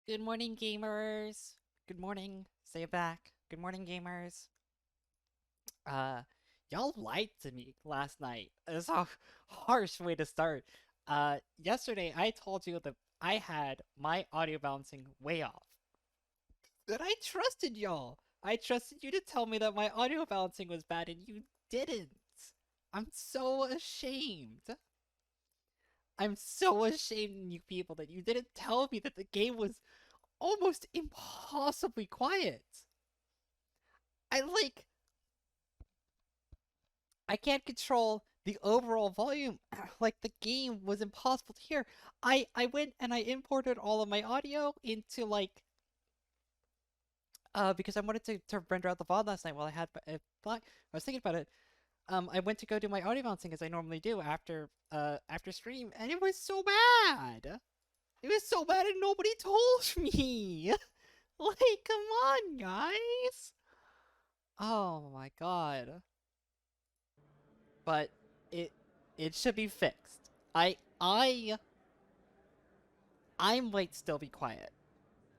Good morning, gamers. Good morning. Say it back. Good morning, gamers. Uh, y'all lied to me last night. It's a harsh way to start. Yesterday I told you that I had my audio balancing way off. But I trusted y'all. I trusted you to tell me that my audio balancing was bad, and you didn't. I'm so ashamed. I'm so ashamed of you people that you didn't tell me that the game was almost impossibly quiet. I like I can't control the overall volume. Like the game was impossible to hear. I went and I imported all of my audio into because I wanted to render out the VOD last night while I had I was thinking about it. I went to go do my audio balancing as I normally do after stream, and it was so bad. It was so bad and nobody told me. Like, come on, guys. Oh my god. But it it should be fixed. I might still be quiet,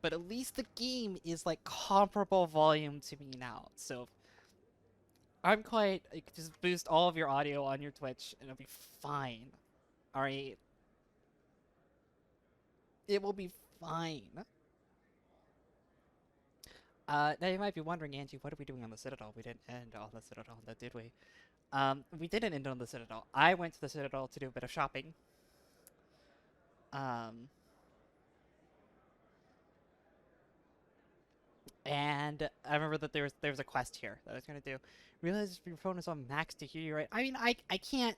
but at least the game is like comparable volume to me now. So I'm quiet. I can just boost all of your audio on your Twitch, and it'll be fine. All right, it will be fine. Now you might be wondering, Angie, what are we doing on the Citadel? We didn't end on the Citadel, did we? We didn't end on the Citadel. I went to the Citadel to do a bit of shopping. Um, And I remember that there was a quest here that I was gonna do. Realize your phone is on max to hear you right. I mean, I can't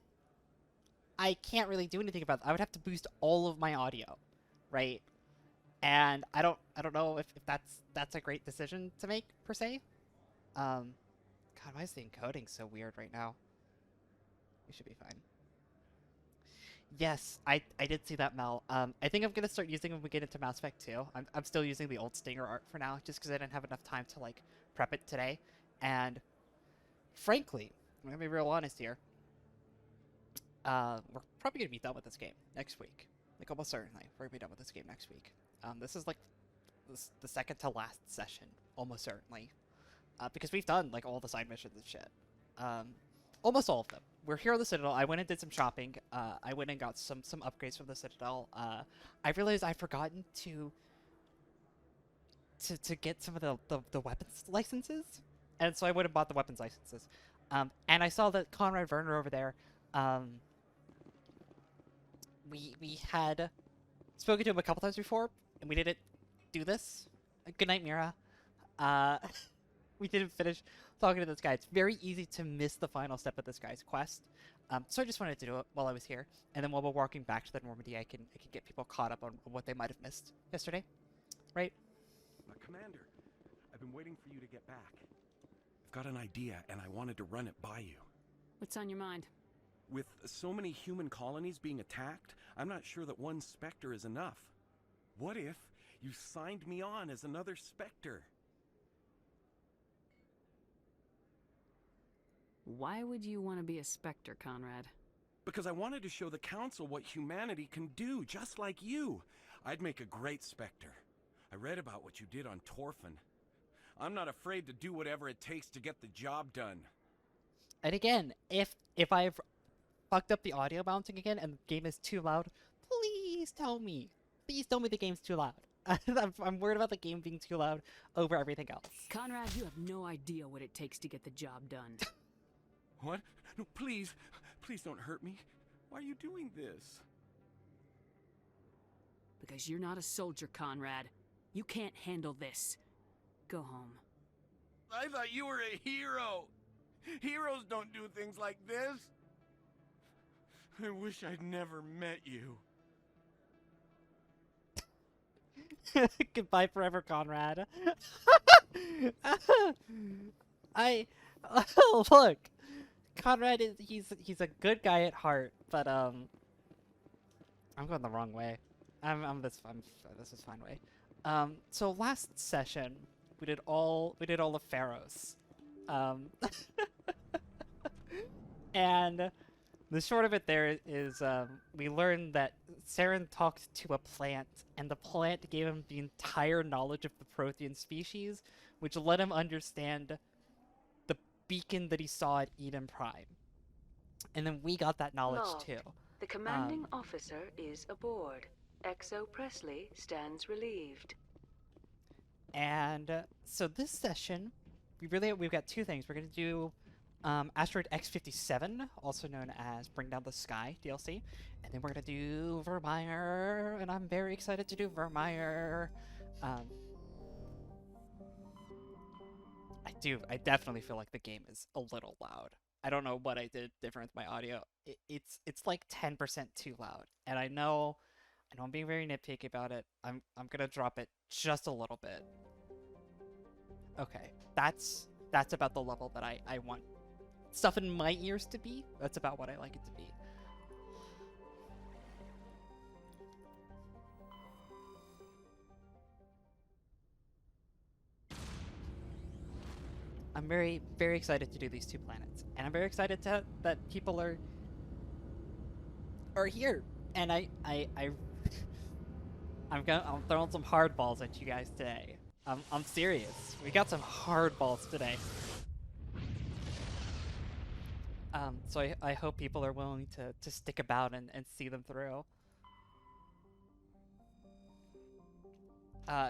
really do anything about that. I would have to boost all of my audio, right? And I don't know if that's a great decision to make per se. God, why is the encoding so weird right now? We should be fine. Yes, I did see that, Mel. I think I'm gonna start using when we get into Mass Effect 2. I'm still using the old Stinger art for now, just because I didn't have enough time to like prep it today. And frankly, I'm gonna be real honest here. We're probably gonna be done with this game next week. Like almost certainly, we're gonna be done with this game next week. This is like the second to last session, almost certainly, because we've done like all the side missions and shit. Um, Almost all of them. We're here on the Citadel. I went and did some shopping. I went and got some upgrades from the Citadel. I realized I'd forgotten to get some of the weapons licenses, and so I went and bought the weapons licenses. And I saw that Conrad Werner over there. Um, we had spoken to him a couple times before, and we didn't do this. Good night, Mira. Uh, we didn't finish talking to this guy. It's very easy to miss the final step of this guy's quest. So I just wanted to do it while I was here, and then while we're walking back to the Normandy, I can get people caught up on what they might have missed yesterday, right? Commander, I've been waiting for you to get back. I've got an idea, and I wanted to run it by you. What's on your mind? With so many human colonies being attacked, I'm not sure that one Spectre is enough. What if you signed me on as another Spectre? Why would you want to be a Spectre, Conrad? Because I wanted to show the Council what humanity can do, just like you. I'd make a great Spectre. I read about what you did on Torfin. I'm not afraid to do whatever it takes to get the job done. And again, if I've fucked up the audio balancing again and the game is too loud, please tell me. Please tell me the game's too loud. I'm worried about the game being too loud over everything else. Conrad, you have no idea what it takes to get the job done. What? No, please. Please don't hurt me. Why are you doing this? Because you're not a soldier, Conrad. You can't handle this. Go home. I thought you were a hero. Heroes don't do things like this. I wish I'd never met you. Goodbye forever, Conrad. I look, Conrad is he's a good guy at heart, but I'm going the wrong way. This is fine way. So last session we did all the pharaohs, um, and The short of it there is we learned that Saren talked to a plant, and the plant gave him the entire knowledge of the Prothean species, which let him understand the beacon that he saw at Eden Prime. And then we got that knowledge Logged. too. The commanding officer is aboard. Exo Presley stands relieved. And so this session, we've got two things. We're gonna do Asteroid X-57, also known as Bring Down the Sky DLC, and then we're gonna do Virmire, and I'm very excited to do Virmire. I definitely feel like the game is a little loud. I don't know what I did different with my audio. It's like 10% too loud, and I know I'm being very nitpicky about it. I'm gonna drop it just a little bit. Okay, that's about the level that I want stuff in my ears to be. That's about what I like it to be. I'm very, very excited to do these two planets, and I'm very excited that people are here. And I'm throwing some hardballs at you guys today. I'm serious. We got some hardballs today. So I hope people are willing to stick about and see them through.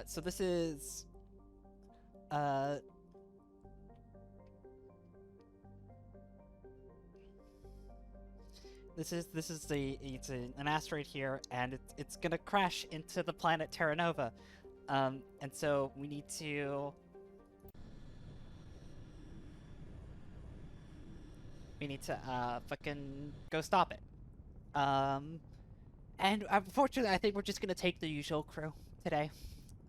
So this is it's an asteroid here, and it's gonna crash into the planet Terra Nova, and so we need to fucking go stop it. And unfortunately, I think we're just gonna take the usual crew today.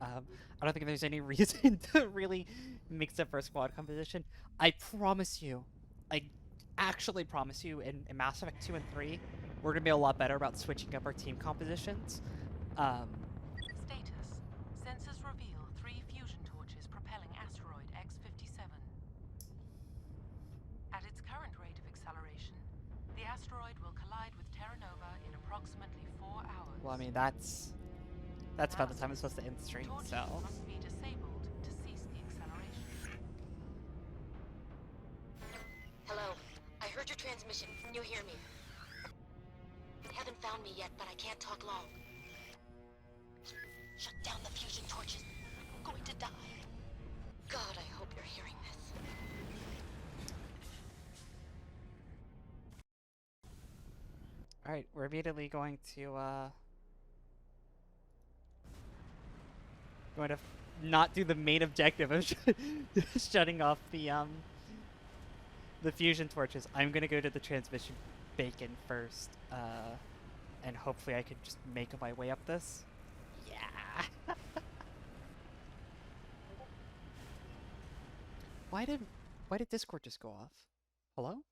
I don't think there's any reason to really mix up our squad composition. I promise you, I actually promise you, in Mass Effect 2 and 3, we're gonna be a lot better about switching up our team compositions. Status. Sensors reveal 3 fusion torches propelling asteroid X-57. At its current rate of acceleration, the asteroid will collide with Terra Nova in approximately 4 hours. Well, I mean, that's about the time it's supposed to end stream, Torches so... must be disabled to cease the acceleration. Hello. I heard your transmission. Can you hear me? Haven't found me yet, but I can't talk long. Shut down the fusion torches. I'm going to die. God, I hope you're hearing this. Alright, we're immediately going to not do the main objective of shutting off the fusion torches. I'm gonna go to the transmission beacon first, and hopefully I can just make my way up this. Yeah. Why did Discord just go off? Hello?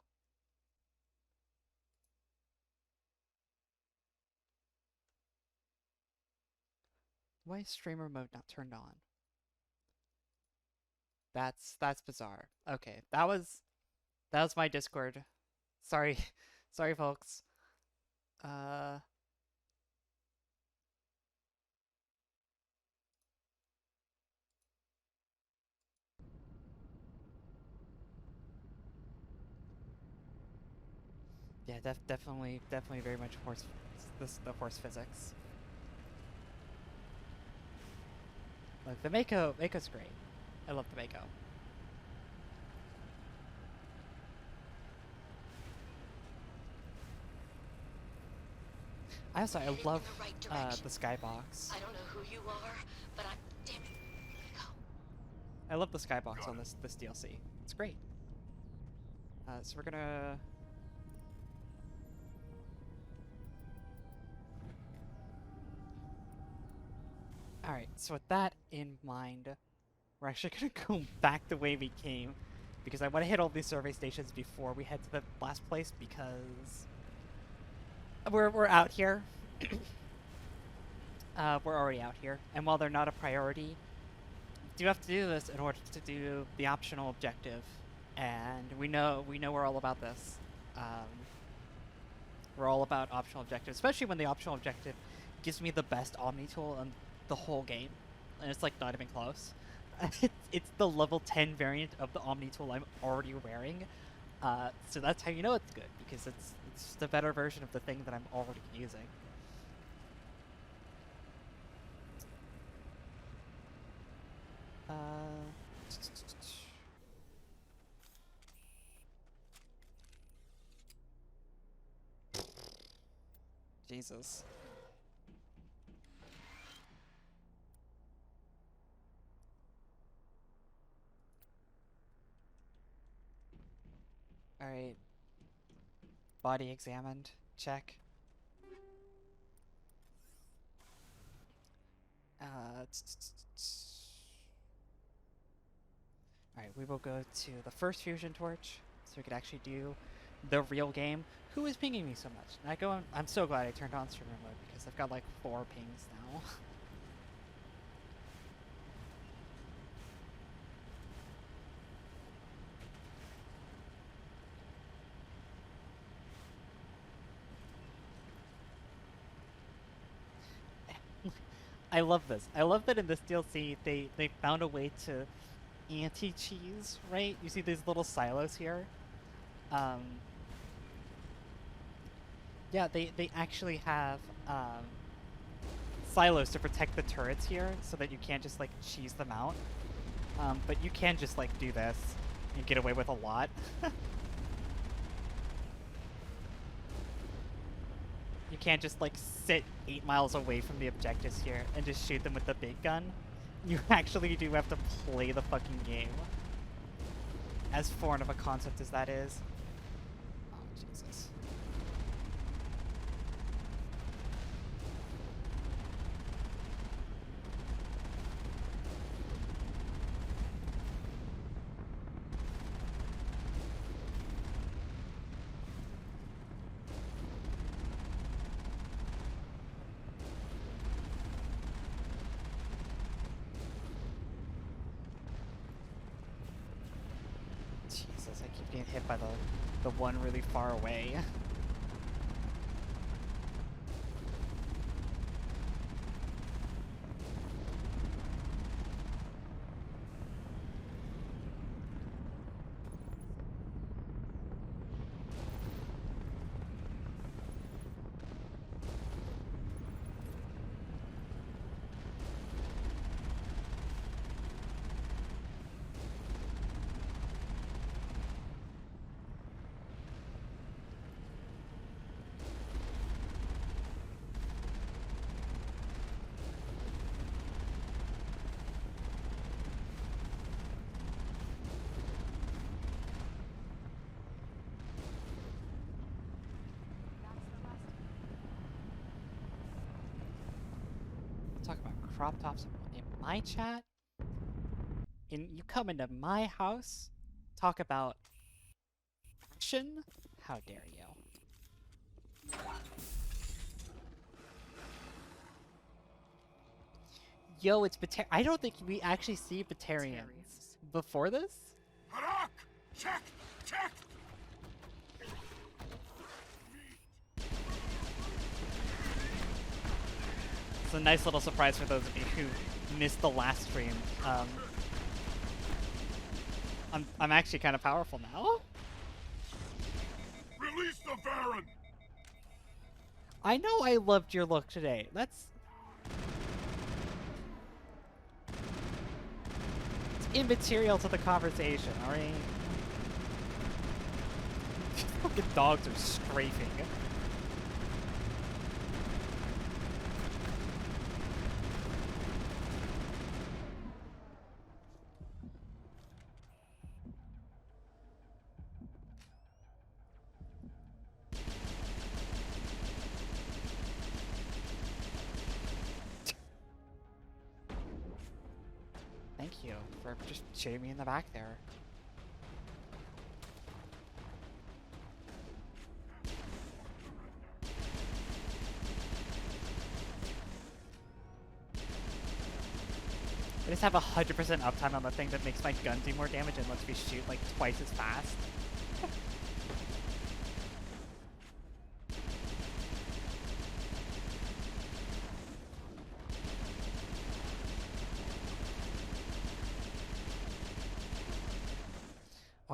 Why is streamer mode not turned on? That's bizarre. Okay, that was my Discord. Sorry, sorry folks. Yeah, definitely very much the force physics. Look, the Mako's great. I love the Mako. I love the skybox. I don't know who you are, but I'm... Damn it. Go. I love the skybox on this DLC. It's great. So we're gonna... Alright, so with that in mind, we're actually gonna go back the way we came, because I want to hit all these survey stations before we head to the last place, because we're out here. We're already out here, and while they're not a priority, we do have to do this in order to do the optional objective, and we know we're all about this. We're all about optional objectives, especially when the optional objective gives me the best Omni tool in the whole game, and it's like not even close. It's the level 10 variant of the Omni tool I'm already wearing, so that's how you know it's good, because it's the better version of the thing that I'm already using. Jesus. Alright. Body examined. Check. Alright, we will go to the first fusion torch, so we could actually do the real game. Who is pinging me so much? I'm so glad I turned on streamer mode, because I've got like 4 pings now. I love this. I love that in this DLC they found a way to anti-cheese, right? You see these little silos here? Yeah, they actually have silos to protect the turrets here, so that you can't just like cheese them out. But you can just like do this and get away with a lot. You can't just like sit 8 miles away from the objectives here and just shoot them with the big gun. You actually do have to play the fucking game. As foreign of a concept as that is. Oh, Jesus. I keep getting hit by the one really far away. Talk about crop tops in my chat. And you come into my house, talk about action? How dare you? Yo, it's I don't think we actually see Batarians before this. Harak! Check! Check! It's a nice little surprise for those of you who missed the last stream. I'm actually kind of powerful now. Release the Baron! I know I loved your look today. It's immaterial to the conversation, alright? These fucking dogs are strafing. Thank you for just shooting me in the back there. I just have 100% uptime on the thing that makes my gun do more damage and lets me shoot like twice as fast.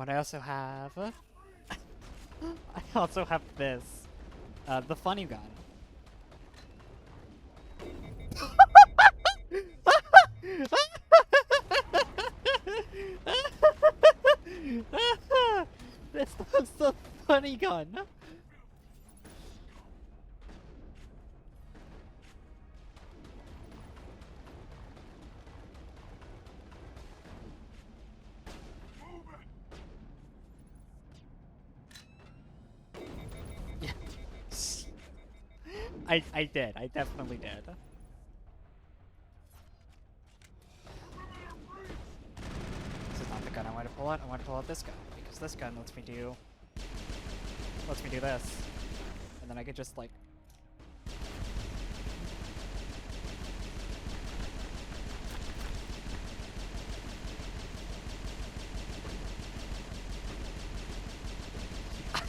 What I also have... I also have this. The funny gun. This was the funny gun. I did. I definitely did. This is not the gun I want to pull out. I want to pull out this gun because this gun lets me do this, and then I could just like.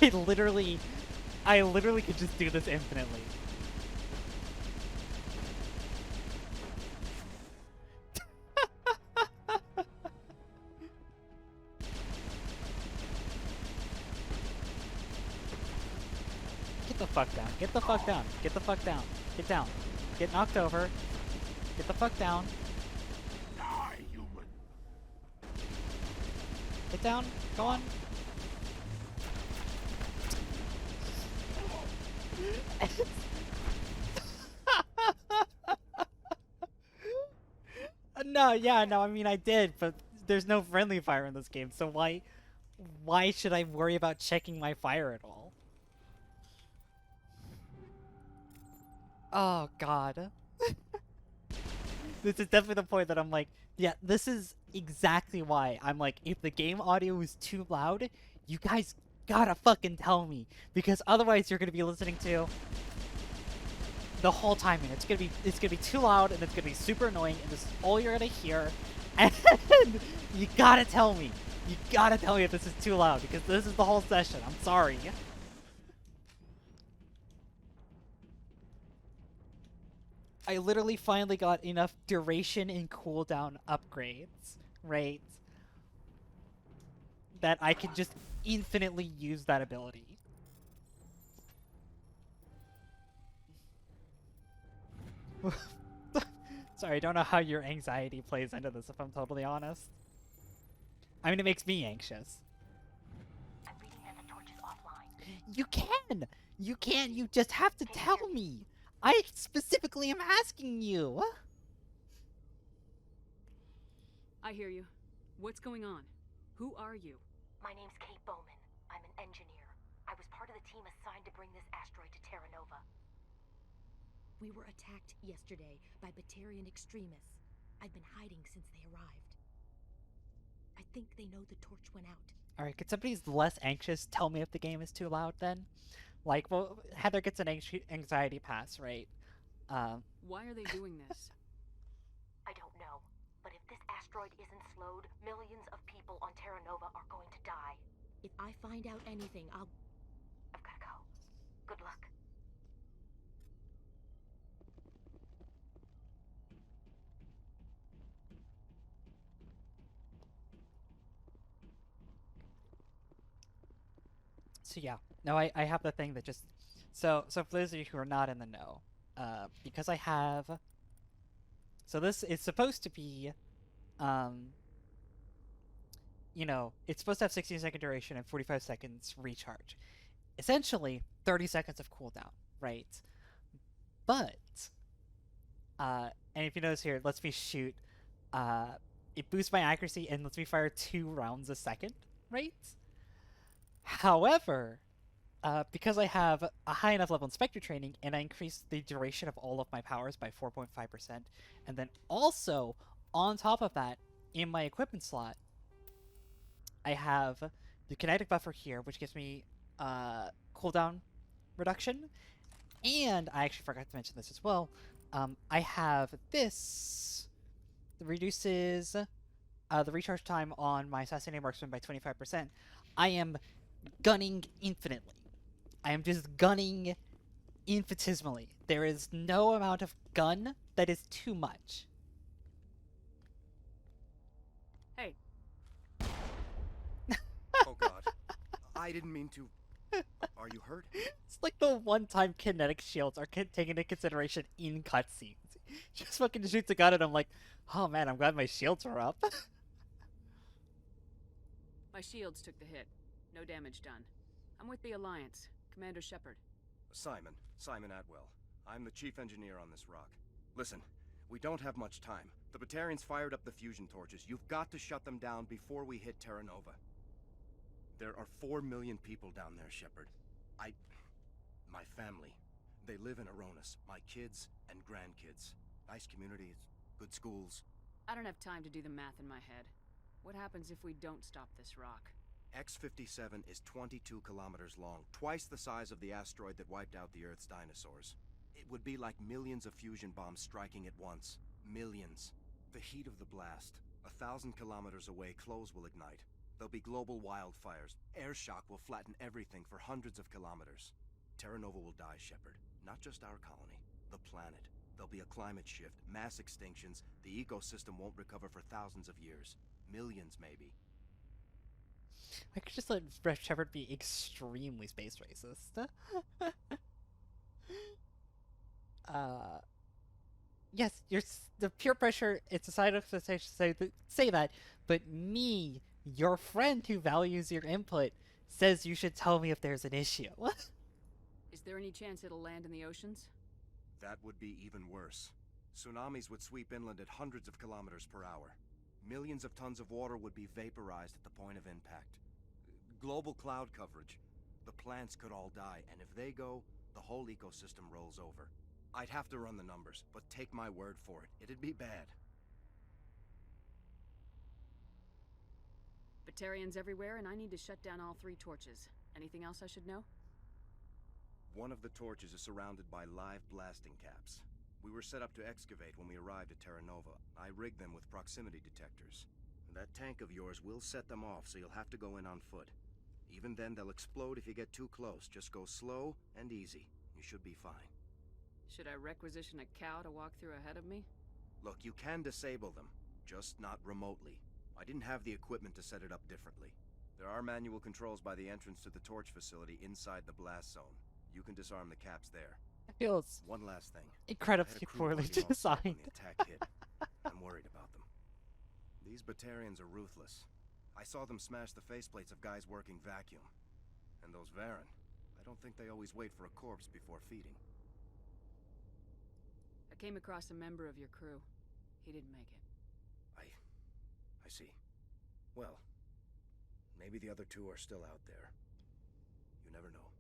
I literally could just do this infinitely. Get the fuck down. Get the fuck down. Get the fuck down. Get down. Get knocked over. Get the fuck down. Die, human. Get down. Go on. No, yeah, no, I mean I did, but there's no friendly fire in this game, so why should I worry about checking my fire at all? Oh god. This is definitely the point that I'm like, yeah, this is exactly why I'm like, if the game audio is too loud, you guys gotta fucking tell me, because otherwise you're gonna be listening to the whole time, and it's gonna be too loud, and it's gonna be super annoying, and this is all you're gonna hear. And you gotta tell me. You gotta tell me if this is too loud, because this is the whole session. I'm sorry. I literally finally got enough duration and cooldown upgrades, right? That I can just infinitely use that ability. Sorry, I don't know how your anxiety plays into this, if I'm totally honest. I mean, it makes me anxious. I'm reading that the torch is offline. You can! You can! You just have to tell me! I specifically am asking you! I hear you. What's going on? Who are you? My name's Kate Bowman. I'm an engineer. I was part of the team assigned to bring this asteroid to Terra Nova. We were attacked yesterday by Batarian extremists. I've been hiding since they arrived. I think they know the torch went out. Alright, could somebody who's less anxious tell me if the game is too loud then? Like, well, Heather gets an anxiety pass, right? Why are they doing this? I don't know, but if this asteroid isn't slowed, millions of people on Terra Nova are going to die. If I find out anything, I've gotta go. Good luck. So yeah, no, I have the thing that just, so for those of you who are not in the know, because I have, so this is supposed to be, you know, it's supposed to have 16-second duration and 45 seconds recharge. Essentially, 30 seconds of cooldown, right? But, and if you notice here, it lets me shoot, it boosts my accuracy and lets me fire 2 rounds a second, right? However, because I have a high enough level in Spectre training, and I increase the duration of all of my powers by 4.5%, and then also, on top of that, in my equipment slot, I have the kinetic buffer here, which gives me cooldown reduction, and I actually forgot to mention this as well, I have this that reduces the recharge time on my Assassinating Marksman by 25%. I am gunning infinitely. I am just gunning infinitesimally. There is no amount of gun that is too much. Hey, I didn't mean to. Are you hurt? It's like the one time kinetic shields are taken into consideration in cutscenes. Just fucking shoots a gun and I'm like, oh man, I'm glad my shields are up. My shields took the hit. No damage done. I'm with the Alliance. Commander Shepard. Simon Atwell. I'm the chief engineer on this rock. Listen, we don't have much time. The Batarians fired up the fusion torches. You've got to shut them down before we hit Terra Nova. There are 4 million people down there, Shepard. My family. They live in Aronis. My kids and grandkids. Nice communities, good schools. I don't have time to do the math in my head. What happens if we don't stop this rock? X-57 is 22 kilometers long, twice the size of the asteroid that wiped out the Earth's dinosaurs. It would be like millions of fusion bombs striking at once. Millions. The heat of the blast. 1,000 kilometers away, clothes will ignite. There'll be global wildfires. Air shock will flatten everything for hundreds of kilometers. Terra Nova will die, Shepard. Not just our colony. The planet. There'll be a climate shift, mass extinctions. The ecosystem won't recover for thousands of years. Millions, maybe. I could just let Shepard be extremely space racist. Yes, the peer pressure, it's a side expectation to say that, but me, your friend who values your input, says you should tell me if there's an issue. Is there any chance it'll land in the oceans? That would be even worse. Tsunamis would sweep inland at hundreds of kilometers per hour. Millions of tons of water would be vaporized at the point of impact. Global cloud coverage. The plants could all die, and if they go, the whole ecosystem rolls over. I'd have to run the numbers, but take my word for it, it'd be bad. Batarians everywhere, and I need to shut down all 3 torches. Anything else I should know? One of the torches is surrounded by live blasting caps. We were set up to excavate when we arrived at Terra Nova. I rigged them with proximity detectors. That tank of yours will set them off, so you'll have to go in on foot. Even then, they'll explode if you get too close. Just go slow and easy. You should be fine. Should I requisition a cow to walk through ahead of me? Look, you can disable them, just not remotely. I didn't have the equipment to set it up differently. There are manual controls by the entrance to the torch facility inside the blast zone. You can disarm the caps there. It feels One last thing. incredibly poorly designed. When the attack hit. I'm worried about them. These Batarians are ruthless. I saw them smash the faceplates of guys working vacuum. And those Varen, I don't think they always wait for a corpse before feeding. I came across a member of your crew. He didn't make it. I see. Well, maybe the other 2 are still out there. You never know.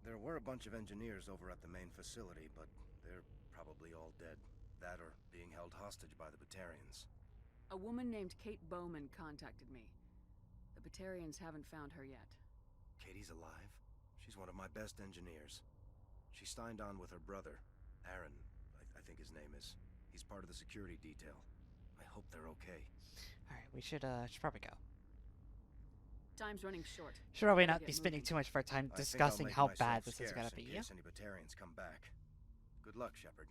There were a bunch of engineers over at the main facility, but they're probably all dead. That or being held hostage by the Batarians. A woman named Kate Bowman contacted me. The Batarians haven't found her yet. Katie's alive? She's one of my best engineers. She signed on with her brother, Aaron, I think his name is. He's part of the security detail. I hope they're okay. Alright, we should probably go. Time's running short. Should probably Gotta not get be spending moving. too much of our time I think I'll discussing make how myself bad this is scarce gonna in be. case any Batarians come back. Good luck, Shepard.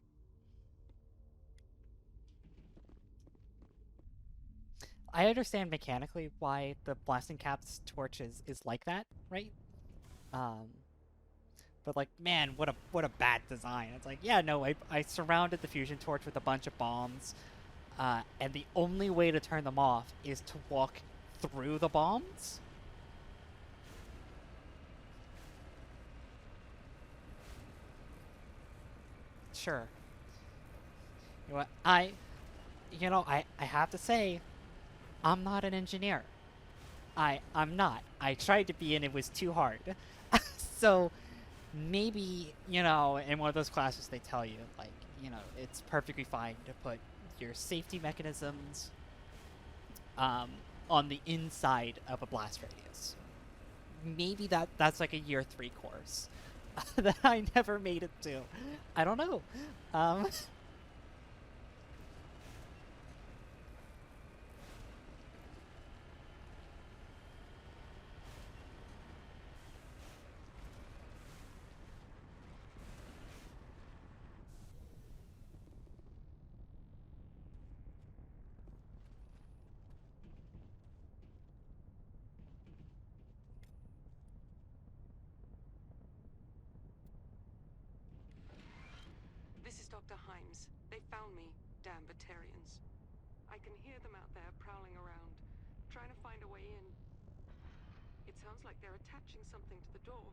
I understand mechanically why the blasting caps torches is like that, right? But like, man, what a bad design. It's like, yeah, no, I surrounded the fusion torch with a bunch of bombs, and the only way to turn them off is to walk through the bombs? Sure. You know what, I have to say, I'm not an engineer. I'm not. I tried to be and it was too hard. So, maybe, in one of those classes they tell you, like, it's perfectly fine to put your safety mechanisms on the inside of a blast radius. Maybe that's like a year 3 course that I never made it to. I don't know. Dr. Himes. They found me, damn Batarians. I can hear them out there prowling around, trying to find a way in. It sounds like they're attaching something to the door.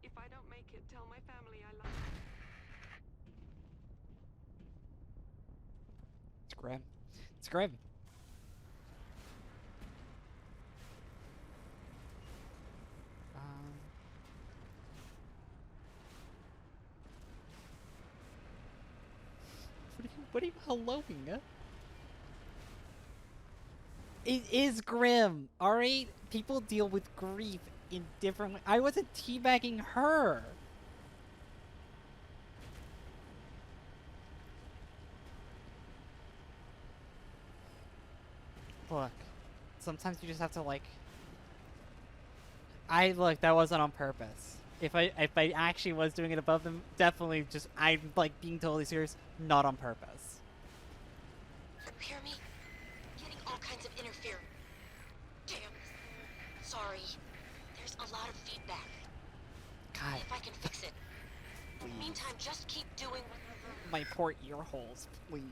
If I don't make it, tell my family I love them. It's grim. It's grim. What are you helloing? It is grim, alright? People deal with grief in different ways. I wasn't teabagging her. Look, sometimes you just have to like... Look, that wasn't on purpose. If I actually was doing it above them, definitely just, I'm like being totally serious, not on purpose. You hear me? Getting all kinds of interference. Damn. Sorry. There's a lot of feedback. God. If I can fix it. In the meantime, just keep doing My poor ear holes, please.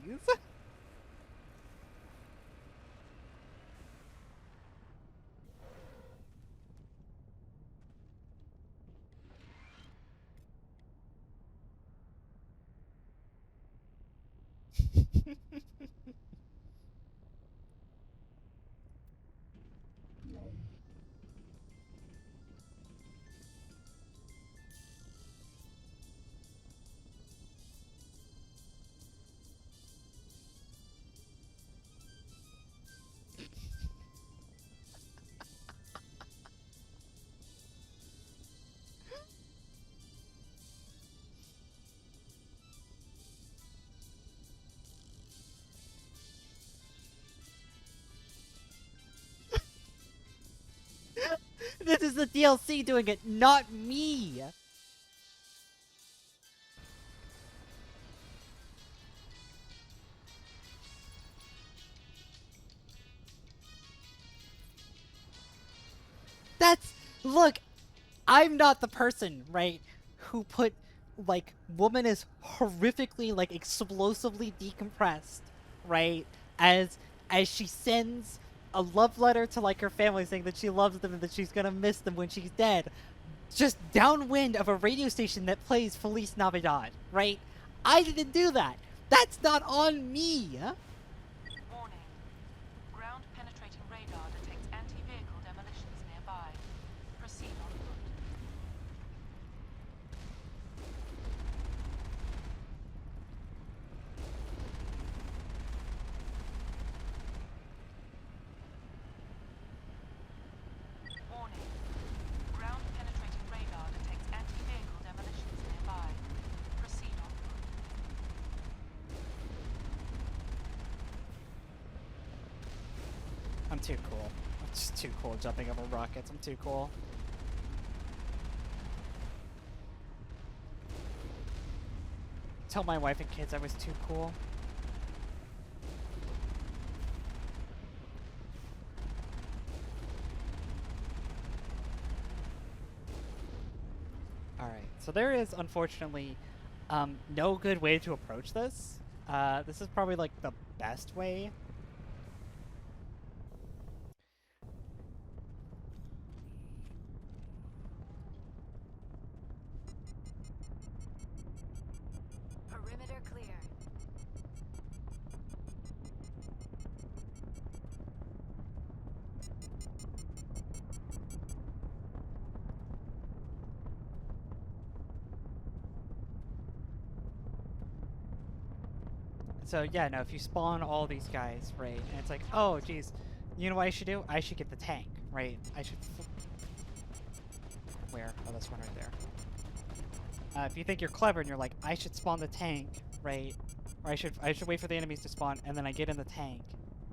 This is the DLC doing it, not me! Look, I'm not the person, right, who put, like, woman is horrifically, like, explosively decompressed, right, as she sends a love letter to, like, her family saying that she loves them and that she's gonna miss them when she's dead, just downwind of a radio station that plays Feliz Navidad, right? I didn't do that. That's not on me. Warning. Ground-penetrating radar detects anti-vehicle demolitions nearby. Proceed on foot. Warning. Ground-penetrating radar detects anti-vehicle demolitions nearby. Proceed on foot. I'm too cool. I'm just too cool jumping over rockets. I'm too cool. Tell my wife and kids I was too cool. Alright, so there is, unfortunately, no good way to approach this. This is probably, like, the best way. perimeter clear. So yeah, no, if you spawn all these guys, right, and it's like, oh, geez, you know what I should do? I should get the tank, right? I should... Where? Oh, that's one right there. If you think you're clever and you're like, I should spawn the tank, right? Or I should wait for the enemies to spawn, and then I get in the tank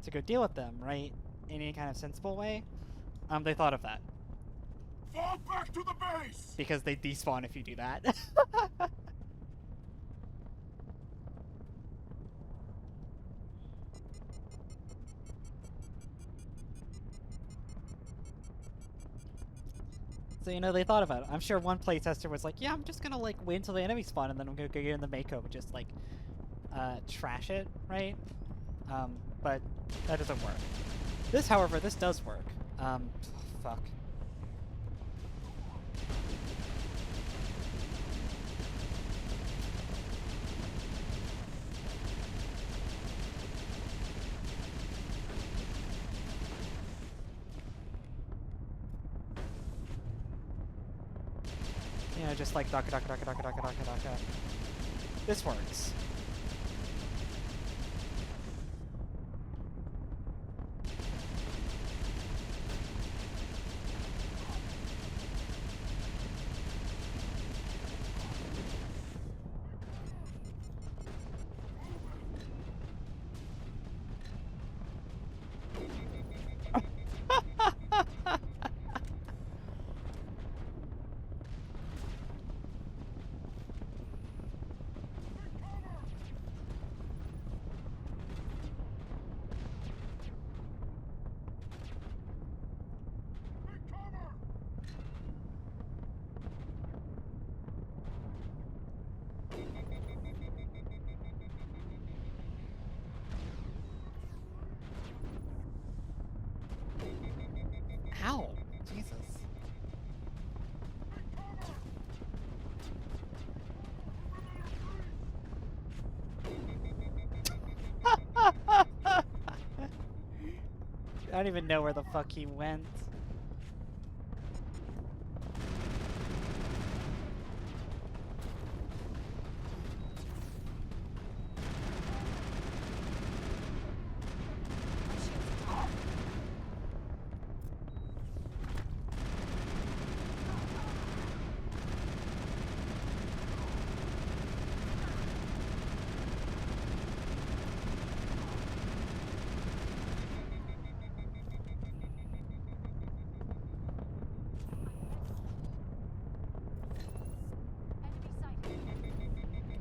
to go deal with them, right? In any kind of sensible way. They thought of that. Fall back to the base! Because they despawn if you do that. So, you know, they thought about it. I'm sure one playtester was like, yeah, I'm just gonna, like, wait until the enemy spawn, and then I'm gonna go get in the Mako and just, like, trash it, right? But that doesn't work. This, however, this does work. Fuck. You know, just like daka daka daka daka daka daka daka. This works. Ow! Jesus. I don't even know where the fuck he went.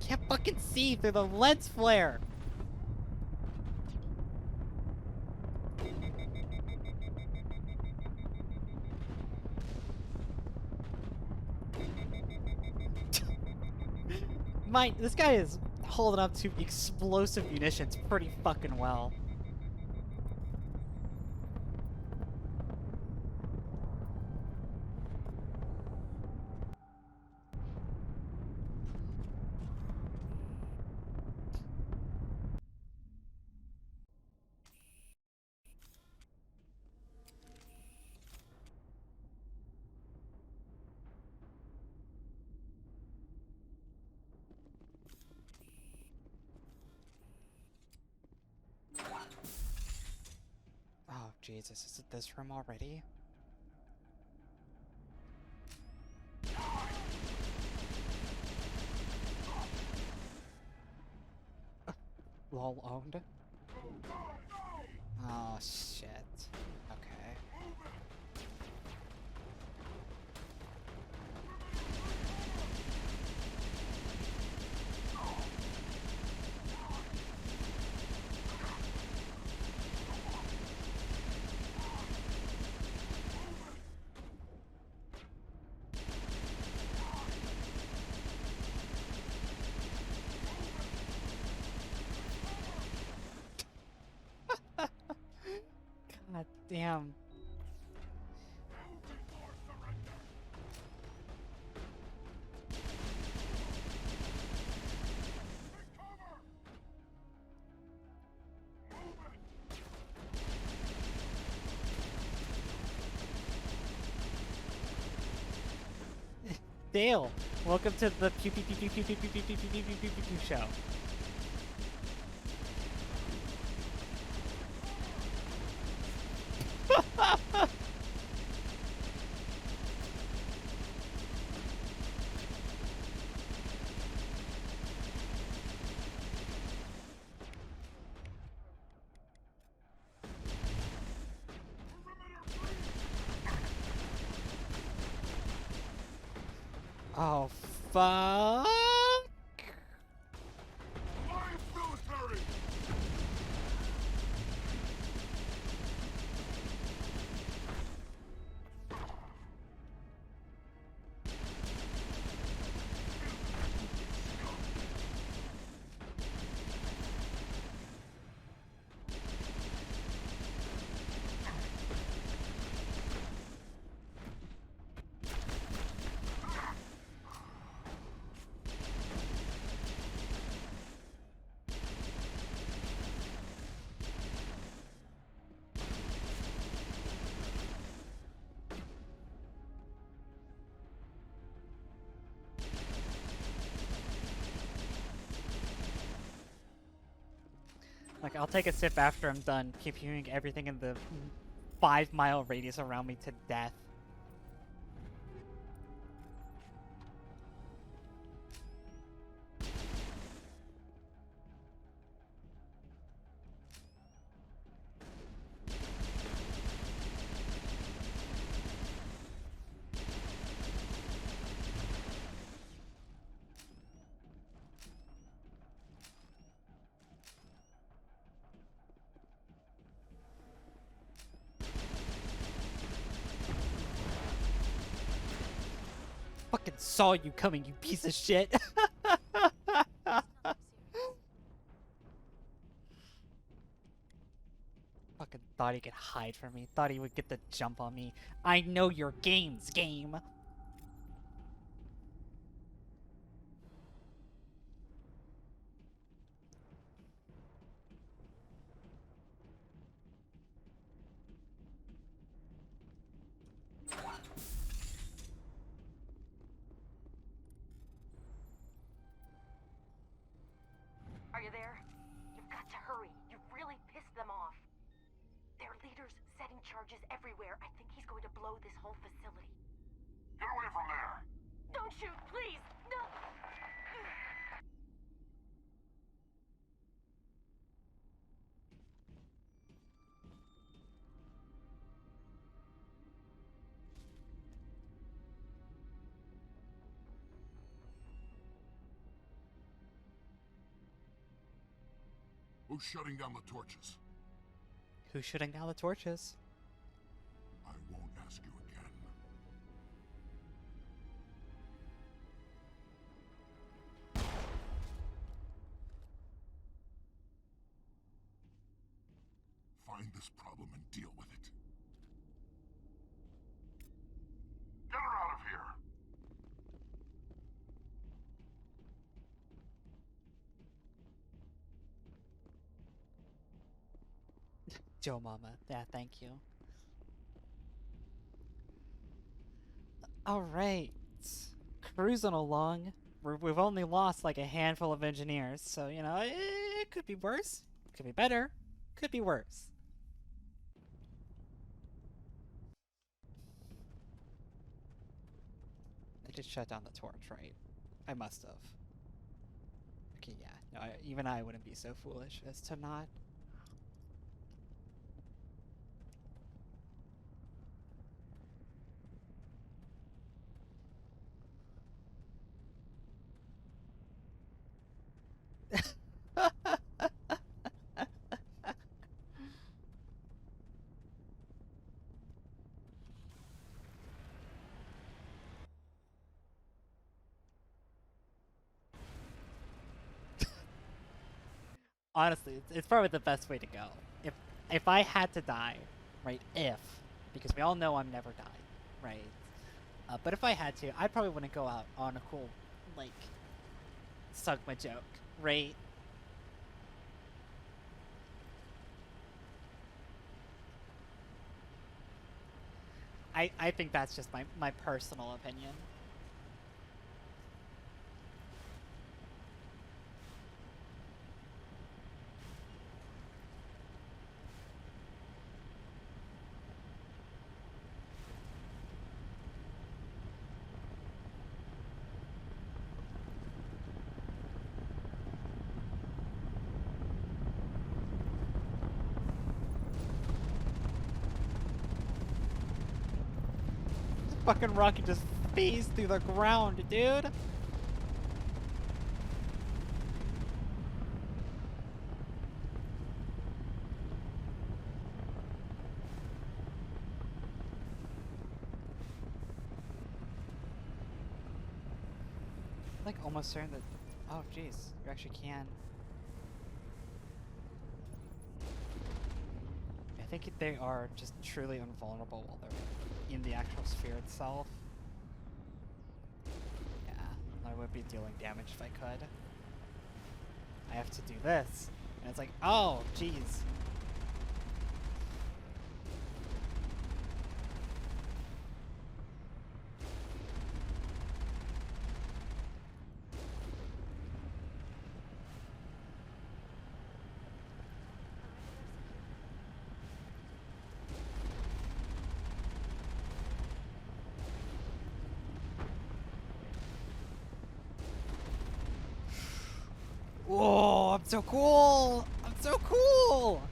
Can't fucking see through the lens flare. This guy is holding up to explosive munitions pretty fucking well. Oh, Jesus, is it this room already? Lol owned? Oh, shit. Okay. God damn. Dale, welcome to the pew pew pew pew pew pew pew pew pew pew pew pew pew pew show. Oh, fuck. Like, I'll take a sip after I'm done, keep hearing everything in the 5-mile radius around me to death. Fucking saw you coming, you piece of shit. Fucking thought he could hide from me. Thought he would get the jump on me. I know your games, game. Are you there? You've got to hurry. You've really pissed them off. Their leader's setting charges everywhere. I think he's going to blow this whole facility. Get away from there! Don't shoot, please! No! Who's shutting down the torches? Who's shooting down the torches? I won't ask you again. Find this problem and deal with it. Get her out of here! Joe Mama. Yeah, thank you. Alright. Cruising along. We've only lost like a handful of engineers, so, you know, it could be worse. Could be better. Could be worse. I just shut down the torch, right? I must have. Okay, yeah. No, even I wouldn't be so foolish as to not. Honestly, it's probably the best way to go. If I had to die, right? Because we all know I'm never dying, right? But if I had to, I probably wouldn't go out on a cool, like, suck my joke, right? I think that's just my personal opinion. Fucking rocket just phased through the ground, dude. Like almost certain that. Oh, jeez, you actually can. I think they are just truly invulnerable while they're in the actual sphere itself. Yeah, I would be dealing damage if I could. I have to do this, and it's like, oh, jeez. I'm so cool! I'm so cool!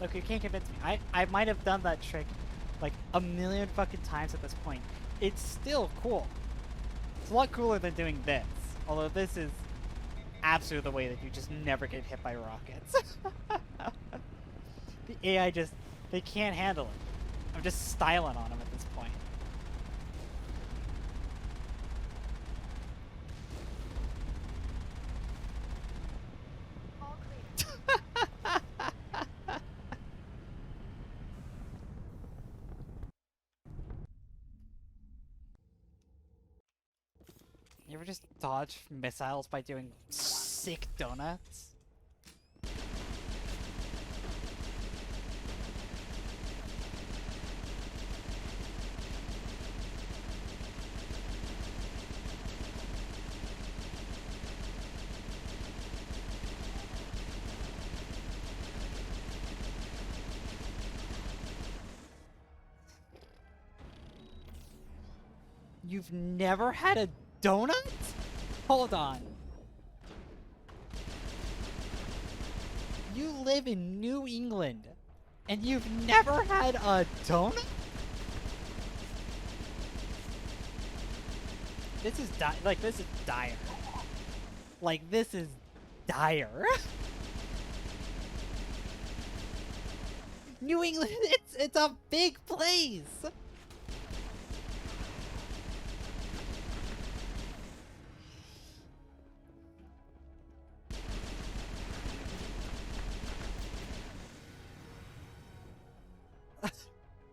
Look, you can't convince me. I might have done that trick like a million fucking times at this point. It's still cool. It's a lot cooler than doing this. Although this is absolutely the way that you just never get hit by rockets. The AI just, they can't handle it. I'm just styling on them at this point. All clear. You ever just dodge missiles by doing sick donuts? You've never had a donut? Hold on. You live in New England, and you've never had a donut? This is this is dire. Like, this is dire. New England, it's a big place.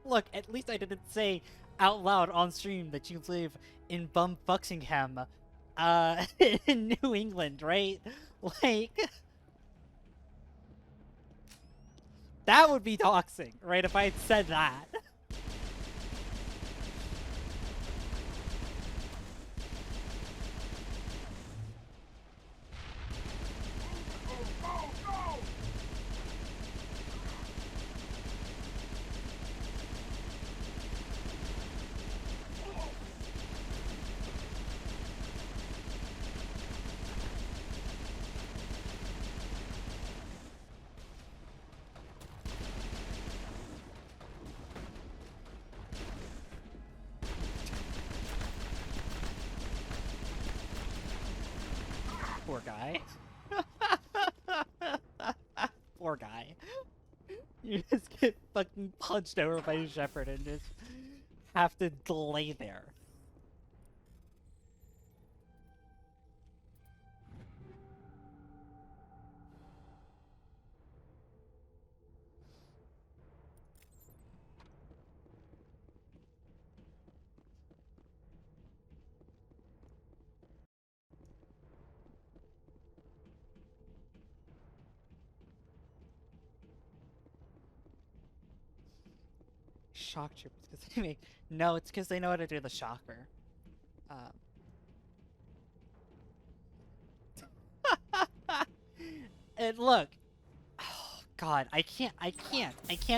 Look, at least I didn't say out loud on stream that you live in Bumfuxingham, in New England, right? Like, that would be doxing, right, if I had said that. Poor guy. Poor guy. You just get fucking punched over by Shepard and just have to lay there. Shock troopers, because they make... No, it's because they know how to do the shocker. And look, oh god, I can't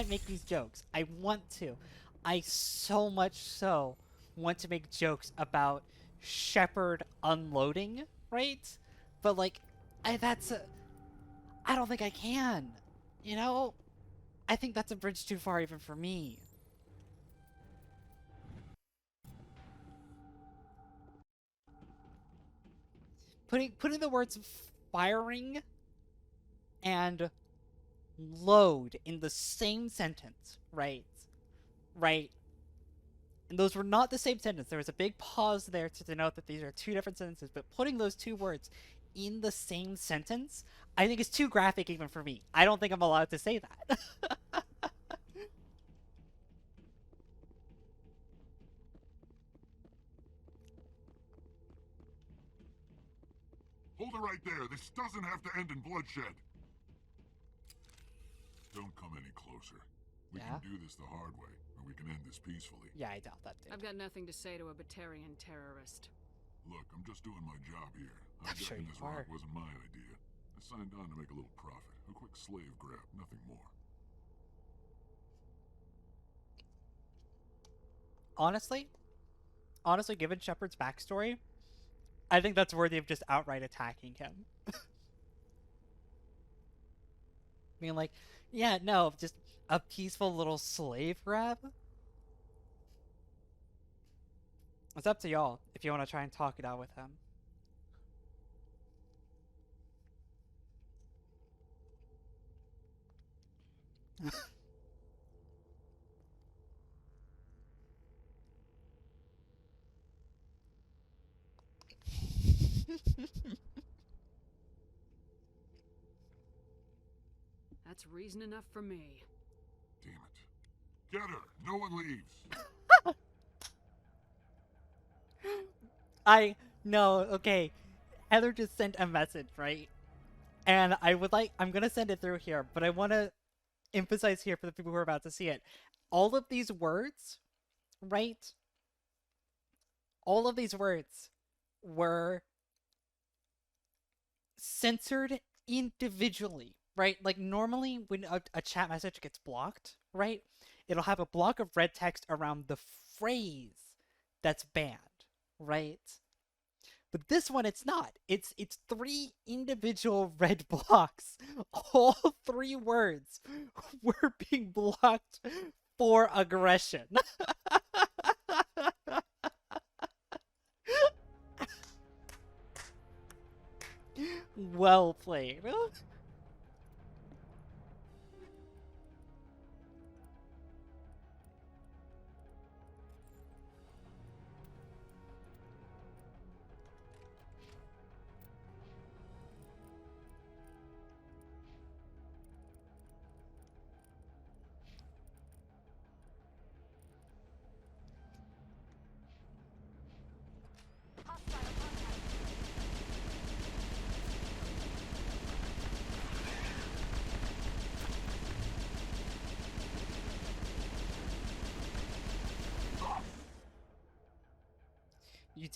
make these jokes. I want to. I so much so want to make jokes about Shepard unloading, right? But like, I don't think I can. You know? I think that's a bridge too far even for me. Putting the words firing and load in the same sentence, right? Right. And those were not the same sentence. There was a big pause there to denote that these are two different sentences, but putting those two words in the same sentence, I think is too graphic even for me. I don't think I'm allowed to say that. Hold it right there. This doesn't have to end in bloodshed. Don't come any closer. We Yeah? can do this the hard way, or we can end this peacefully. Yeah, I doubt that, dude. I've got nothing to say to a Batarian terrorist. Look, I'm just doing my job here. I'm sure Hijacking you this are. rock wasn't my idea. I signed on to make a little profit. A quick slave grab, nothing more. Honestly, given Shepard's backstory, I think that's worthy of just outright attacking him. Being like, yeah, no, just a peaceful little slave grab. It's up to y'all if you want to try and talk it out with him. That's reason enough for me. Damn it. Get her! No one leaves! I know, okay. Heather just sent a message, right? And I'm gonna send it through here, but I want to emphasize here for the people who are about to see it. All of these words, right? All of these words were censored individually, right? Like normally when a chat message gets blocked, right? It'll have a block of red text around the phrase that's banned, right? But this one, it's not. It's 3 individual red blocks. All 3 words were being blocked for aggression. Well played.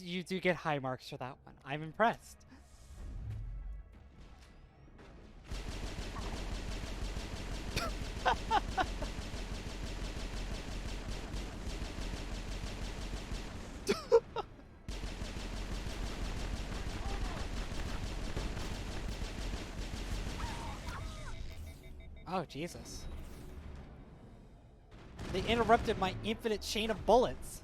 You do get high marks for that one. I'm impressed. Oh, Jesus. They interrupted my infinite chain of bullets.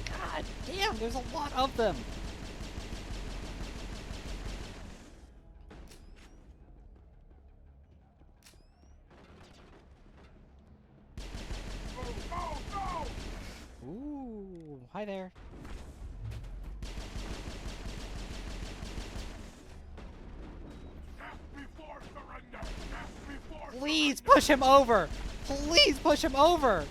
God damn, there's a lot of them. Ooh, hi there. Please push him over. Please push him over.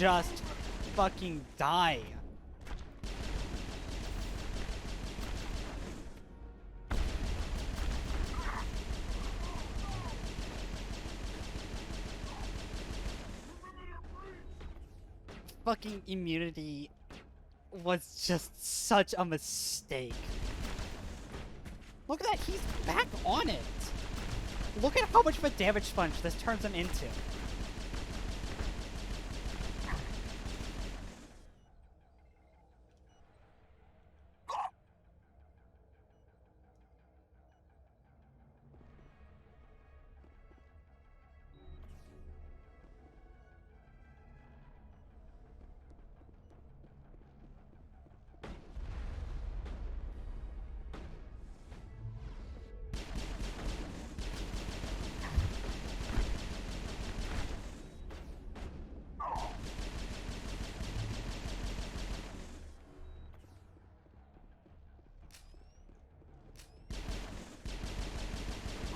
just fucking die. Fucking immunity was just such a mistake. Look at that, he's back on it. Look at how much of a damage sponge this turns him into.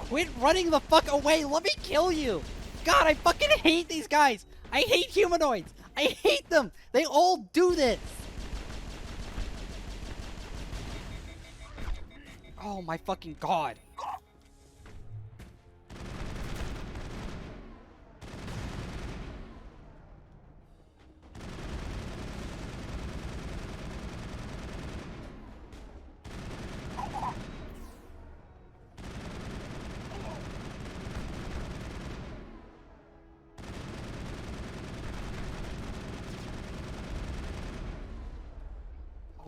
Quit running the fuck away! Let me kill you! God, I fucking hate these guys! I hate humanoids! I hate them! They all do this! Oh my fucking god!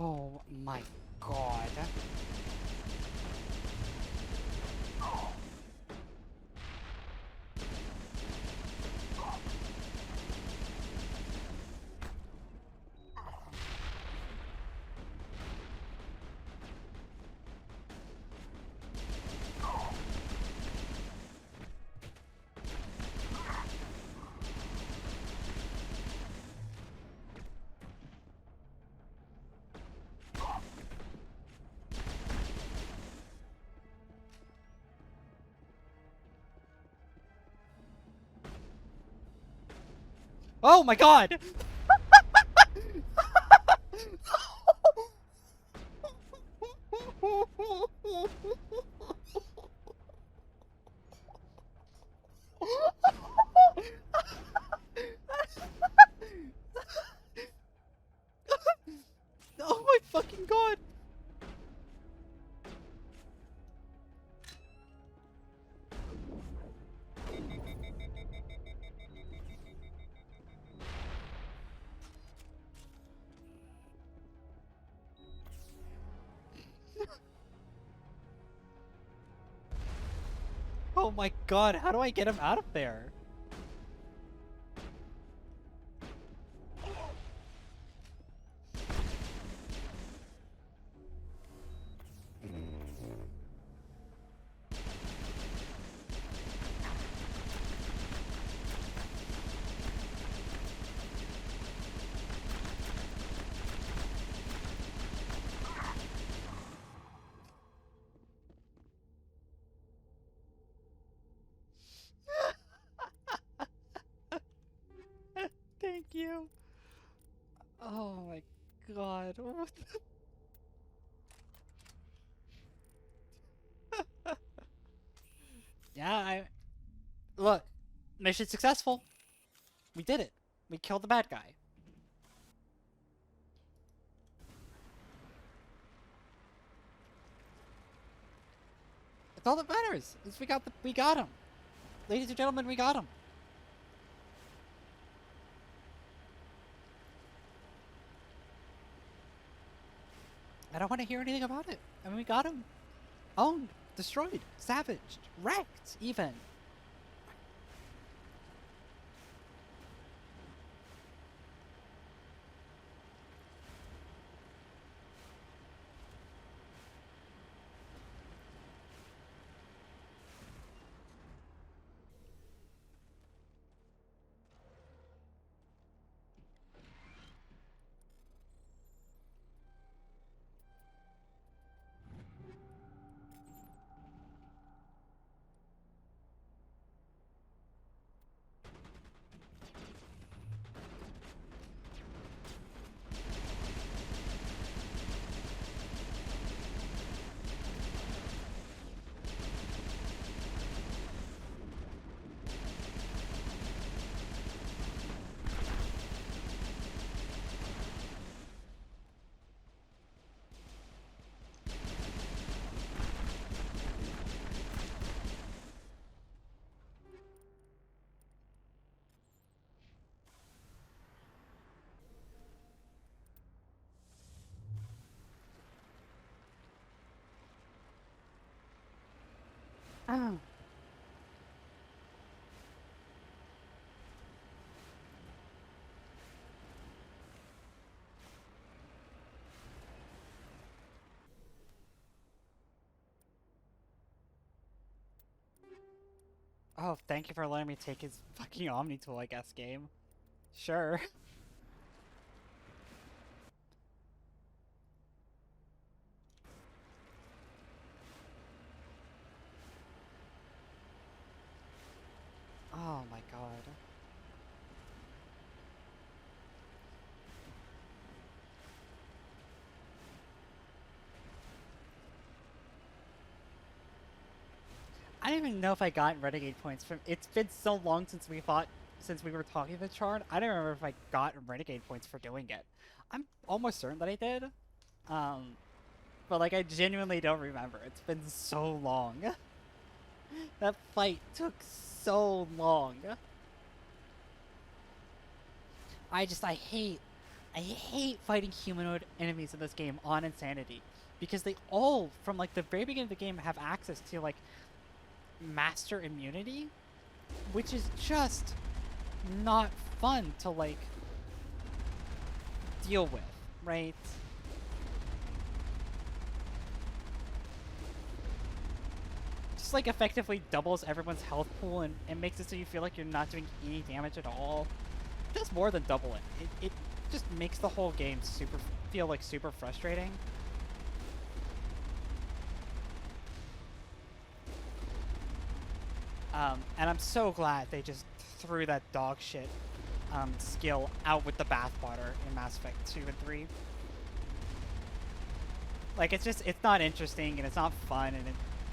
Oh my god. Oh my god! Oh my fucking god! Oh my god, how do I get him out of there? Thank you. Oh my god. What the Yeah, look, mission successful. We did it. We killed the bad guy. That's all that matters. Is we got him. Ladies and gentlemen, we got him. I don't want to hear anything about it. I mean, we got him. Owned, destroyed, savaged, wrecked, even. Oh, thank you for letting me take his fucking Omni tool, I guess, game. Sure. Oh my god. I don't even know if I got Renegade points from. It's been so long since we were talking to Chard. I don't remember if I got Renegade points for doing it. I'm almost certain that I did. But like I genuinely don't remember. It's been so long. That fight took so long. I hate fighting humanoid enemies in this game on Insanity. Because they all, from like the very beginning of the game, have access to like master immunity, which is just not fun to like deal with, right? Just like effectively doubles everyone's health pool and makes it so you feel like you're not doing any damage at all. It does more than double it. It just makes the whole game feel like super frustrating. And I'm so glad they just threw that dog shit skill out with the bathwater in Mass Effect 2 and 3. Like, it's not interesting and it's not fun, and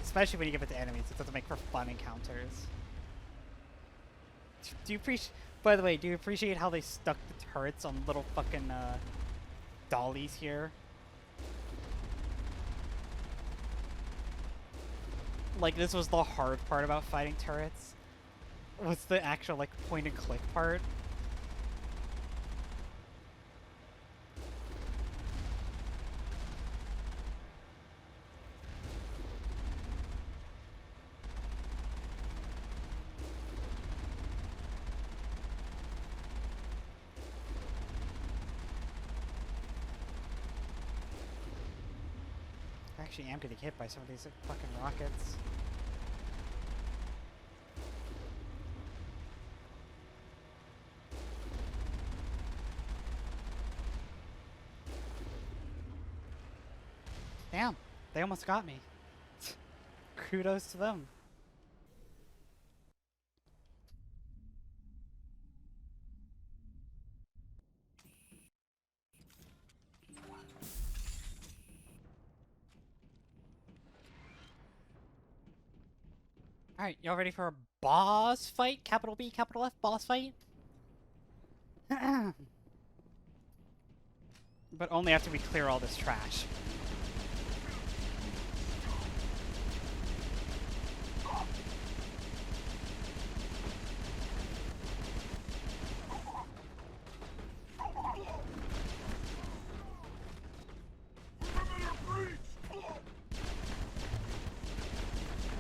especially when you give it to enemies, it doesn't make for fun encounters. Do you appreciate, by the way, do you appreciate how they stuck the turrets on little fucking dollies here? Like, this was the hard part about fighting turrets. What's the actual, like, point and click part? I actually am getting hit by some of these fucking rockets. Damn, they almost got me. Kudos to them. Alright, y'all ready for a boss fight? Capital B, capital F, boss fight? But only after we clear all this trash.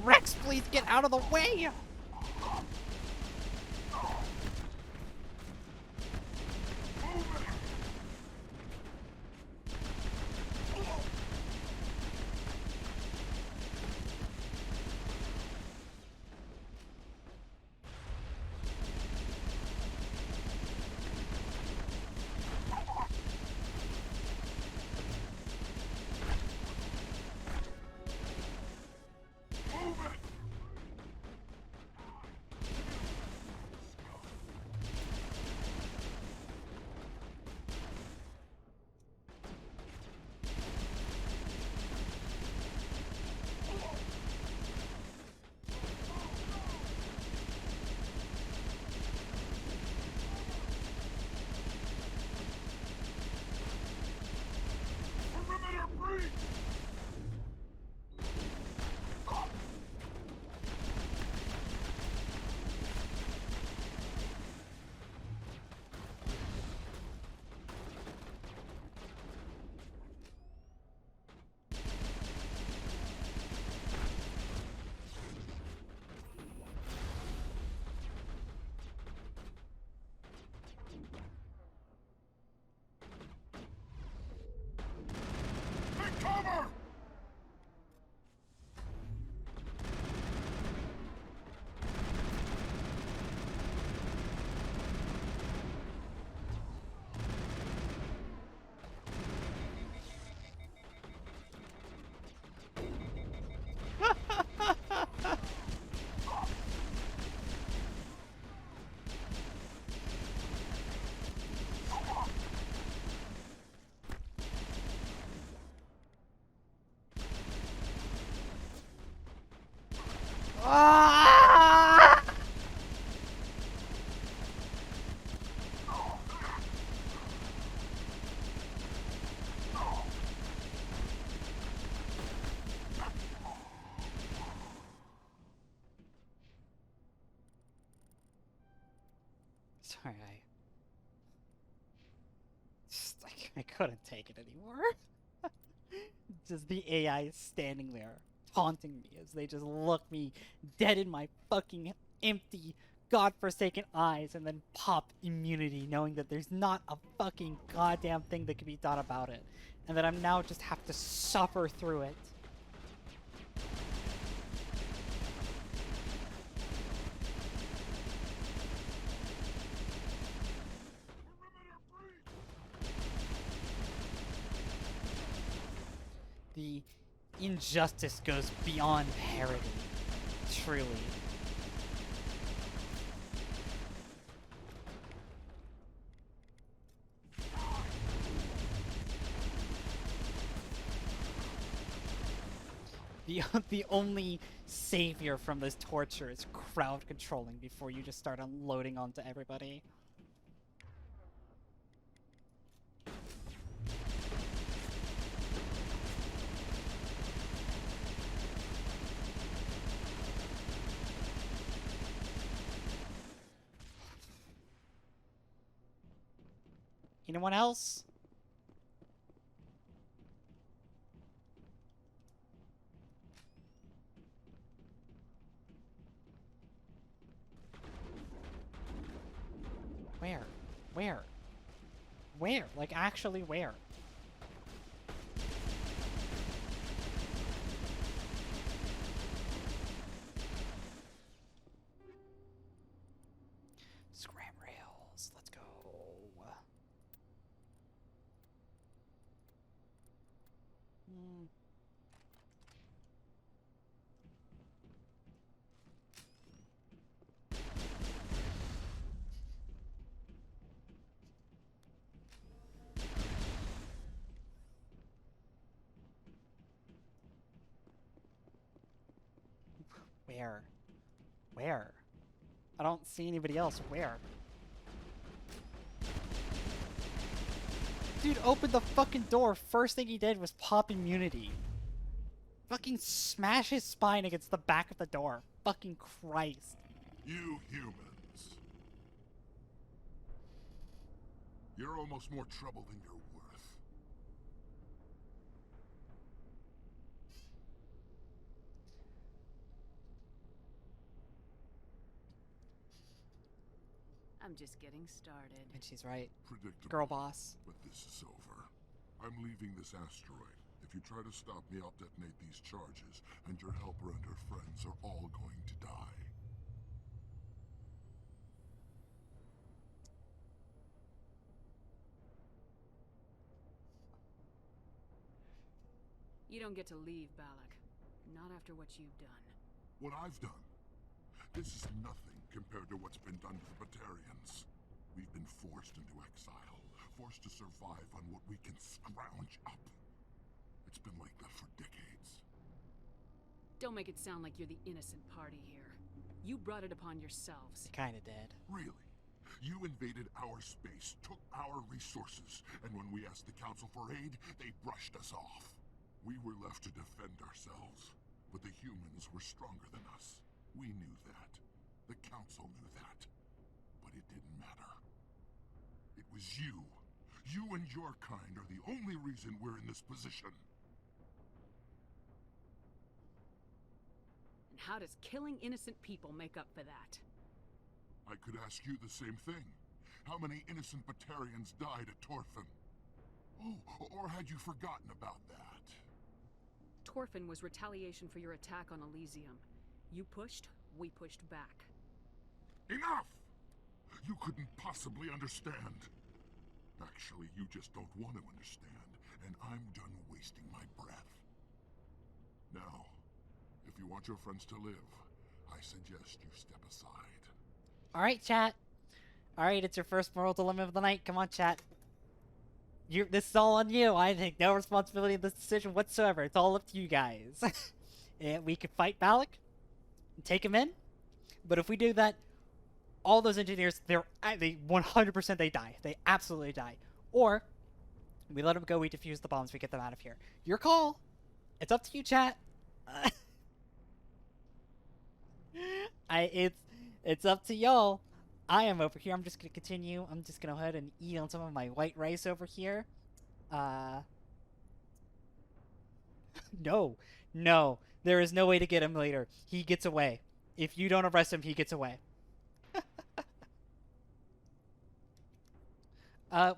Rex, please get out of the way! sorry, I couldn't take it anymore. Just the AI standing there, taunting me as they just look me dead in my fucking empty, godforsaken eyes and then pop immunity, knowing that there's not a fucking goddamn thing that can be done about it. And that I'm now just have to suffer through it. The injustice goes beyond parody, truly. The only savior from this torture is crowd controlling before you just start unloading onto everybody. Anyone else? Where? Where? Where? Like, actually where? Scram rails. Let's go. Where? Where? I don't see anybody else. Where? Dude, open the fucking door. First thing he did was pop immunity. Fucking smash his spine against the back of the door. Fucking Christ. You humans. You're almost more trouble than you're worth. I'm just getting started. And she's right. Predictable. Girl boss. But this is over. I'm leaving this asteroid. If you try to stop me, I'll detonate these charges, and your helper and her friends are all going to die. You don't get to leave, Balak. Not after what you've done. What I've done? This is nothing compared to what's been done to the Batarians. We've been forced into exile, forced to survive on what we can scrounge up. It's been like that for decades. Don't make it sound like you're the innocent party here. You brought it upon yourselves. It kinda did. Really? You invaded our space, took our resources, and when we asked the Council for aid, they brushed us off. We were left to defend ourselves, but the humans were stronger than us. We knew that. The Council knew that. But it didn't matter. It was you. You and your kind are the only reason we're in this position. And how does killing innocent people make up for that? I could ask you the same thing. How many innocent Batarians died at Torfin? Oh, or had you forgotten about that? Torfin was retaliation for your attack on Elysium. You pushed, we pushed back. Enough! You couldn't possibly understand. Actually, you just don't want to understand, and I'm done wasting my breath. Now, if you want your friends to live, I suggest you step aside. Alright, chat. Alright, it's your first moral dilemma of the night. Come on, chat. This is all on you. I take no responsibility in this decision whatsoever. It's all up to you guys. And we could fight Balak and take him in. But if we do that, all those engineers, they 100% they die. They absolutely die. Or we let them go, we defuse the bombs, we get them out of here. Your call. It's up to you, chat. It's up to y'all. I am over here. I'm just gonna continue. I'm just gonna go ahead and eat on some of my white rice over here. No, no, there is no way to get him later. He gets away. If you don't arrest him, he gets away.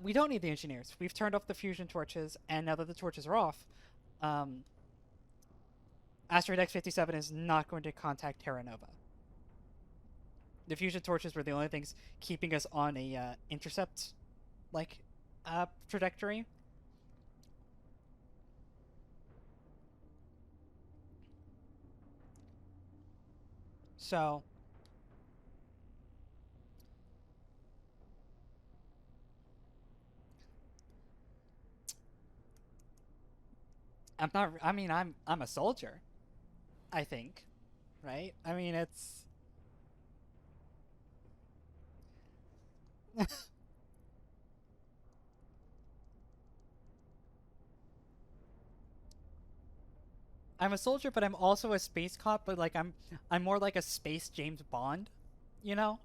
We don't need the engineers. We've turned off the fusion torches, and now that the torches are off, Asteroid X-57 is not going to contact Terra Nova. The fusion torches were the only things keeping us on a intercept, trajectory. So I'm not. I mean, I'm a soldier. I think, right? I mean, it's. I'm a soldier, but I'm also a space cop. But like, I'm more like a space James Bond, you know?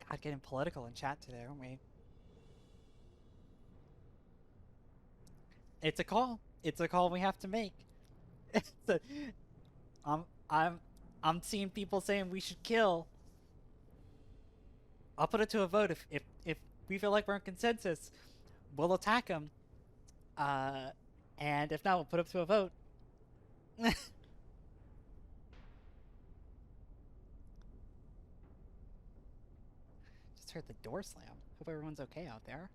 God, getting political in chat today, aren't we? It's a call. It's a call we have to make. It's a, I'm I'm I'm seeing people saying we should kill. I'll put it to a vote if we feel like we're in consensus, we'll attack him. And if not, we'll put it to a vote. Just heard the door slam. Hope everyone's okay out there.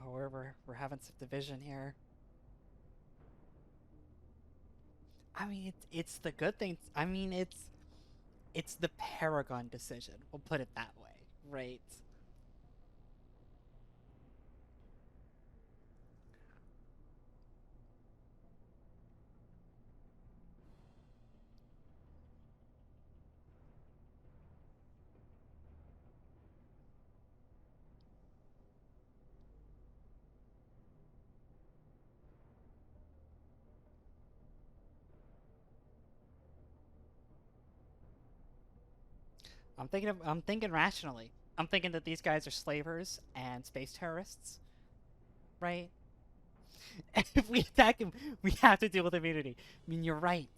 Oh, we're having some division here. I mean, it's the good thing. I mean, it's the Paragon decision. We'll put it that way, right? I'm thinking rationally. I'm thinking that these guys are slavers and space terrorists, right? And if we attack him, we have to deal with immunity. I mean, you're right.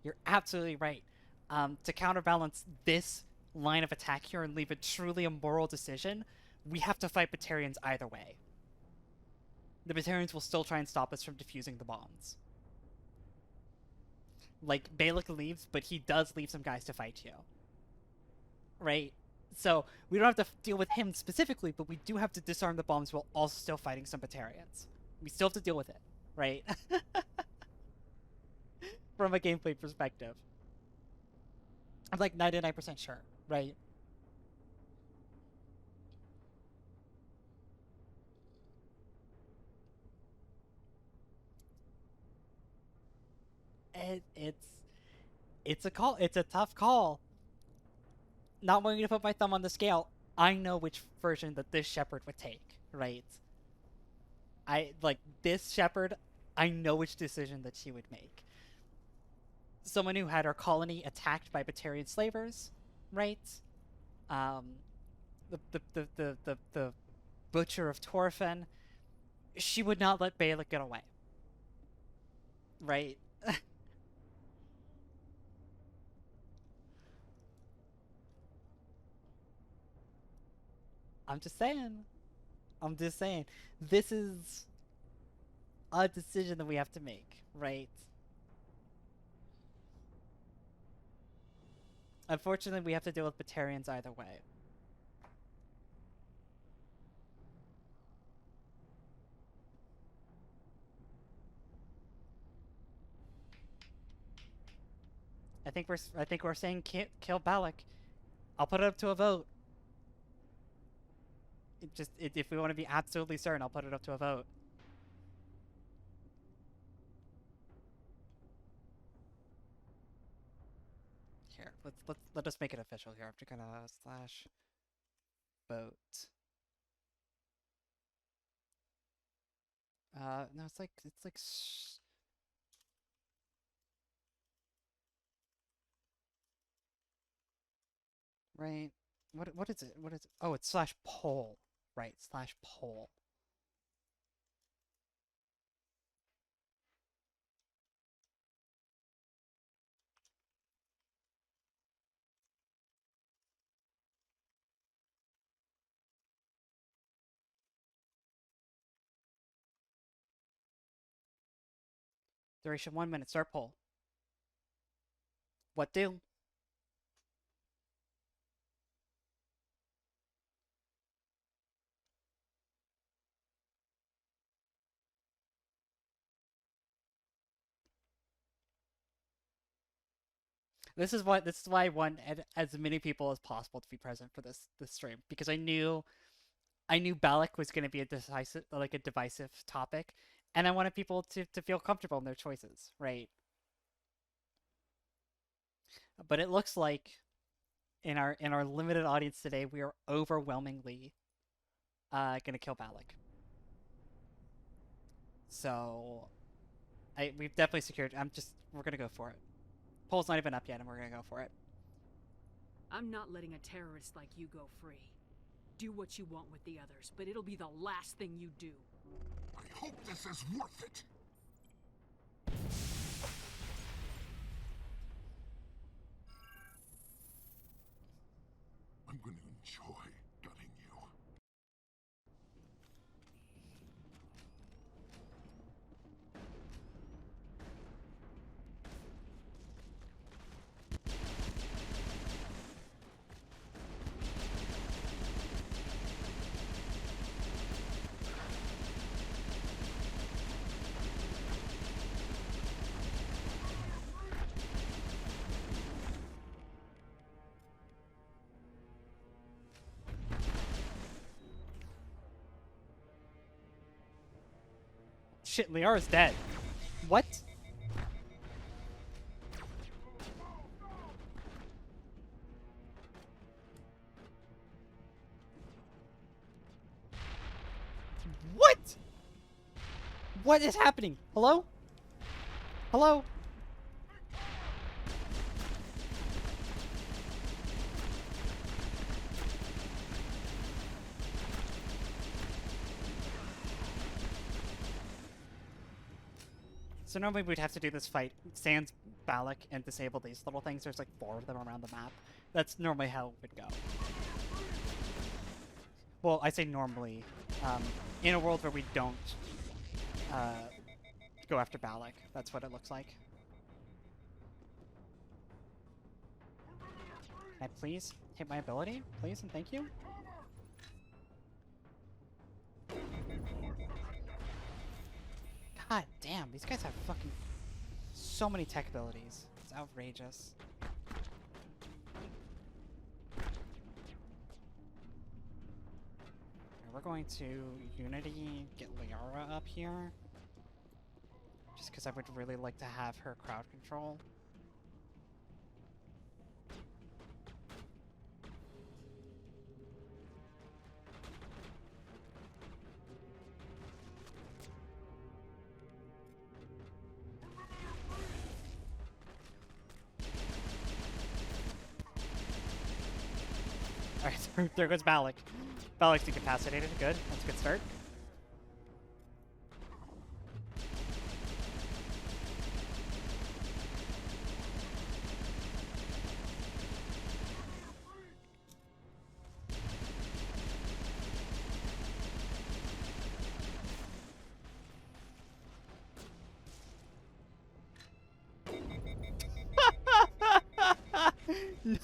You're absolutely right. To counterbalance this line of attack here and leave a truly immoral decision, we have to fight Batarians either way. The Batarians will still try and stop us from defusing the bombs. Like, Balak leaves, but he does leave some guys to fight you. Right? So, we don't have to deal with him specifically, but we do have to disarm the bombs while also still fighting some Batarians. We still have to deal with it, right? From a gameplay perspective. I'm like 99% sure, right? It's a call. It's a tough call. Not wanting to put my thumb on the scale, I know which version that this Shepard would take, right? This Shepard, I know which decision that she would make. Someone who had her colony attacked by Batarian slavers, right? The butcher of Torfin, she would not let Balak get away, right? I'm just saying. I'm just saying. This is a decision that we have to make, right? Unfortunately, we have to deal with Batarians either way. I think we're saying kill Balak. I'll put it up to a vote. If we want to be absolutely certain, I'll put it up to a vote. Here, let us make it official here. I'm just gonna slash boat. No, it's like right. What is it? What is it? Oh, it's slash poll. Right, slash poll. Duration 1 minute. Start poll. What do? This is why I want as many people as possible to be present for this stream, because I knew Balak was going to be a divisive topic, and I wanted people to feel comfortable in their choices, right? But it looks like in our limited audience today, we are overwhelmingly gonna kill Balak. So we've definitely secured. We're gonna go for it. Poll's not even up yet, and we're gonna go for it. I'm not letting a terrorist like you go free. Do what you want with the others, but it'll be the last thing you do. I hope this is worth it. I'm going to enjoy gutting you. Shit, Liara's dead. What? What? What is happening? Hello? Hello? So normally we'd have to do this fight sans Balak and disable these little things. There's like 4 of them around the map. That's normally how it would go. Well, I say normally. In a world where we don't go after Balak, that's what it looks like. Can I please hit my ability? Please and thank you? God damn, these guys have fucking so many tech abilities. It's outrageous. We're going to Unity get Liara up here. Just because I would really like to have her crowd control. Alright, there goes Balak. Balak's incapacitated. Good. That's a good start.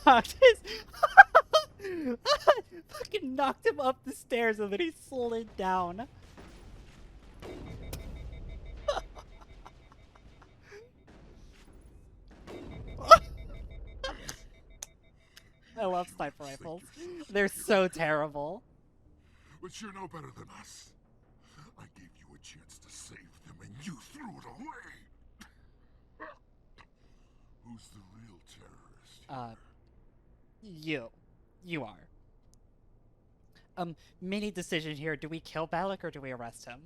Knocked his fucking knocked him up the stairs and then he slid down. I love sniper rifles. They're so terrible. But you're no better than us. I gave you a chance to save them and you threw it away. Who's the real terrorist here? You. You are. Mini decision here. Do we kill Balak or do we arrest him?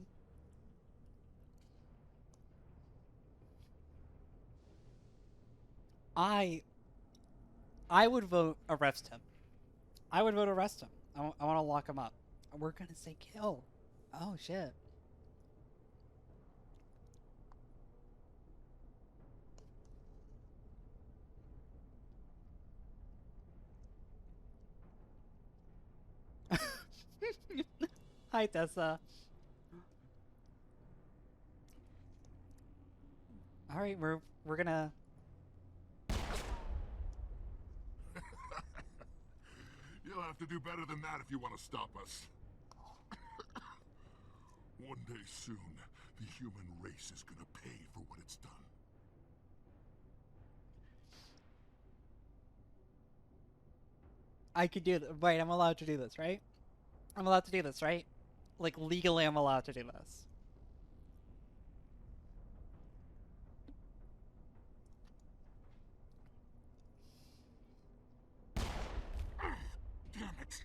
I would vote arrest him. I would vote arrest him. I want to lock him up. We're gonna say kill. Oh shit. Hi Tessa. All right, we're gonna. You'll have to do better than that if you want to stop us. One day soon, the human race is gonna pay for what it's done. I could do this. Wait, I'm allowed to do this, right? I'm allowed to do this, right? Like, legally, I'm allowed to do this. Damn it!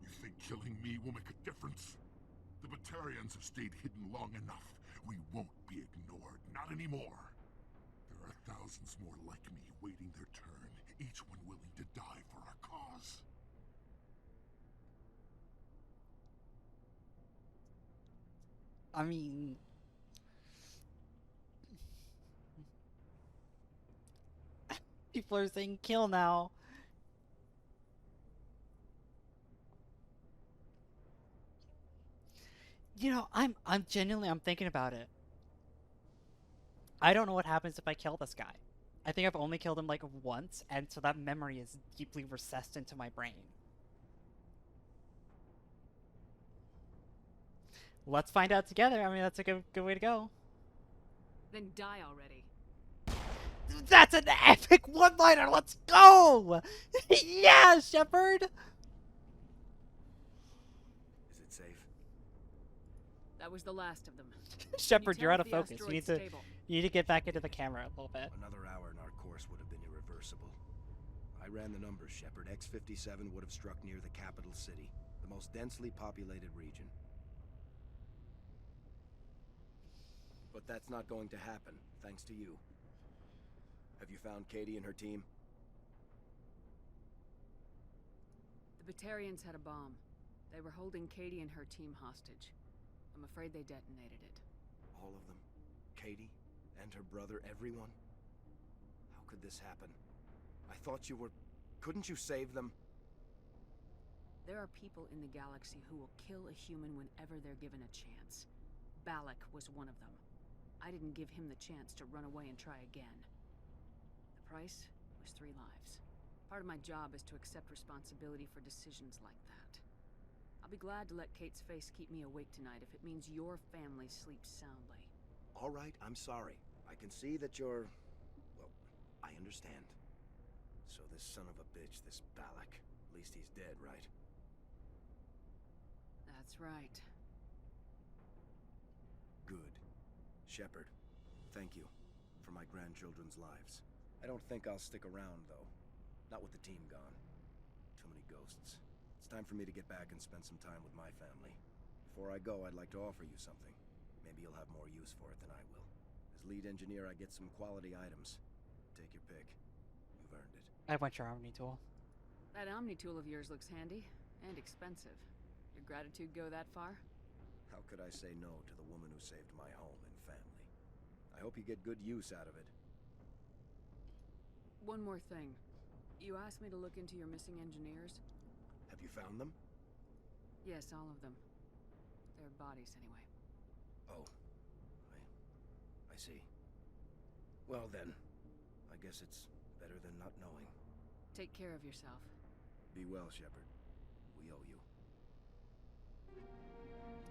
You think killing me will make a difference? The Batarians have stayed hidden long enough. We won't be ignored. Not anymore. There are thousands more like me waiting their turn, each one willing to die for our cause. I mean... People are saying kill now. You know, I'm genuinely, I'm thinking about it. I don't know what happens if I kill this guy. I think I've only killed him like once, and so that memory is deeply recessed into my brain. Let's find out together. I mean, that's a good way to go. Then die already. That's an epic one-liner. Let's go! Yeah, Shepard. Is it safe? That was the last of them. Shepard, you're out of the focus. You asteroid's need to stable. you need to get back into the camera a little bit. Another hour and our course would have been irreversible. I ran the numbers, Shepard. X-57 would have struck near the capital city, the most densely populated region. But that's not going to happen, thanks to you. Have you found Katie and her team? The Batarians had a bomb. They were holding Katie and her team hostage. I'm afraid they detonated it. All of them? Katie? And her brother, everyone? How could this happen? I thought you were... Couldn't you save them? There are people in the galaxy who will kill a human whenever they're given a chance. Balak was one of them. I didn't give him the chance to run away and try again. The price was 3 lives. Part of my job is to accept responsibility for decisions like that. I'll be glad to let Kate's face keep me awake tonight if it means your family sleeps soundly. All right, I'm sorry. I can see that you're... Well, I understand. So this son of a bitch, this Balak, at least he's dead, right? That's right. Good. Shepard, thank you for my grandchildren's lives. I don't think I'll stick around, though. Not with the team gone. Too many ghosts. It's time for me to get back and spend some time with my family. Before I go, I'd like to offer you something. Maybe you'll have more use for it than I will. As lead engineer, I get some quality items. Take your pick. You've earned it. I want your Omni tool. That Omni tool of yours looks handy and expensive. Your gratitude go that far? How could I say no to the woman who saved my home and family? I hope you get good use out of it. One more thing. You asked me to look into your missing engineers? Have you found them? Yes, all of them. Their bodies, anyway. Oh. I see. Well then, I guess it's better than not knowing. Take care of yourself. Be well, Shepard. We owe you.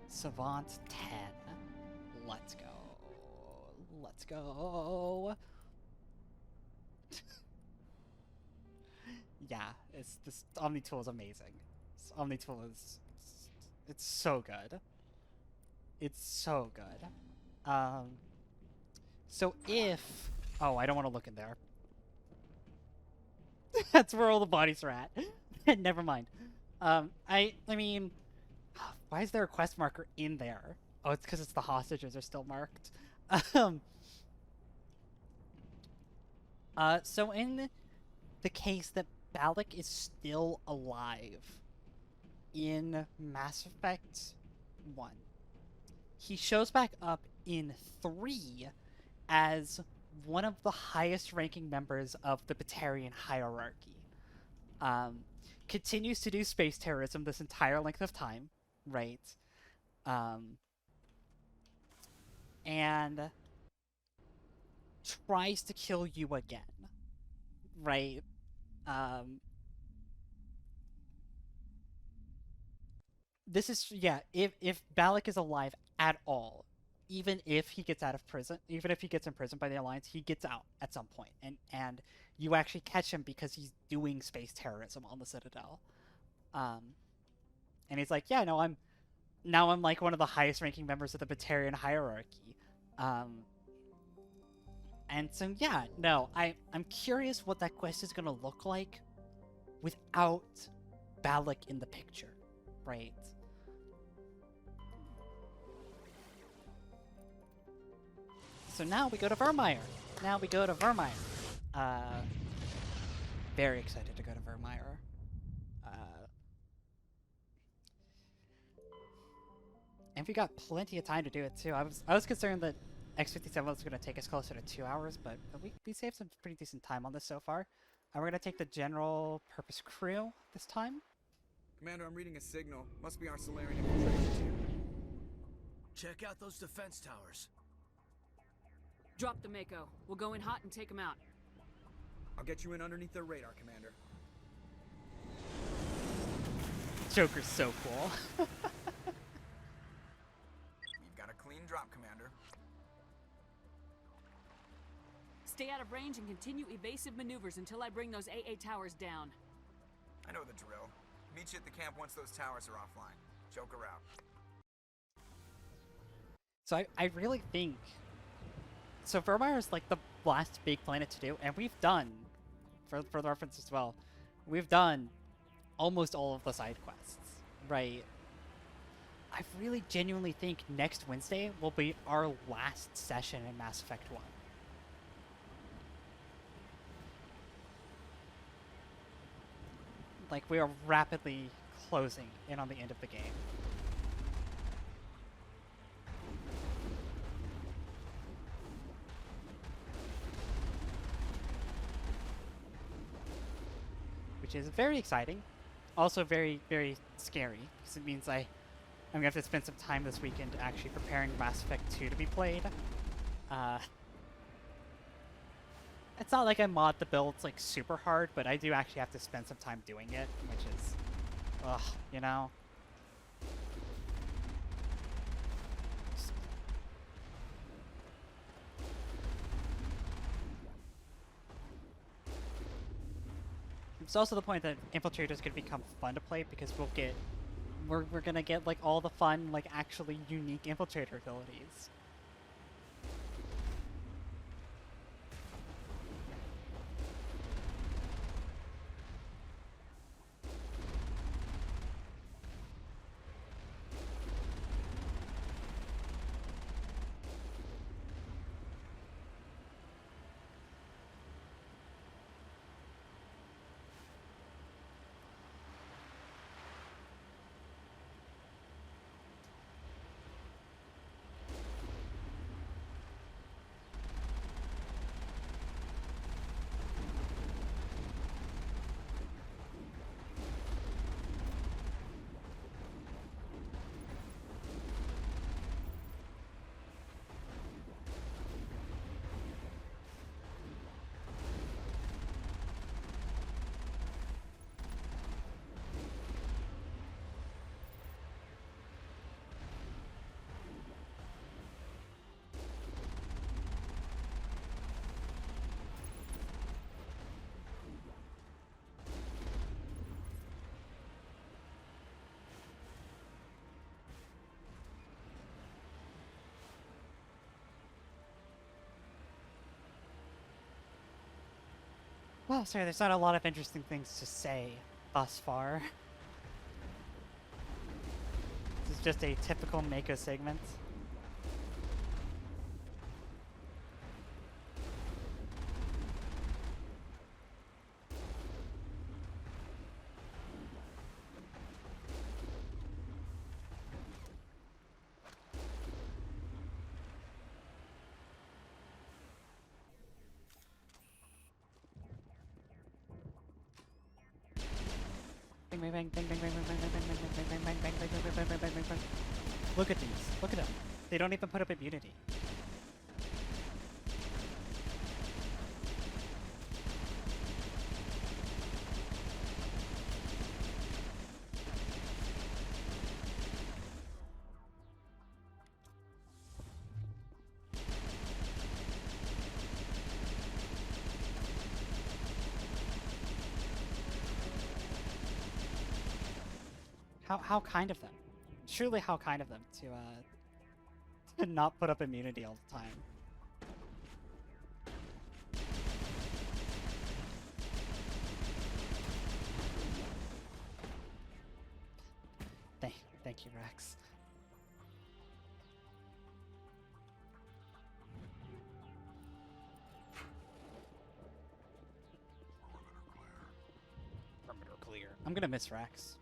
Savant 10. Let's go. Let's go. Yeah, this Omni tool is amazing. This Omni tool is it's so good. It's so good. So if I don't want to look in there. That's where all the bodies are at. Never mind. I mean, why is there a quest marker in there? Oh, it's because it's the hostages are still marked. Um, so in the case that Balak is still alive in Mass Effect 1, he shows back up in 3 as one of the highest ranking members of the Batarian hierarchy. Continues to do space terrorism this entire length of time, right? And tries to kill you again, right? This is, yeah, if Balak is alive at all, even if he gets out of prison, even if he gets imprisoned by the Alliance, he gets out at some point, and you actually catch him because he's doing space terrorism on the Citadel. And he's like, yeah, no, I'm like one of the highest ranking members of the Batarian hierarchy. And so yeah, no, I'm curious what that quest is gonna look like without Balak in the picture, right? So now we go to Virmire. Very excited to go to Virmire. And we got plenty of time to do it too. I was concerned that X57 was going to take us closer to 2 hours, but we saved some pretty decent time on this so far. And we're going to take the general purpose crew this time. Commander, I'm reading a signal. Must be our Salarian infiltration team. Check out those defense towers. Drop the Mako. We'll go in hot and take them out. I'll get you in underneath their radar, Commander. Joker's so cool. We've got a clean drop, Commander. Stay out of range and continue evasive maneuvers until I bring those AA towers down. I know the drill. Meet you at the camp once those towers are offline. Joker out. So I really think... So Virmire is like the last big planet to do, and we've done, for the reference as well, we've done almost all of the side quests, right? I really genuinely think next Wednesday will be our last session in Mass Effect 1. Like, we are rapidly closing in on the end of the game. Which is very exciting. Also very, very scary, because it means I'm gonna have to spend some time this weekend actually preparing Mass Effect 2 to be played. It's not like I mod the builds like super hard, but I do actually have to spend some time doing it, which is, ugh, you know? It's also the point that infiltrators could become fun to play because we're gonna get like all the fun, like actually unique infiltrator abilities. Well, sorry, there's not a lot of interesting things to say thus far. This is just a typical Mako segment. Look at these. Look at them. They don't even put up immunity. How kind of them. Truly how kind of them to not put up immunity all the time. Thank you, Rex. Perimeter clear. I'm gonna miss Rex.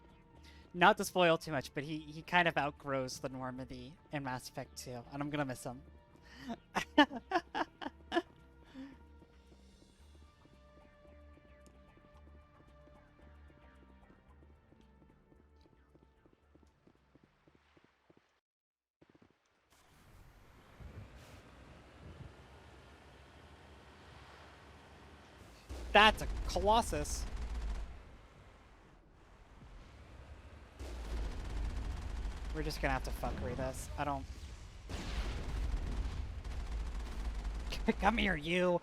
Not to spoil too much, but he kind of outgrows the Normandy in Mass Effect 2, and I'm gonna miss him. That's a Colossus. We're just gonna have to fuckery this. I don't... Come here, you!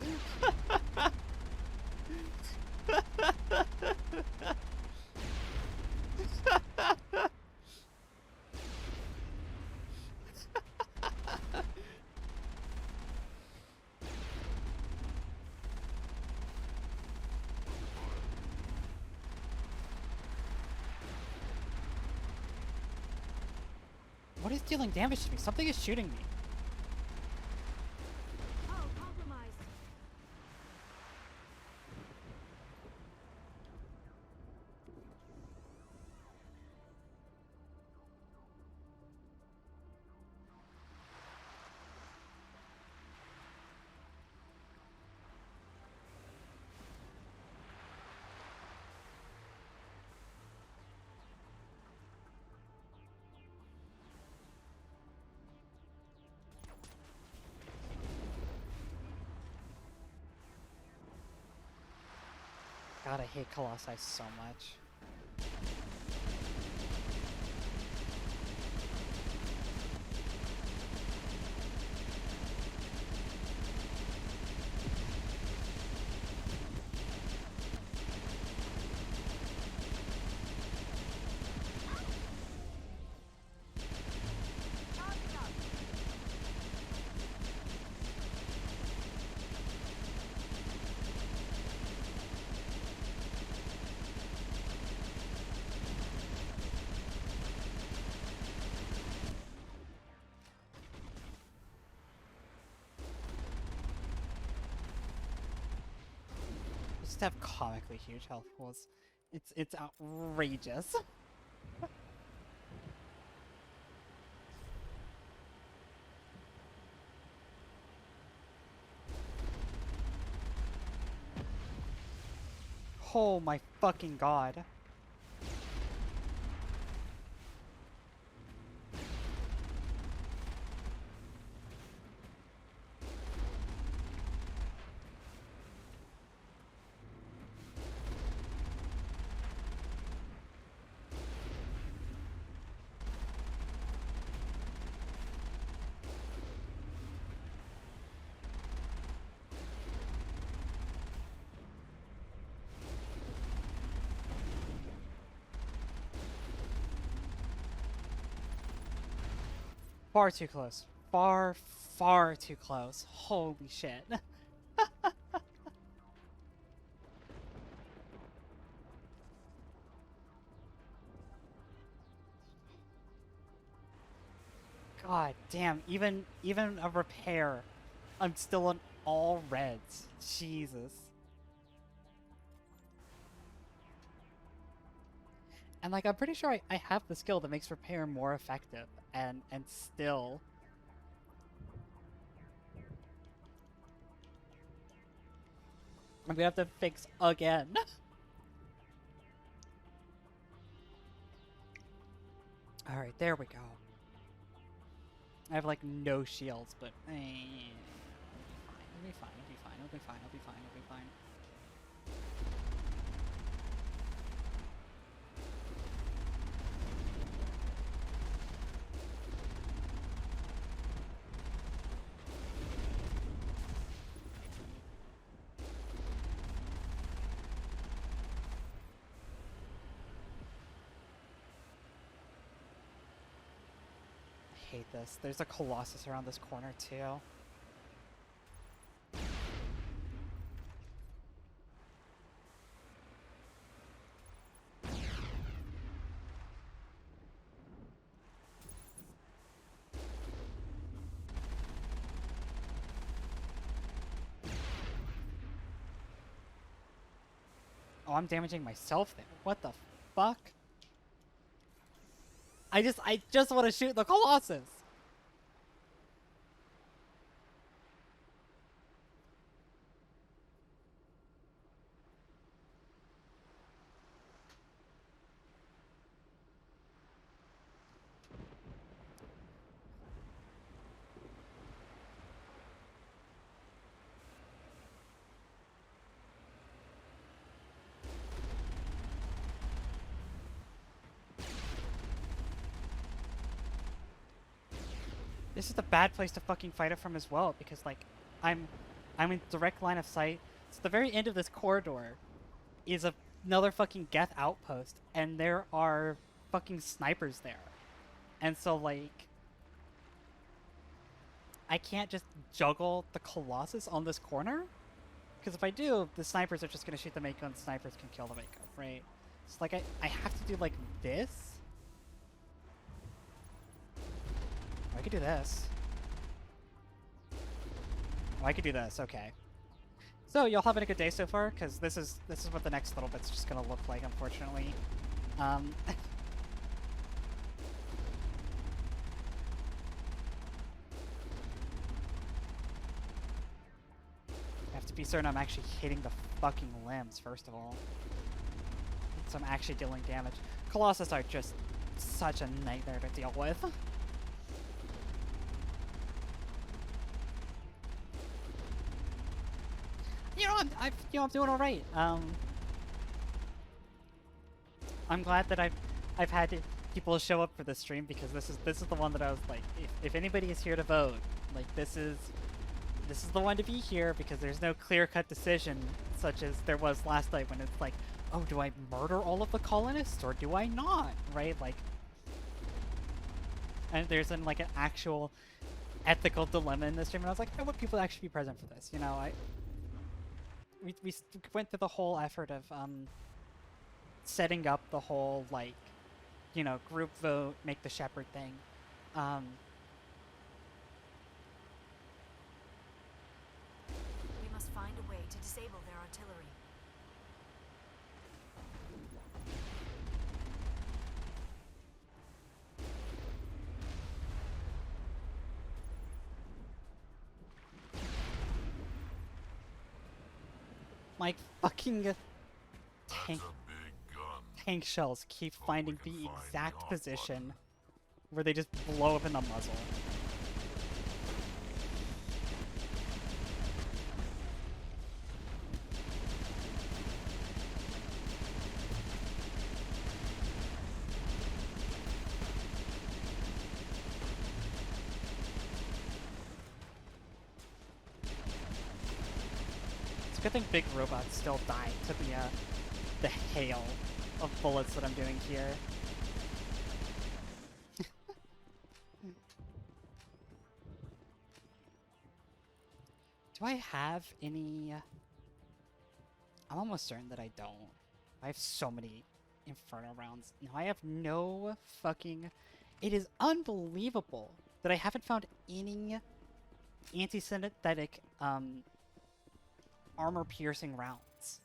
What is dealing damage to me? Something is shooting me. Oh, compromised. God, I hate Colossi so much. Just have comically huge health pools. It's outrageous. Oh my fucking god. Far too close. Far, far too close. Holy shit. God damn, even a repair, I'm still on all reds. Jesus. And like, I'm pretty sure I have the skill that makes repair more effective, and still... I'm gonna have to fix again. Alright, there we go. I have like no shields, but it'll be fine, it'll be fine, it'll be fine, it'll be fine, it'll be fine. I hate this. There's a Colossus around this corner too. Oh, I'm damaging myself there. What the fuck? I just want to shoot the Colossus. This is a bad place to fucking fight it from as well, because like I'm in direct line of sight. So the very end of this corridor is another fucking Geth outpost, and there are fucking snipers there. And so like I can't just juggle the Colossus on this corner, because if I do, the snipers are just gonna shoot the Mako, and the snipers can kill the Mako, right? So like I have to do like this. I could do this. Oh, I could do this. Okay. So y'all having a good day so far? Because this is what the next little bit's just gonna look like, unfortunately. I have to be certain I'm actually hitting the fucking limbs first of all, so I'm actually dealing damage. Colossus are just such a nightmare to deal with. I'm doing all right. I'm glad that I've had people show up for this stream, because this is the one that I was like, if anybody is here to vote, like this is the one to be here, because there's no clear-cut decision such as there was last night when it's like, oh, do I murder all of the colonists or do I not? Right? Like, and there's like an actual ethical dilemma in this stream, and I was like, I want people to actually be present for this. You know, we went through the whole effort of setting up the whole, like, you know, group vote, make the Shepard thing. We must find a way to disable their artillery. My fucking tank shells keep finding the exact position where they just blow up in the muzzle. It's a good thing big robots still die to the hail of bullets that I'm doing here. Do I have any... I'm almost certain that I don't. I have so many Inferno rounds. No, I have no fucking... It is unbelievable that I haven't found any anti-synthetic armor-piercing rounds.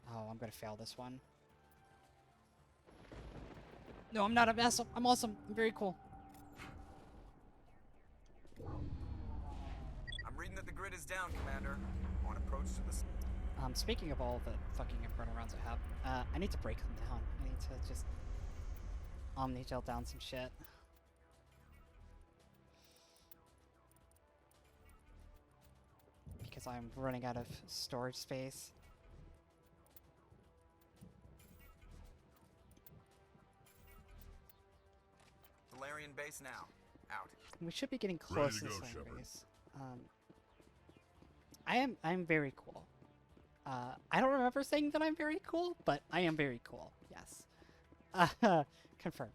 Oh, I'm gonna fail this one. No, I'm not. I'm awesome. I'm very cool. I'm reading that the grid is down, Commander. On approach to the... Speaking of all the fucking inferno rounds I have, I need to break them down. I need to just omni-gel down some shit. Because I'm running out of storage space. Salarian base now. Out. We should be getting close to the Salarian base. I'm very cool. I don't remember saying that I'm very cool, but I am very cool. Yes. Confirmed.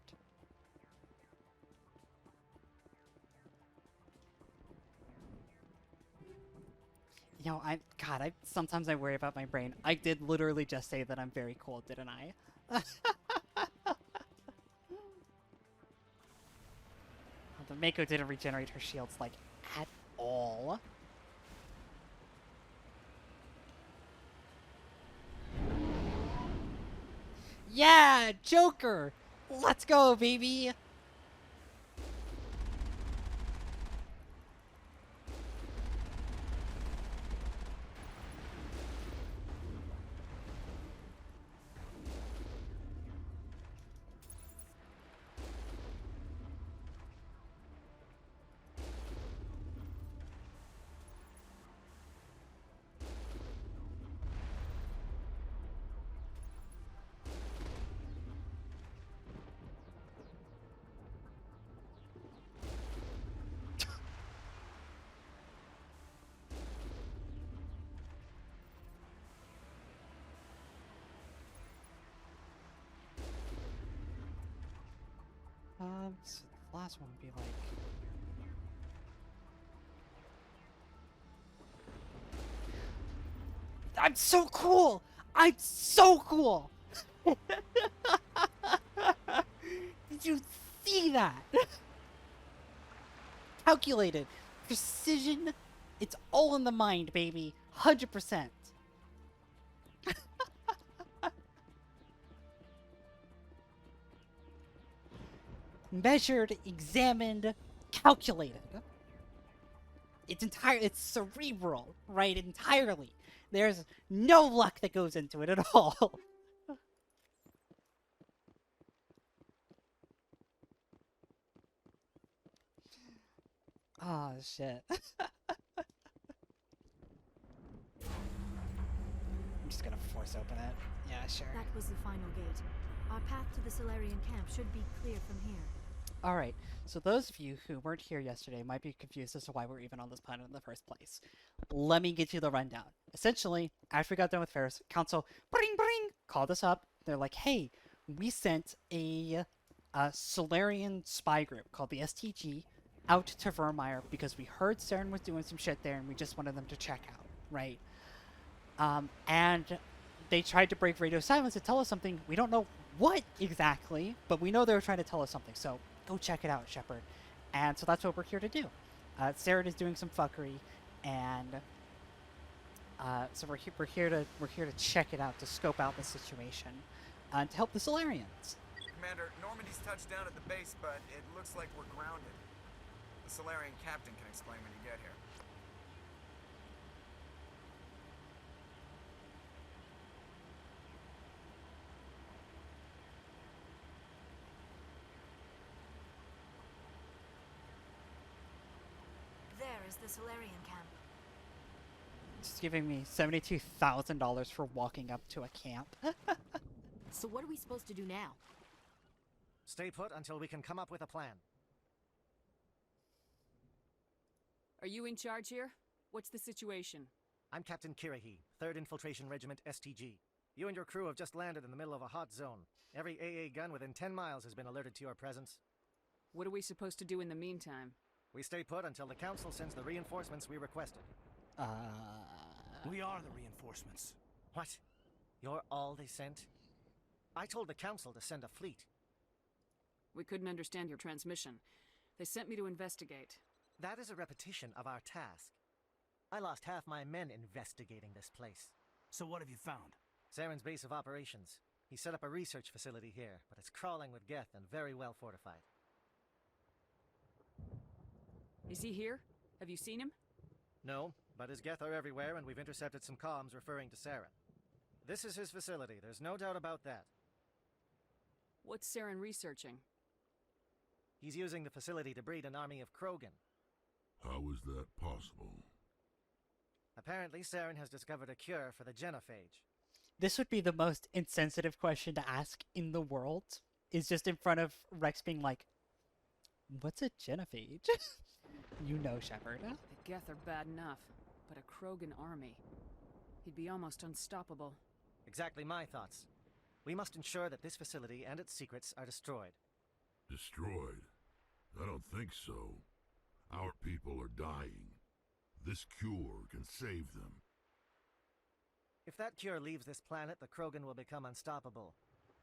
You know, sometimes I worry about my brain. I did literally just say that I'm very cool, didn't I? The Mako didn't regenerate her shields, like, at all. Yeah, Joker! Let's go, baby! So the last one would be like... I'm so cool! I'm so cool! Did you see that? Calculated. Precision. It's all in the mind, baby. 100%. Measured, examined, calculated. It's cerebral, right? Entirely. There's no luck that goes into it at all. Oh, shit. I'm just gonna force open it. Yeah, sure. That was the final gate. Our path to the Salarian camp should be clear from here. Alright, so those of you who weren't here yesterday might be confused as to why we're even on this planet in the first place. Let me get you the rundown. Essentially, after we got done with Ferris, Council called us up. They're like, hey, we sent a Salarian spy group called the STG out to Virmire because we heard Saren was doing some shit there and we just wanted them to check out, right? And they tried to break radio silence to tell us something. We don't know what exactly, but we know they were trying to tell us something, so go check it out, Shepard. And so that's what we're here to do. Saren is doing some fuckery, and so we're here to check it out, to scope out the situation, and to help the Salarians. Commander, Normandy's touched down at the base, but it looks like we're grounded. The Salarian captain can explain when you get here. There is the Salarian camp. It's giving me $72,000 for walking up to a camp. So what are we supposed to do now? Stay put until we can come up with a plan. Are you in charge here? What's the situation? I'm Captain Kirahi, 3rd Infiltration Regiment STG. You and your crew have just landed in the middle of a hot zone. Every AA gun within 10 miles has been alerted to your presence. What are we supposed to do in the meantime? We stay put until the Council sends the reinforcements we requested. We are the reinforcements. What? You're all they sent? I told the Council to send a fleet. We couldn't understand your transmission. They sent me to investigate. That is a repetition of our task. I lost half my men investigating this place. So what have you found? Saren's base of operations. He set up a research facility here, but it's crawling with Geth and very well fortified. Is he here? Have you seen him? No, but his Geth are everywhere, and we've intercepted some comms referring to Saren. This is his facility, there's no doubt about that. What's Saren researching? He's using the facility to breed an army of Krogan. How is that possible? Apparently, Saren has discovered a cure for the genophage. This would be the most insensitive question to ask in the world. Is just in front of Rex being like, what's a genophage? You know, Shepard. The Geth are bad enough, but a Krogan army. He'd be almost unstoppable. Exactly my thoughts. We must ensure that this facility and its secrets are destroyed. Destroyed? I don't think so. Our people are dying. This cure can save them. If that cure leaves this planet, the Krogan will become unstoppable.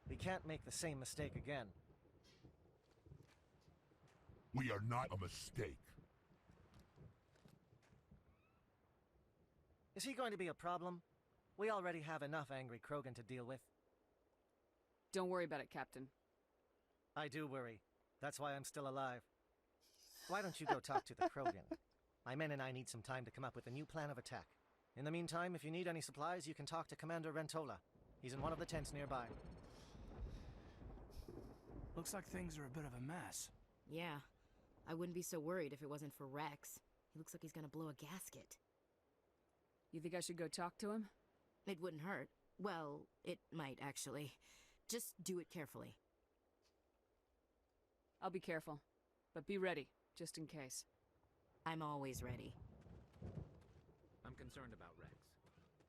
We can't make the same mistake again. We are not a mistake. Is he going to be a problem? We already have enough angry Krogan to deal with. Don't worry about it, Captain. I do worry. That's why I'm still alive. Why don't you go talk to the Krogan? My men and I need some time to come up with a new plan of attack. In the meantime, if you need any supplies, you can talk to Commander Rentola. He's in one of the tents nearby. Looks like things are a bit of a mess. Yeah. I wouldn't be so worried if it wasn't for Rex. He looks like he's gonna blow a gasket. You think I should go talk to him? It wouldn't hurt. Well, it might, actually. Just do it carefully. I'll be careful. But be ready, just in case. I'm always ready. I'm concerned about Rex.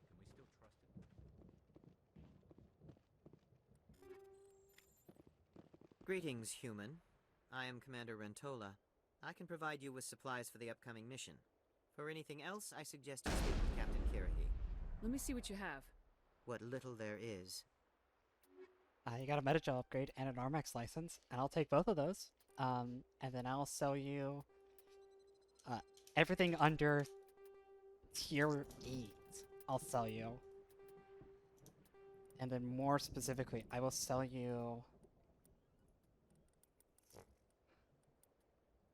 Can we still trust him? Greetings, human. I am Commander Rentola. I can provide you with supplies for the upcoming mission. For anything else, I suggest you speak with Captain Kirahi. Let me see what you have. What little there is. You got a meta-gel upgrade and an Armax license, and I'll take both of those. And then I'll sell you everything under tier 8. I'll sell you. And then more specifically, I will sell you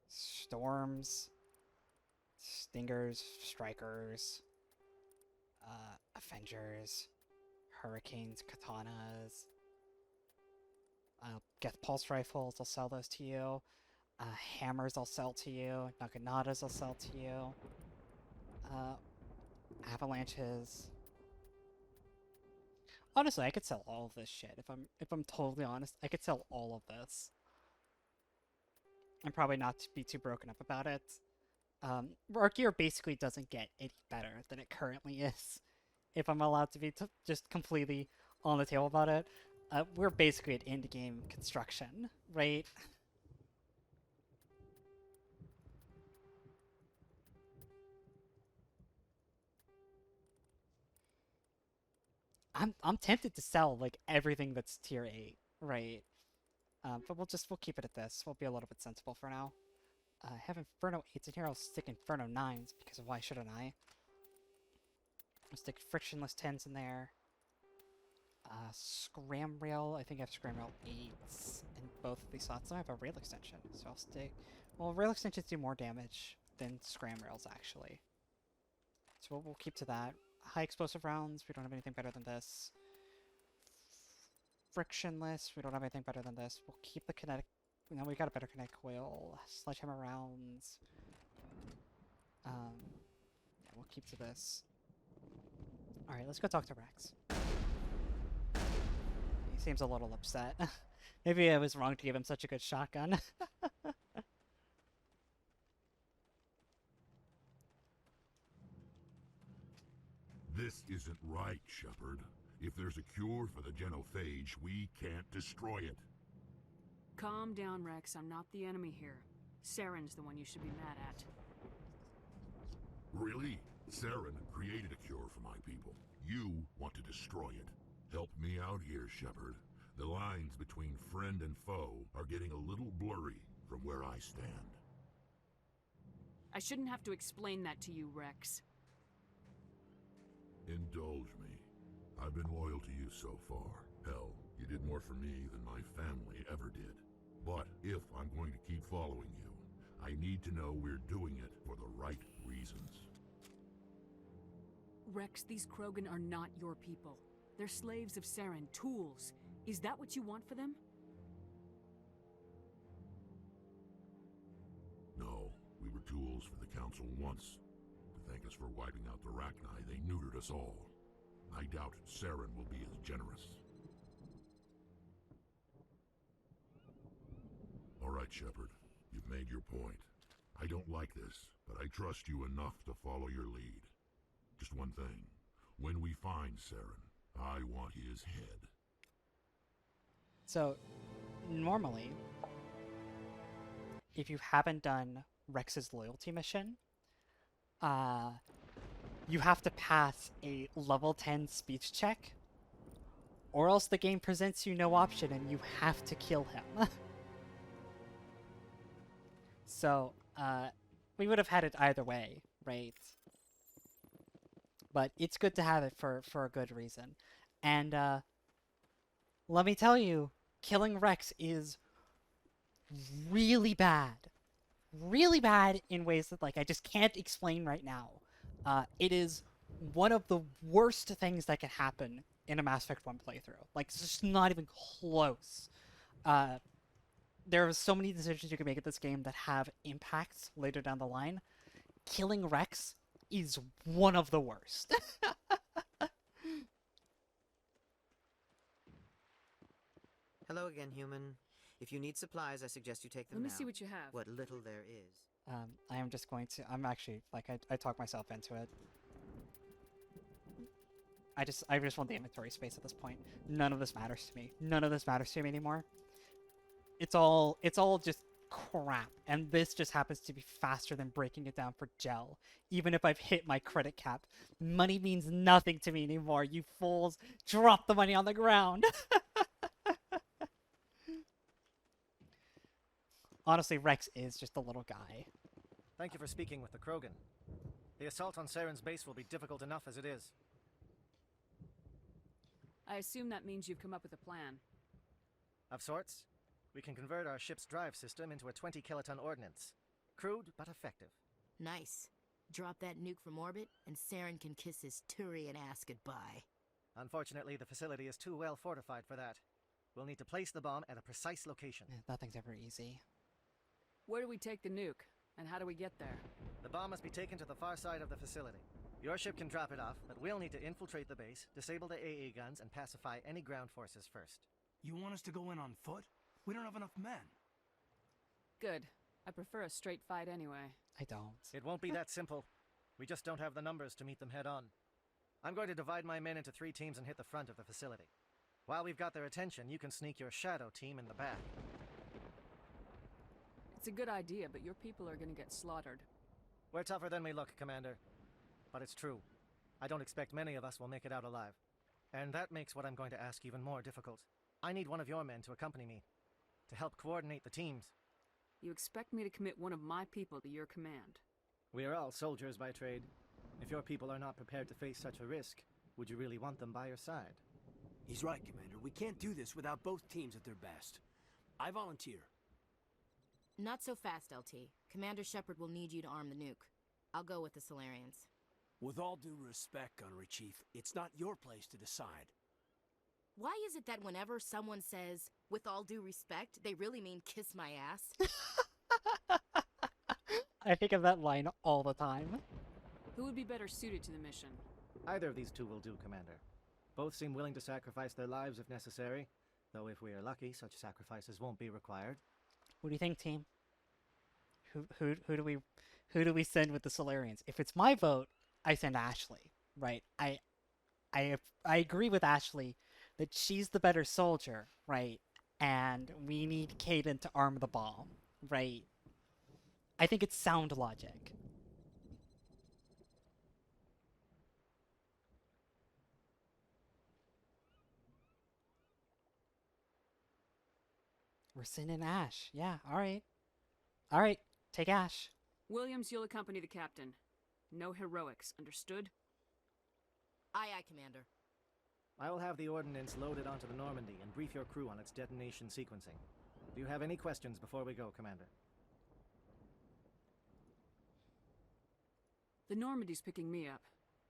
Storms, Stingers, Strikers, Avengers, Hurricanes, Katanas, Geth Pulse Rifles, I'll sell those to you. Hammers I'll sell to you. Naganatas I'll sell to you. Avalanches. Honestly, I could sell all of this shit. If I'm totally honest, I could sell all of this. And probably not to be too broken up about it. Our gear basically doesn't get any better than it currently is. If I'm allowed to be just completely on the table about it. We're basically at end-game construction, right? I'm tempted to sell like everything that's tier 8, right? But we'll keep it at this. We'll be a little bit sensible for now. I have Inferno 8s in here. I'll stick Inferno 9s because why shouldn't I? I'll stick Frictionless 10s in there. Scram Rail. I think I have Scram Rail 8s in both of these slots. I have a Rail Extension, so I'll stick. Well, Rail Extensions do more damage than Scram Rails actually. So we'll keep to that. High explosive rounds. We don't have anything better than this. Frictionless. We don't have anything better than this. We'll keep the kinetic. No, we got a better kinetic coil. Sledgehammer rounds. Yeah, we'll keep to this. All right, let's go talk to Rex. He seems a little upset. Maybe I was wrong to give him such a good shotgun. This isn't right, Shepard. If there's a cure for the genophage, we can't destroy it. Calm down, Rex. I'm not the enemy here. Saren's the one you should be mad at. Really? Saren created a cure for my people. You want to destroy it. Help me out here, Shepard. The lines between friend and foe are getting a little blurry from where I stand. I shouldn't have to explain that to you, Rex. Indulge me. I've been loyal to you so far. Hell, you did more for me than my family ever did. But if I'm going to keep following you, I need to know we're doing it for the right reasons. Rex, these Krogan are not your people. They're slaves of Saren, tools. Is that what you want for them? No, we were tools for the Council once. To thank us for wiping out the Rachni, they neutered us all. I doubt Saren will be as generous. All right, Shepard. You've made your point. I don't like this, but I trust you enough to follow your lead. Just one thing. When we find Saren, I want his head. So, normally, if you haven't done Rex's loyalty mission, you have to pass a level 10 speech check, or else the game presents you no option and you have to kill him. So, we would have had it either way, right? But it's good to have it for a good reason. And, let me tell you, killing Rex is really bad. Really bad in ways that, like, I just can't explain right now. It is one of the worst things that can happen in a Mass Effect 1 playthrough. Like, it's just not even close. There are so many decisions you can make at this game that have impacts later down the line. Killing Rex is one of the worst. Hello again, human. If you need supplies, I suggest you take them now. Let me see what you have. What little there is. I am just going to... I'm actually... Like, I talk myself into it. I just want the inventory space at this point. None of this matters to me. None of this matters to me anymore. It's all just crap. And this just happens to be faster than breaking it down for gel. Even if I've hit my credit cap. Money means nothing to me anymore. You fools. Drop the money on the ground. Honestly, Rex is just a little guy. Thank you for speaking with the Krogan. The assault on Saren's base will be difficult enough as it is. I assume that means you've come up with a plan. Of sorts. We can convert our ship's drive system into a 20-kiloton ordnance. Crude, but effective. Nice. Drop that nuke from orbit, and Saren can kiss his Turian ass goodbye. Unfortunately, the facility is too well fortified for that. We'll need to place the bomb at a precise location. Nothing's ever easy. Where do we take the nuke? And how do we get there? The bomb must be taken to the far side of the facility. Your ship can drop it off, but we'll need to infiltrate the base, disable the AA guns, and pacify any ground forces first. You want us to go in on foot? We don't have enough men. Good. I prefer a straight fight anyway. I don't. It won't be that simple. We just don't have the numbers to meet them head on. I'm going to divide my men into 3 teams and hit the front of the facility. While we've got their attention, you can sneak your shadow team in the back. It's a good idea, but your people are gonna get slaughtered. We're tougher than we look, Commander. But it's true. I don't expect many of us will make it out alive. And that makes what I'm going to ask even more difficult. I need one of your men to accompany me, to help coordinate the teams. You expect me to commit one of my people to your command? We are all soldiers by trade. If your people are not prepared to face such a risk, would you really want them by your side? He's right, Commander. We can't do this without both teams at their best. I volunteer. Not so fast, LT. Commander Shepard will need you to arm the nuke. I'll go with the Salarians. With all due respect, Gunnery Chief, it's not your place to decide. Why is it that whenever someone says, with all due respect, they really mean kiss my ass? I think of that line all the time. Who would be better suited to the mission? Either of these two will do, Commander. Both seem willing to sacrifice their lives if necessary, though if we are lucky, such sacrifices won't be required. What do you think, team? Who do we send with the Salarians? If it's my vote, I send Ashley. Right? I agree with Ashley that she's the better soldier, right? And we need Kaidan to arm the bomb, right? I think it's sound logic. We're sending Ash. Yeah, alright. Alright, take Ash. Williams, you'll accompany the captain. No heroics, understood? Aye, aye, Commander. I will have the ordnance loaded onto the Normandy and brief your crew on its detonation sequencing. Do you have any questions before we go, Commander? The Normandy's picking me up.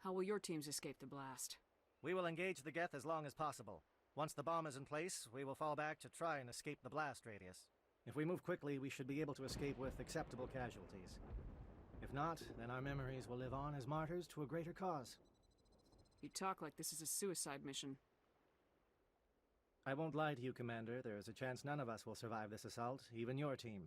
How will your teams escape the blast? We will engage the Geth as long as possible. Once the bomb is in place, we will fall back to try and escape the blast radius. If we move quickly, we should be able to escape with acceptable casualties. If not, then our memories will live on as martyrs to a greater cause. You talk like this is a suicide mission. I won't lie to you, Commander. There is a chance none of us will survive this assault, even your team.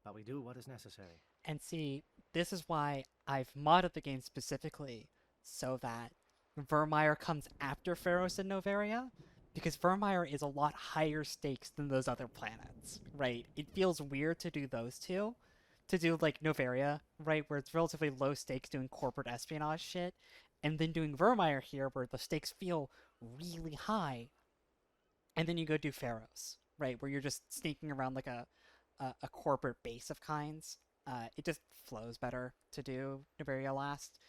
But we do what is necessary. And see, this is why I've modded the game specifically so that Virmire comes after Pharos and Novaria, because Virmire is a lot higher stakes than those other planets, right? It feels weird to do those two, to do like Novaria, right, where it's relatively low stakes doing corporate espionage shit, and then doing Virmire here where the stakes feel really high, and then you go do Pharos, right, where you're just sneaking around like a corporate base of kinds. It just flows better to do Novaria last.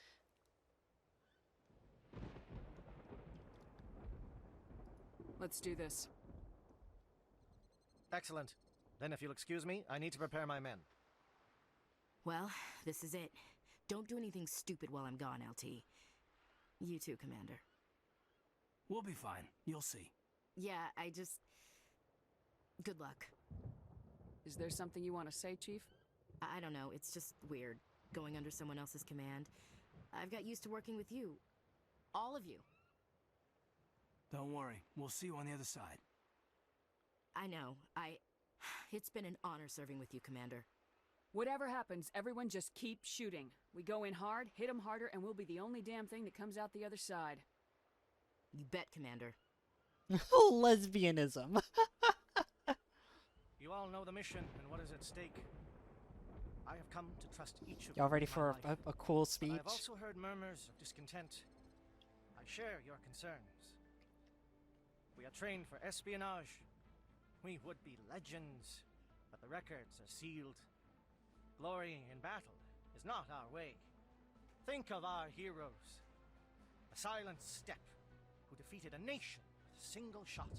Let's do this. Excellent. Then if you'll excuse me, I need to prepare my men. Well, this is it. Don't do anything stupid while I'm gone, LT. You too, Commander. We'll be fine. You'll see. Yeah, good luck. Is there something you want to say, Chief? I don't know, it's just weird, going under someone else's command. I've got used to working with you. All of you. Don't worry. We'll see you on the other side. I know. It's been an honor serving with you, Commander. Whatever happens, everyone just keep shooting. We go in hard, hit them harder, and we'll be the only damn thing that comes out the other side. You bet, Commander. Lesbianism. You all know the mission and what is at stake. I have come to trust each of you. Y'all ready with for my life. a cool speech? But I've also heard murmurs of discontent. I share your concerns. We are trained for espionage. We would be legends, but the records are sealed. Glorying in battle is not our way. Think of our heroes. The silent steppe who defeated a nation with a single shot.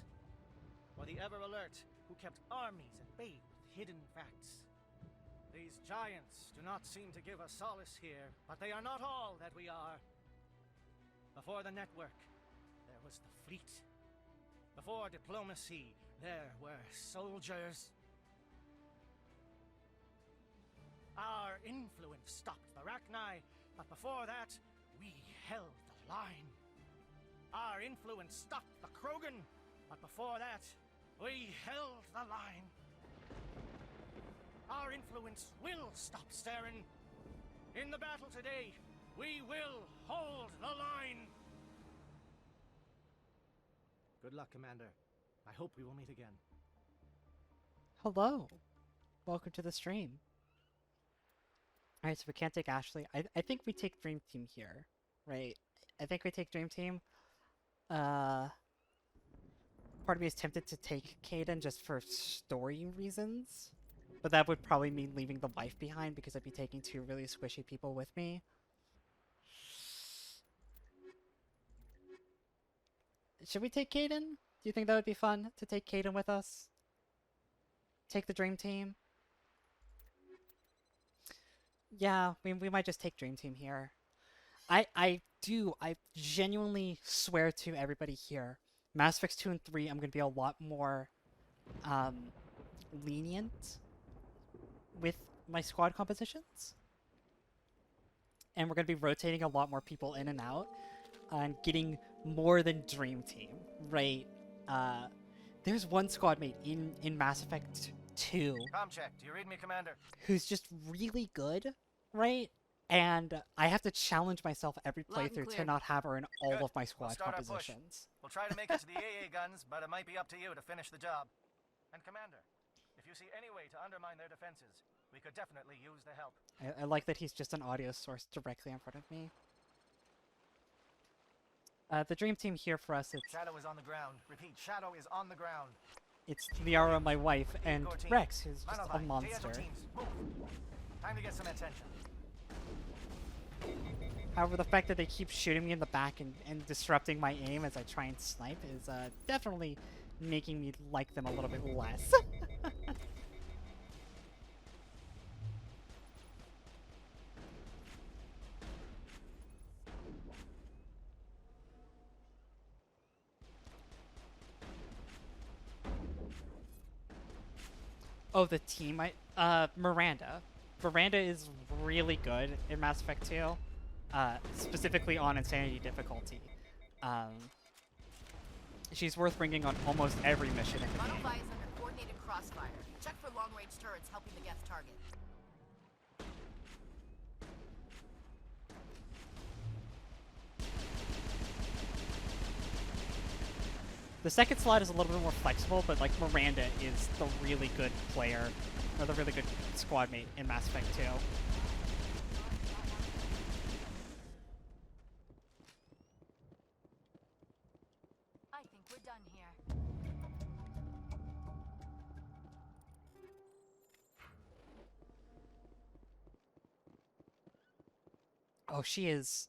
Or the ever-alert who kept armies at bay with hidden facts. These giants do not seem to give us solace here, but they are not all that we are. Before the network, there was the fleet. Before diplomacy, there were soldiers. Our influence stopped the Rachni, but before that, we held the line. Our influence stopped the Krogan, but before that, we held the line. Our influence will stop Saren. In the battle today, we will hold the line. Good luck, Commander. I hope we will meet again. Hello. Welcome to the stream. Alright, so we can't take Ashley. I think we take Dream Team here, right? I think we take Dream Team. Part of me is tempted to take Caden just for story reasons. But that would probably mean leaving the wife behind because I'd be taking two really squishy people with me. Should we take Caden? Do you think that would be fun to take Caden with us? Take the Dream Team? Yeah, we might just take Dream Team here. I genuinely swear to everybody here. Mass Effect 2 and 3, I'm going to be a lot more lenient with my squad compositions. And we're going to be rotating a lot more people in and out and getting more than Dream Team, right? There's one squad mate in Mass Effect 2 Com check. Do you read me, Commander? who's just really good, right? And I have to challenge myself every Loud and playthrough to clear. not have her in all Good. of my We'll squad start our push. compositions. We'll try to make it to the AA guns, but it might be up to you to finish the job. And Commander, if you see any way to undermine their defenses, we could definitely use the help. I like that he's just an audio source directly in front of me. The Dream Team here for us, it's Shadow is on the ground. Repeat, Shadow is on the ground. It's Liara, my wife, and Core team. Rex, who's Man just alive. a monster. Liaison teams, move. Time to get some attention. However, the fact that they keep shooting me in the back and disrupting my aim as I try and snipe is definitely making me like them a little bit less. Oh, the team? Miranda. Miranda is really good in Mass Effect 2, specifically on Insanity difficulty. She's worth bringing on almost every mission in the game. Monolith is under coordinated crossfire. Check for long-range turrets helping the Geth target. The second slot is a little bit more flexible, but like Miranda is the really good player, or the really good squad mate in Mass Effect 2. I think we're done here. Oh, she is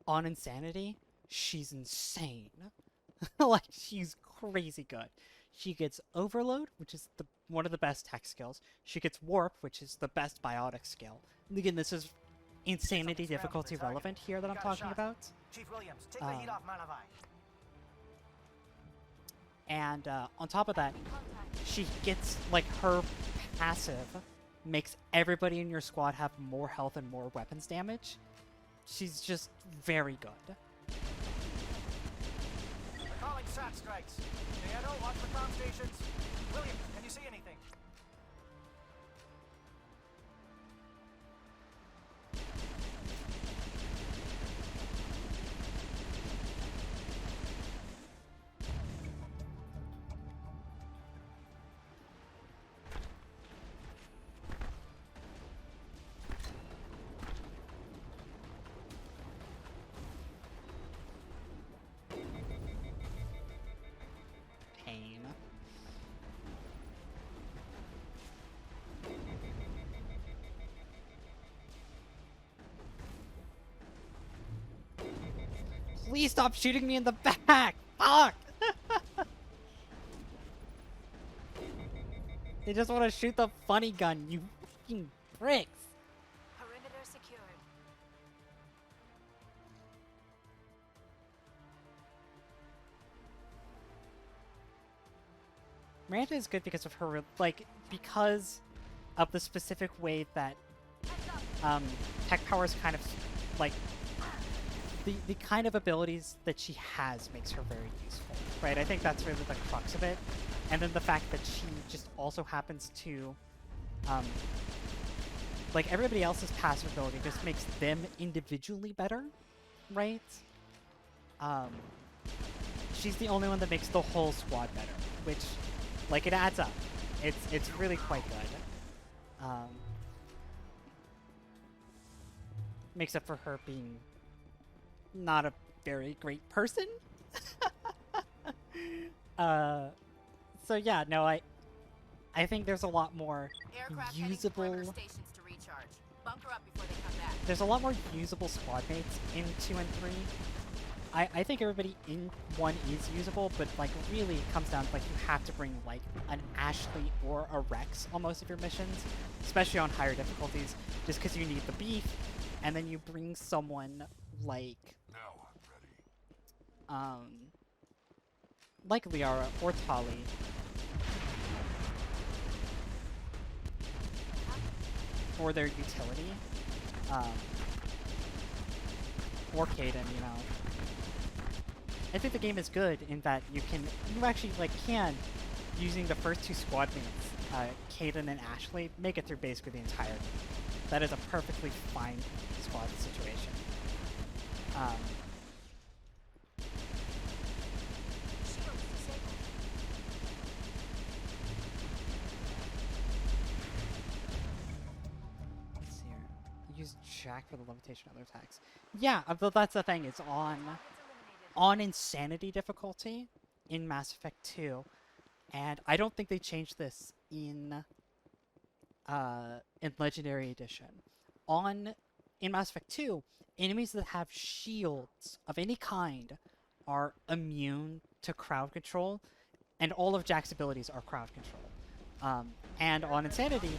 on Insanity. She's insane. Like, she's crazy good. She gets Overload, which is one of the best tech skills. She gets Warp, which is the best biotic skill. And again, this is Insanity difficulty relevant here that I'm talking about. Chief Williams, take the heat off Monolith. And on top of that, she gets, like, her passive makes everybody in your squad have more health and more weapons damage. She's just very good. Calling SAT strikes. Diana, watch for comm stations. Williams, can you see anything? Pain. Please stop shooting me in the back! Fuck! They just want to shoot the funny gun, you fucking pricks! Perimeter secured. Miranda is good because of her, like, because of the specific way that tech powers kind of, like, the kind of abilities that she has makes her very useful, right? I think that's really the crux of it. And then the fact that she just also happens to, like, everybody else's passive ability just makes them individually better, right? She's the only one that makes the whole squad better, which, like, it adds up. It's really quite good. Makes up for her being not a very great person. So yeah, no, I think there's a lot more usable. Stations to recharge. Bunker up before they come back. There's a lot more usable squad mates in 2 and 3. I think everybody in 1 is usable, but like really it comes down to like you have to bring like an Ashley or a Rex on most of your missions, especially on higher difficulties, just because you need the beef, and then you bring someone like like Liara or Tali. For their utility. Or Caden, you know. I think the game is good in that you actually like can, using the first 2 squad mates, Caden and Ashley, make it through basically the entire game. That is a perfectly fine squad situation. Let's see here. Use Jack for the levitation other attacks. Yeah, but that's the thing. It's on Insanity difficulty in Mass Effect 2. And I don't think they changed this in Legendary Edition. In Mass Effect 2, enemies that have shields of any kind are immune to crowd control, and all of Jack's abilities are crowd control. And on Insanity,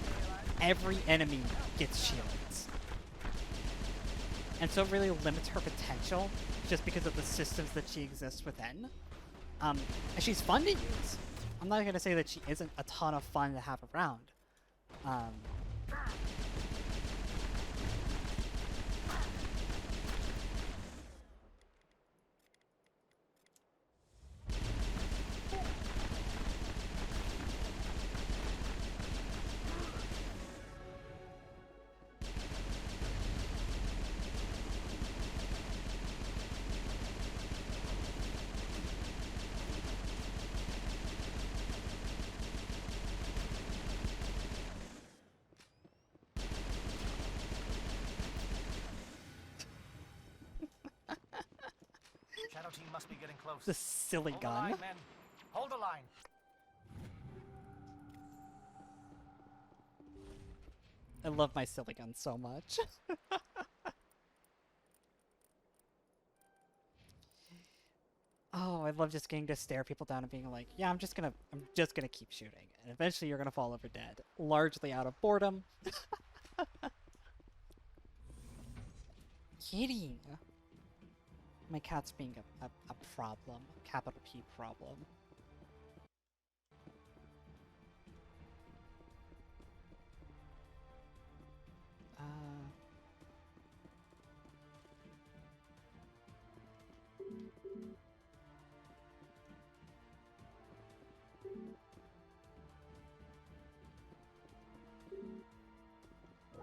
every enemy gets shields. And so it really limits her potential just because of the systems that she exists within. And she's fun to use. I'm not going to say that she isn't a ton of fun to have around. Shadow team must be getting close. The silly Hold gun. The line, men. Hold the line. I love my silly gun so much. Oh, I love just getting to stare people down and being like, yeah, I'm just gonna keep shooting. And eventually you're gonna fall over dead. Largely out of boredom. Kitty! My cat's being a problem. Capital P problem.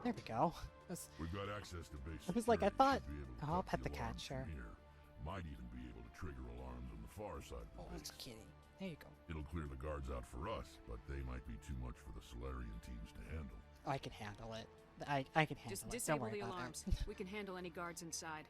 There we go. We've got access to base. I was like, I thought, oh, I'll pet the cat, sure. Might even be able to trigger alarms on the far side of the base. It's Kitty. There you go. It'll clear the guards out for us, but they might be too much for the Salarian teams to handle. I can handle it. I can handle Just it. disable Don't worry the about alarms. We can handle any guards inside.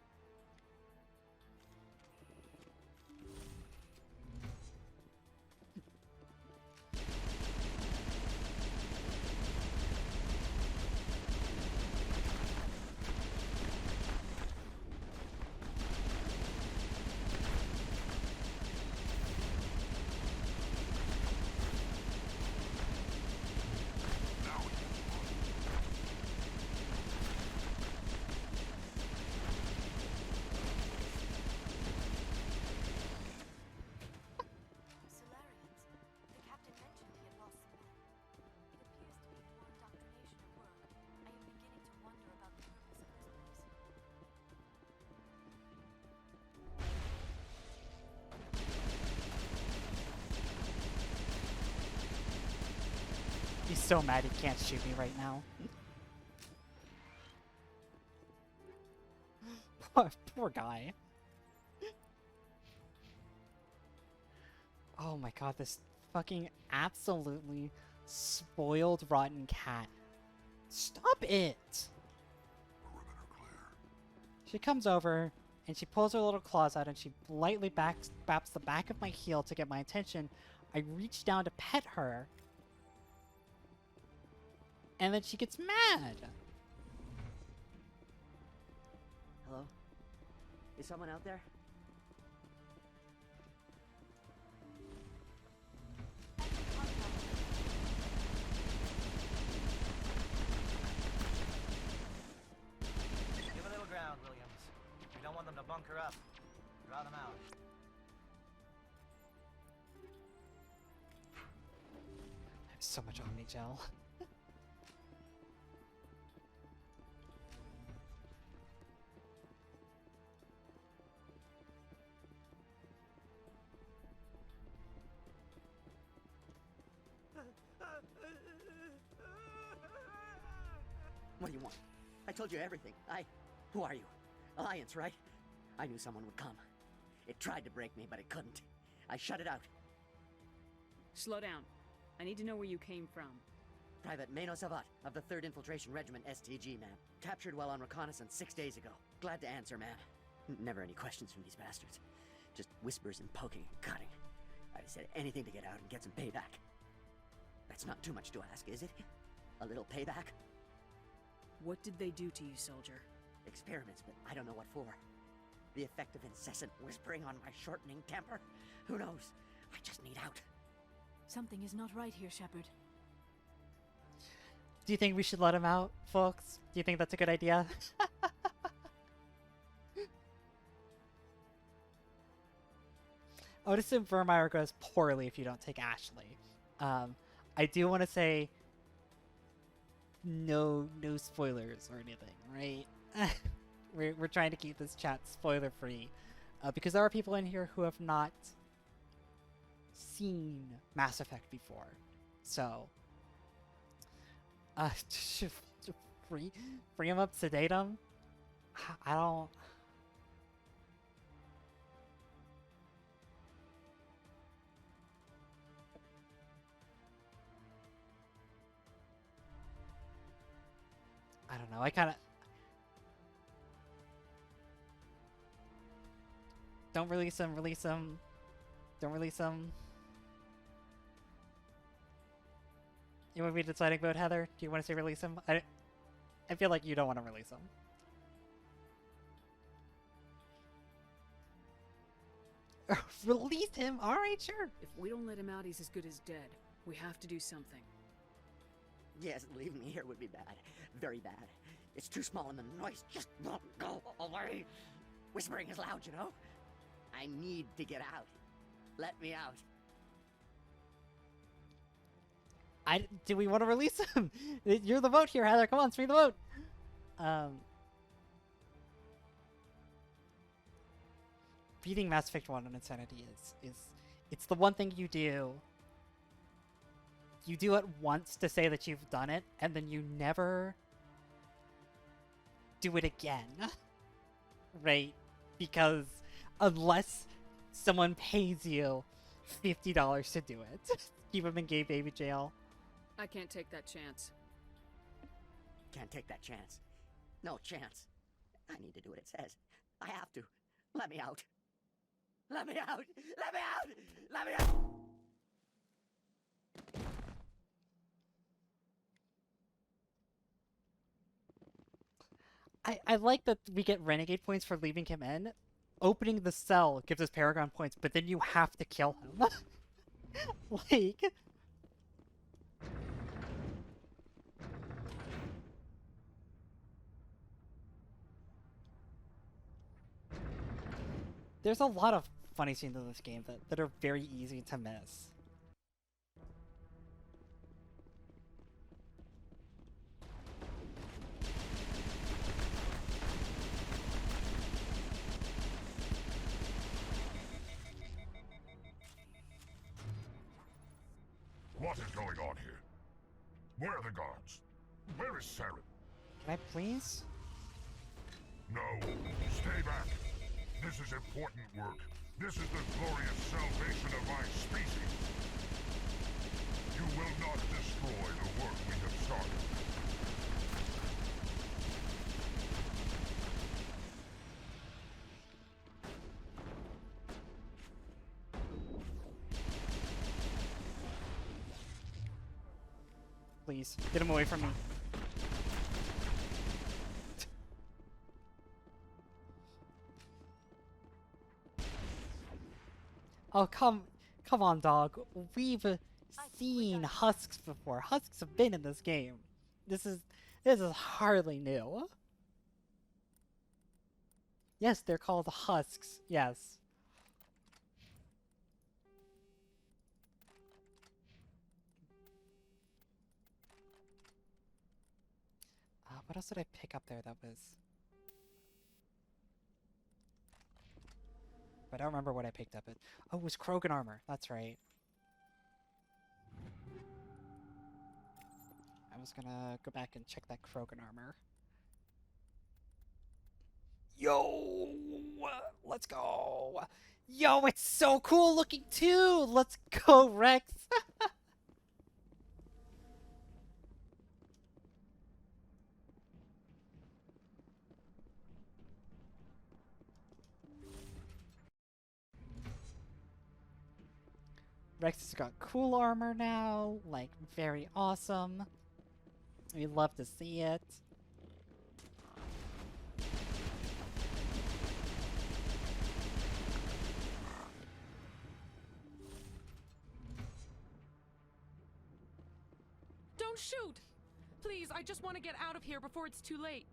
He's so mad he can't shoot me right now. Poor guy. Oh my god, this fucking absolutely spoiled, rotten cat. Stop it! She comes over, and she pulls her little claws out, and she lightly baps the back of my heel to get my attention. I reach down to pet her, and then she gets mad. Hello? Is someone out there? Give a little ground, Williams. We don't want them to bunker up. Draw them out. I have so much Omni Gel. What do you want? I told you everything. Who are you? Alliance, right? I knew someone would come. It tried to break me, but it couldn't. I shut it out. Slow down. I need to know where you came from. Private Mano Savat of the 3rd Infiltration Regiment STG, ma'am. Captured while on reconnaissance 6 days ago. Glad to answer, ma'am. Never any questions from these bastards. Just whispers and poking and cutting. I'd have said anything to get out and get some payback. That's not too much to ask, is it? A little payback? What did they do to you, soldier? Experiments, but I don't know what for. The effect of incessant whispering on my shortening temper? Who knows? I just need out. Something is not right here, Shepard. Do you think we should let him out, folks? Do you think that's a good idea? I would assume Virmire goes poorly if you don't take Ashley. I do want to say no spoilers or anything, right? we're trying to keep this chat spoiler free because there are people in here who have not seen Mass Effect before, so free him up, sedate him. I don't. I don't know. I kind of don't release him. Release him. Don't release him. You want me to deciding vote, Heather? Do you want to say release him? I feel like you don't want to release him. Release him? Alright, sure. If we don't let him out, he's as good as dead. We have to do something. Yes, leaving me here would be bad. Very bad. It's too small and the noise just won't go away. Whispering is loud, you know? I need to get out. Let me out. Do we want to release him? You're the vote here, Heather. Come on, swing the vote. Beating Mass Effect 1 on Insanity is it's the one thing you do. You do it once to say that you've done it, and then you never do it again. Right? Because unless someone pays you $50 to do it, keep him in gay baby jail. I can't take that chance. Can't take that chance. No chance. I need to do what it says. I have to. Let me out. Let me out! Let me out! Let me out! I like that we get Renegade points for leaving him in. Opening the cell gives us Paragon points, but then you have to kill him. Like... There's a lot of funny scenes in this game that are very easy to miss. What is going on here? Where are the guards? Where is Saren? Can I please? No, stay back. This is important work. This is the glorious salvation of my species. You will not destroy the work we have started. Please, get him away from me. Oh, come on, dog. We've seen husks before. Husks have been in this game. This is hardly new. Yes, they're called husks. Yes. What else did I pick up there that was... But I don't remember what I picked up. Oh, it was Krogan armor. That's right. I was gonna go back and check that Krogan armor. Yo! Let's go! Yo, it's so cool looking too! Let's go, Rex! Rex has got cool armor now, like, very awesome. We'd love to see it. Don't shoot! Please, I just want to get out of here before it's too late.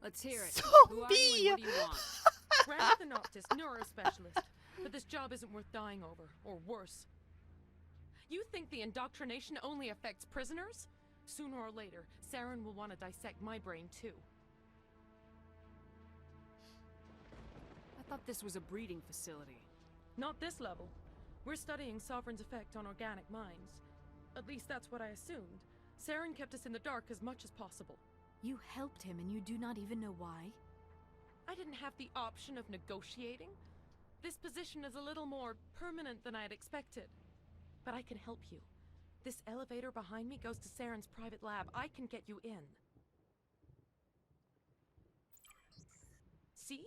Let's hear it. Zombie! Who are you and what do you want? Brand the Noctis, neurospecialist. But this job isn't worth dying over, or worse. You think the indoctrination only affects prisoners? Sooner or later, Saren will want to dissect my brain too. I thought this was a breeding facility. Not this level. We're studying Sovereign's effect on organic minds. At least that's what I assumed. Saren kept us in the dark as much as possible. You helped him and you do not even know why? I didn't have the option of negotiating. This position is a little more permanent than I had expected. But I can help you. This elevator behind me goes to Saren's private lab. I can get you in. See?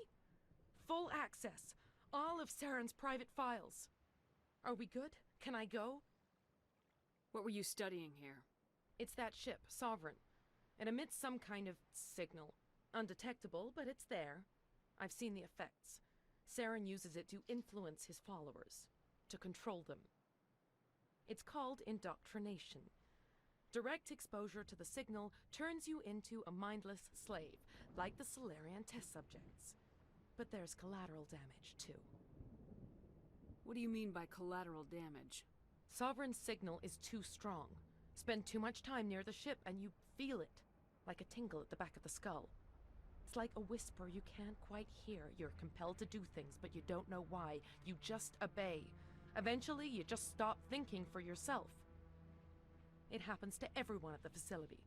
Full access. All of Saren's private files. Are we good? Can I go? What were you studying here? It's that ship, Sovereign. It emits some kind of signal. Undetectable, but it's there. I've seen the effects. Saren uses it to influence his followers, to control them. It's called indoctrination. Direct exposure to the signal turns you into a mindless slave, like the Salarian test subjects. But there's collateral damage, too. What do you mean by collateral damage? Sovereign's signal is too strong. Spend too much time near the ship and you feel it, like a tingle at the back of the skull. It's like a whisper you can't quite hear. You're compelled to do things, but you don't know why. You just obey. Eventually, you just stop thinking for yourself. It happens to everyone at the facility.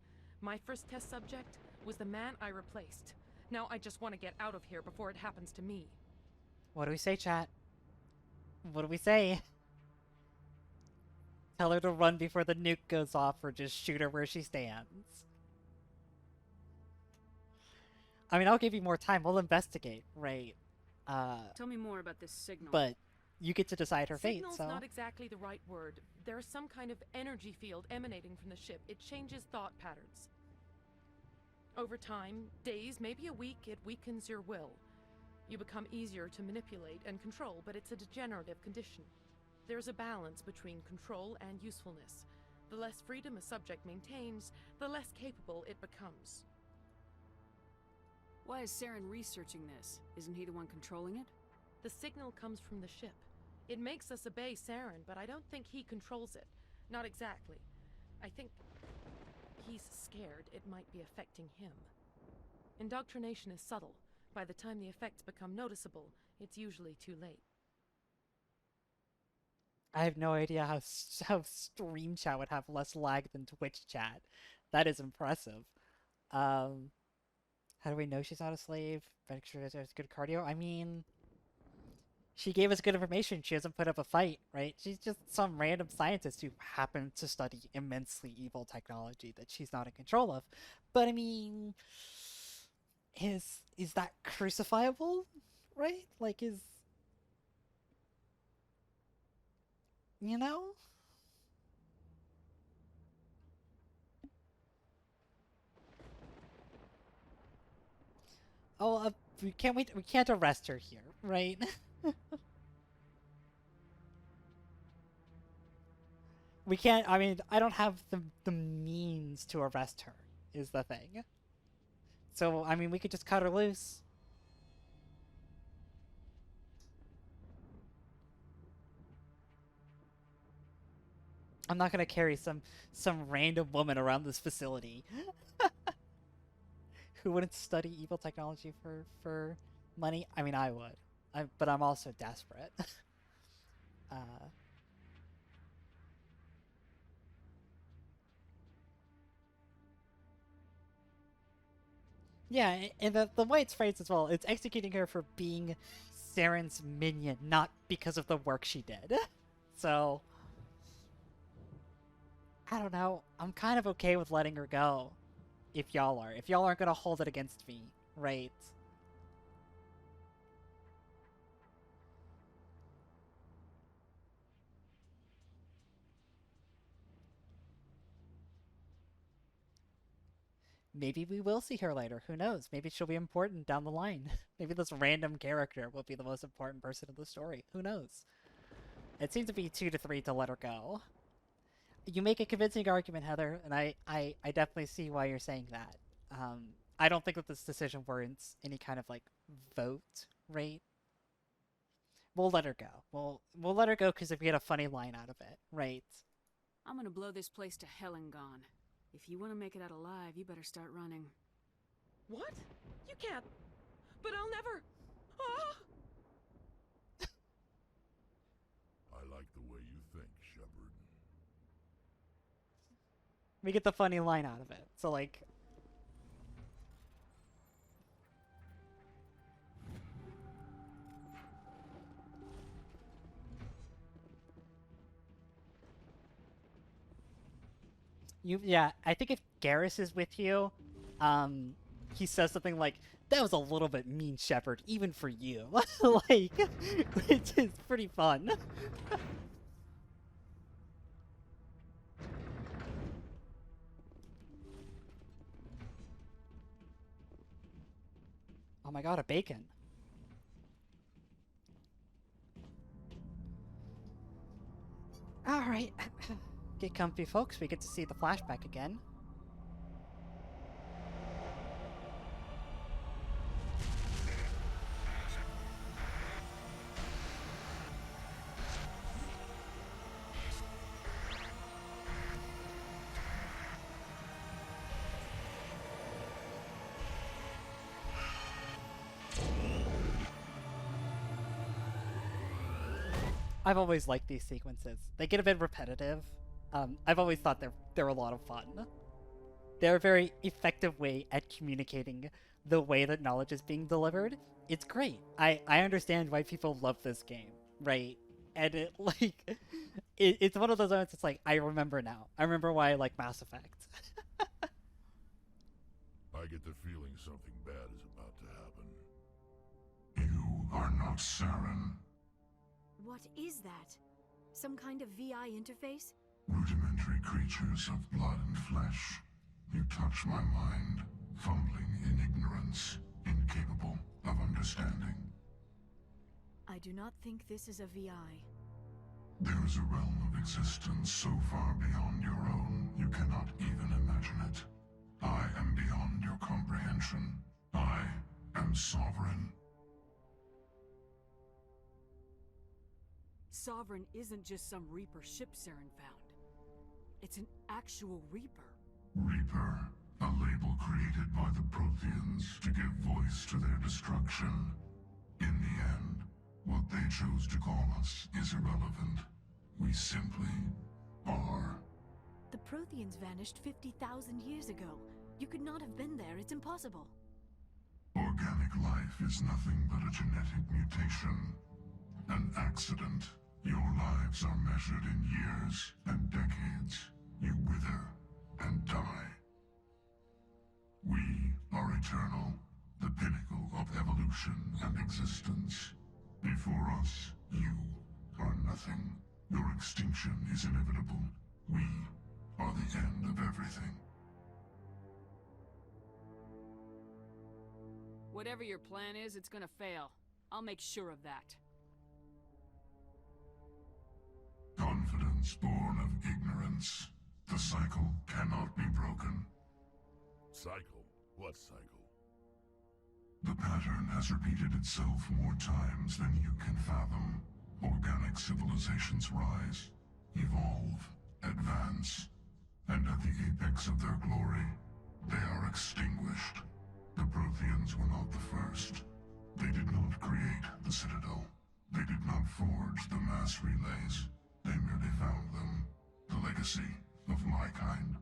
My first test subject was the man I replaced. Now I just want to get out of here before it happens to me. What do we say, chat? What do we say? Tell her to run before the nuke goes off, or just shoot her where she stands. I mean, I'll give you more time. We'll investigate, right? Tell me more about this signal. But you get to decide her fate, Signal's so... not exactly the right word. There's some kind of energy field emanating from the ship. It changes thought patterns. Over time, days, maybe a week, it weakens your will. You become easier to manipulate and control, but it's a degenerative condition. There's a balance between control and usefulness. The less freedom a subject maintains, the less capable it becomes. Why is Saren researching this? Isn't he the one controlling it? The signal comes from the ship. It makes us obey Saren, but I don't think he controls it. Not exactly. I think he's scared it might be affecting him. Indoctrination is subtle. By the time the effects become noticeable, it's usually too late. I have no idea how stream chat would have less lag than Twitch chat. That is impressive. How do we know she's not a slave? Make sure there's good cardio. I mean, she gave us good information. She hasn't put up a fight, right? She's just some random scientist who happened to study immensely evil technology that she's not in control of. But I mean, is that crucifiable, right? Like, you know? Oh, we can't arrest her here, right? We can't, I mean, I don't have the means to arrest her, is the thing. So, I mean, we could just cut her loose. I'm not gonna carry some random woman around this facility who wouldn't study evil technology for money. I mean, I would, but I'm also desperate. Yeah, and the way it's phrased as well, it's executing her for being Saren's minion, not because of the work she did. So, I don't know. I'm kind of okay with letting her go. If y'all are. If y'all aren't gonna hold it against me, right? maybe we will see her later. Who knows? Maybe she'll be important down the line. Maybe this random character will be the most important person in the story. Who knows? It seems to be 2 to 3 to let her go. You make a convincing argument, Heather, and I definitely see why you're saying that. I don't think that this decision warrants any kind of, like, vote rate. We'll let her go. We'll let her go because if we get a funny line out of it, right? I'm gonna blow this place to hell and gone. If you want to make it out alive, you better start running. What? You can't. But I'll never. Ah! I like the way you think, Shepard. We get the funny line out of it. So, like... Yeah, I think if Garrus is with you, he says something like, "That was a little bit mean, Shepard, even for you." Like, which is pretty fun. Oh my god, a bacon. Alright. Get comfy, folks. We get to see the flashback again. I've always liked these sequences. They get a bit repetitive. I've always thought they're a lot of fun. They're a very effective way at communicating the way that knowledge is being delivered. It's great. I understand why people love this game, right? And it, like, it's one of those moments. It's like, I remember now. I remember why I like Mass Effect. I get the feeling something bad is about to happen. You are not Saren. What is that? Some kind of VI interface? Rudimentary creatures of blood and flesh. You touch my mind, fumbling in ignorance, incapable of understanding. I do not think this is a VI. There is a realm of existence so far beyond your own, you cannot even imagine it. I am beyond your comprehension. I am sovereign. Sovereign isn't just some Reaper ship Saren found. It's an actual Reaper. Reaper, a label created by the Protheans to give voice to their destruction. In the end, what they chose to call us is irrelevant. We simply are. The Protheans vanished 50,000 years ago. You could not have been there. It's impossible. Organic life is nothing but a genetic mutation. An accident. Your lives are measured in years and decades. You wither and die. We are eternal, the pinnacle of evolution and existence. Before us, you are nothing. Your extinction is inevitable. We are the end of everything. Whatever your plan is, it's gonna fail. I'll make sure of that. Confidence born of ignorance. The cycle cannot be broken. Cycle? What cycle? The pattern has repeated itself more times than you can fathom. Organic civilizations rise, evolve, advance, and at the apex of their glory, they are extinguished. The Protheans were not the first. They did not create the Citadel. They did not forge the mass relays. They merely found them. The legacy of my kind.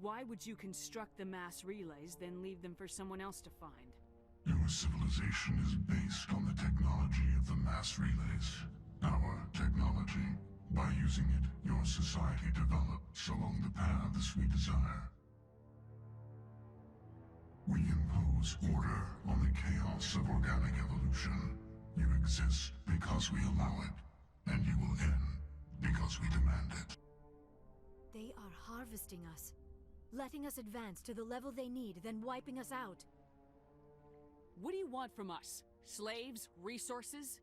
Why would you construct the mass relays, then leave them for someone else to find? Your civilization is based on the technology of the mass relays. Our technology. By using it, your society develops along the paths we desire. We impose order on the chaos of organic evolution. You exist because we allow it. And you will end because we demand it. They are harvesting us. letting us advance to the level they need, then wiping us out. What do you want from us? Slaves? Resources?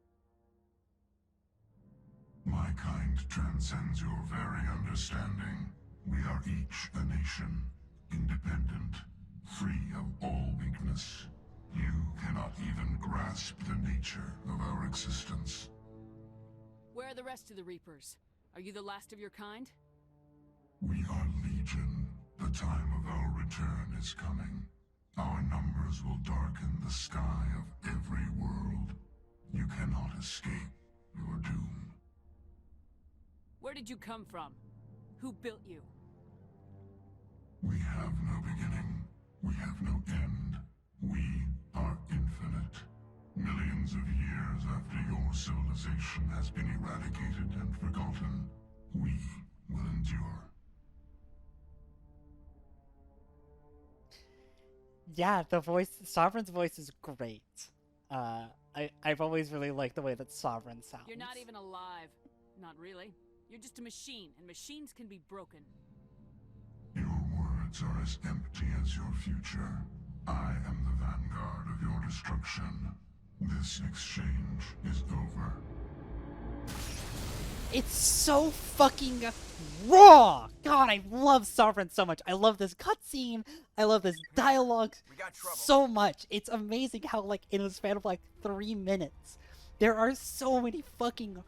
My kind transcends your very understanding. We are each a nation, independent, free of all weakness. You cannot even grasp the nature of our existence. Where are the rest of the Reapers? Are you the last of your kind? We are Legion. The time of our return is coming. Our numbers will darken the sky of every world. You cannot escape your doom. Where did you come from? Who built you? We have no beginning. We have no end. We are infinite. Millions of years after your civilization has been eradicated and forgotten, we will endure. Yeah, the voice, Sovereign's voice is great. I've always really liked the way that Sovereign sounds. You're not even alive. Not really. You're just a machine, and machines can be broken. Your words are as empty as your future. I am the vanguard of your destruction. This exchange is over. It's so fucking raw! God, I love Sovereign so much. I love this cutscene. I love this dialogue so much. It's amazing how, like, in a span of, like, 3 minutes, there are so many fucking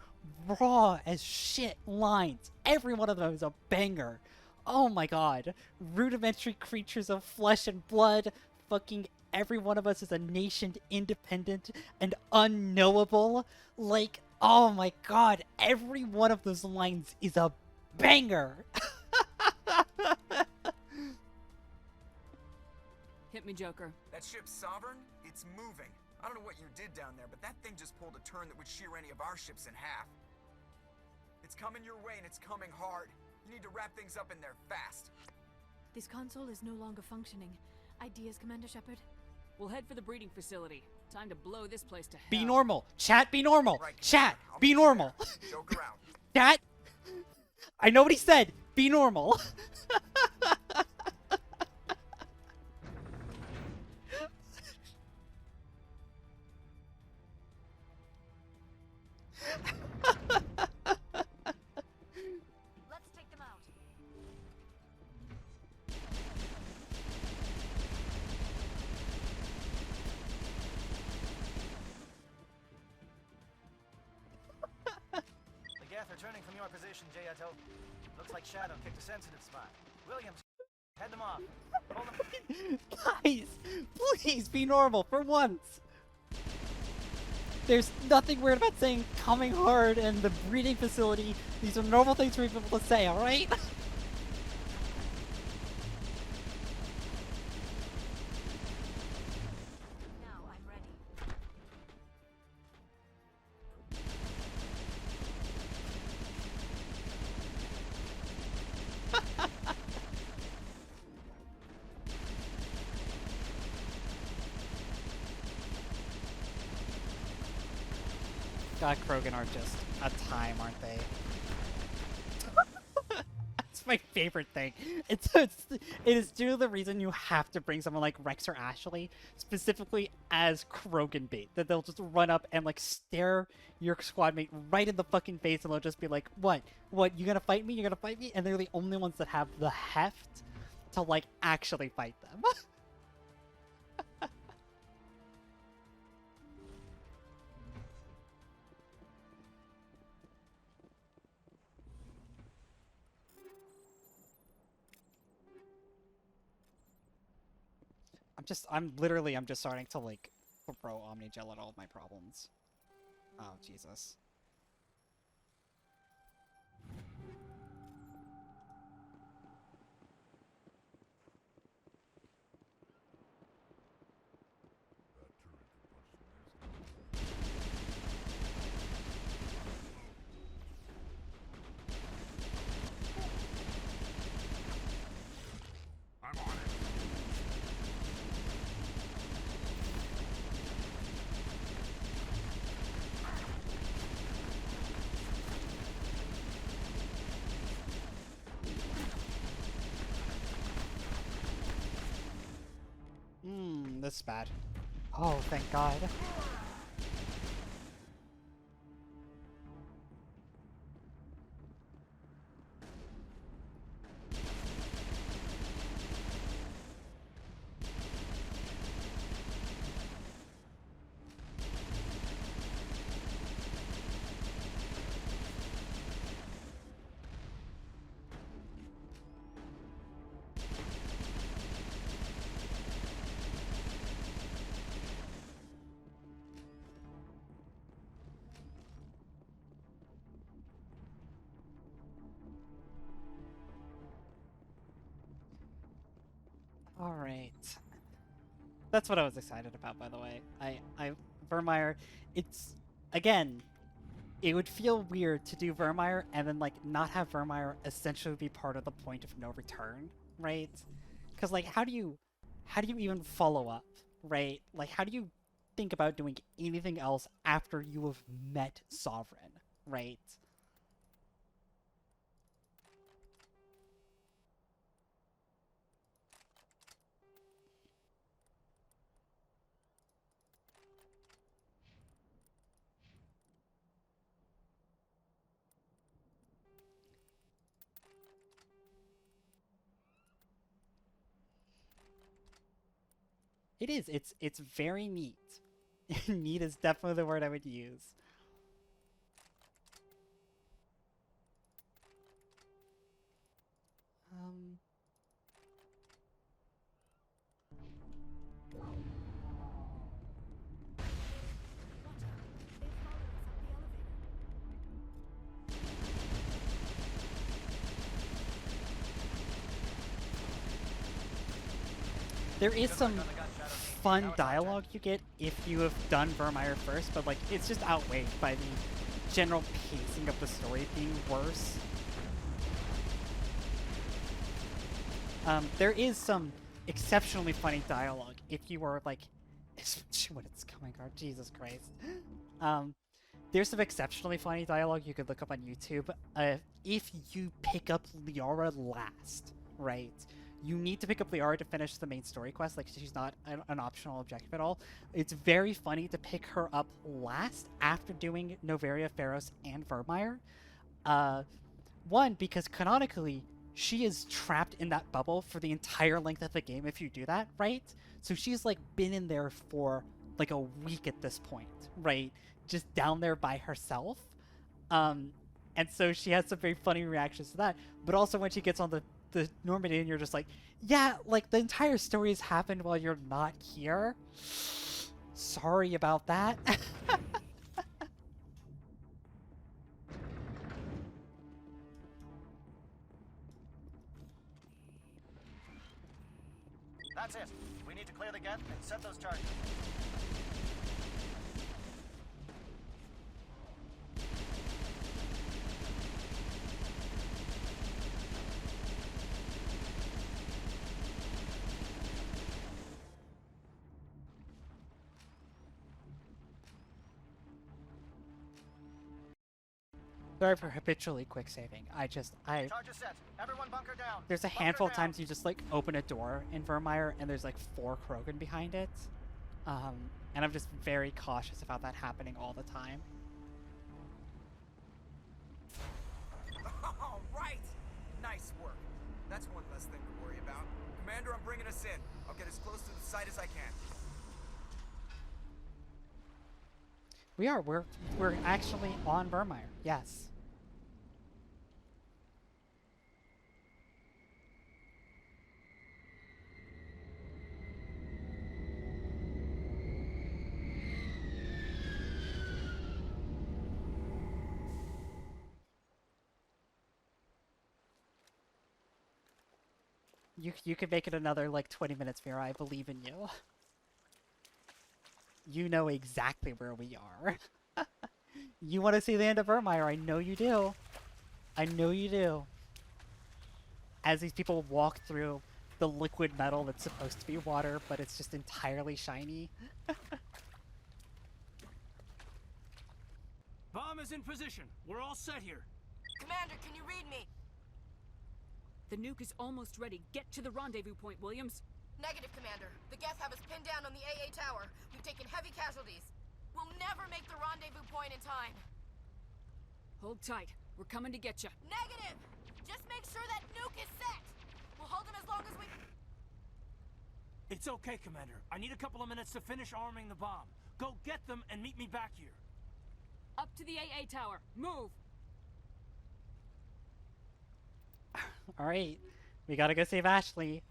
raw as shit lines. Every one of them is a banger. Oh my god. Rudimentary creatures of flesh and blood. Fucking every one of us is a nation independent and unknowable. Like, oh my god. Every one of those lines is a banger. Hit me, Joker. That ship's Sovereign? It's moving. I don't know what you did down there, but that thing just pulled a turn that would shear any of our ships in half. It's coming your way, and it's coming hard. You need to wrap things up in there fast. This console is no longer functioning. Ideas, Commander Shepard? We'll head for the breeding facility. Time to blow this place to hell. Be normal. Chat, be normal. Right, Chat, be normal. Joke around. Chat, I know what he said. Be normal. Let's take them out. The Geth returning from your position, Jayato. Looks like Shadow kicked a sensitive spot. Williams, head them off. Hold them. Guys, please be normal for once. There's nothing weird about saying coming hard and the breeding facility. These are normal things for people to say, alright? Now I'm ready. God, Krogan are just a time, aren't they? That's my favorite thing. It is due to the reason you have to bring someone like Rex or Ashley, specifically as Krogan bait. That they'll just run up and like stare your squad mate right in the fucking face, and they'll just be like, "What? What? You gonna fight me? You gonna fight me?" And they're the only ones that have the heft to like actually fight them. I'm just starting to, like, throw Omnigel at all of my problems. Oh, Jesus. I'm on it. this is bad. Oh, thank God. All right. That's what I was excited about, by the way. Virmire, it's, again, it would feel weird to do Virmire and then, like, not have Virmire essentially be part of the point of no return, right? Because, like, how do you even follow up, right? Like, how do you think about doing anything else after you have met Sovereign, right? It is. It's very neat. Neat is definitely the word I would use. There is some fun dialogue you get if you have done Virmire first, but like it's just outweighed by the general pacing of the story being worse. There is some exceptionally funny dialogue if you are like, especially when it's coming out. Jesus Christ. There's some exceptionally funny dialogue you could look up on YouTube. If you pick up Liara last, right? You need to pick up Liara to finish the main story quest. Like, she's not an optional objective at all. It's very funny to pick her up last after doing Noveria, Pharos, and Virmire. One, because canonically, she is trapped in that bubble for the entire length of the game if you do that, right? So she's, like, been in there for, like, a week at this point, right? Just down there by herself. And so she has some very funny reactions to that. But also when she gets on the Normandy and you're just like, yeah, like the entire story has happened while you're not here. Sorry about that. That's it. We need to clear the gate and set those charges. Sorry for habitually quick saving. Charges set. Everyone bunker down. There's a handful of times you just like open a door in Virmire and there's like 4 Krogan behind it. And I'm just very cautious about that happening all the time. All right! Nice work. That's one less thing to worry about. Commander, I'm bringing us in. I'll get as close to the site as I can. We are. We're actually on Virmire. Yes. You could make it another like 20 minutes, Mira. I believe in you. You know exactly where we are. You want to see the end of Virmire. I know you do. I know you do. As these people walk through the liquid metal that's supposed to be water, but it's just entirely shiny. Bomb is in position. We're all set here. Commander, can you read me? The nuke is almost ready. Get to the rendezvous point, Williams. Negative, Commander. The Geth have us pinned down on the AA tower. We've taken heavy casualties. We'll never make the rendezvous point in time. Hold tight. We're coming to get you. Negative! Just make sure that nuke is set! We'll hold them as long as we... It's okay, Commander. I need a couple of minutes to finish arming the bomb. Go get them and meet me back here. Up to the AA tower. Move! Alright. We gotta go save Ashley.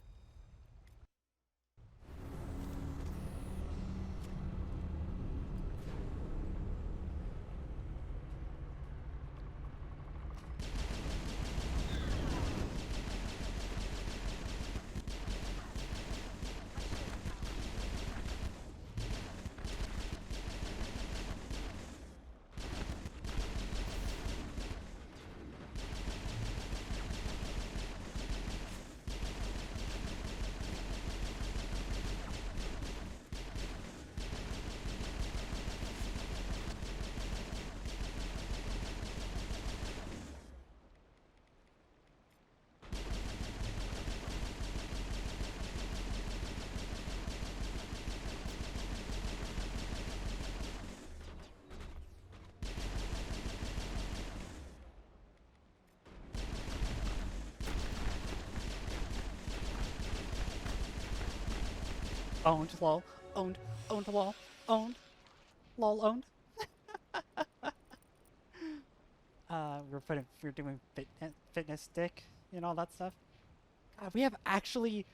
Owned, lol. Owned, lol. Owned. Lol, owned. We're doing fitness stick and all that stuff. God, we have actually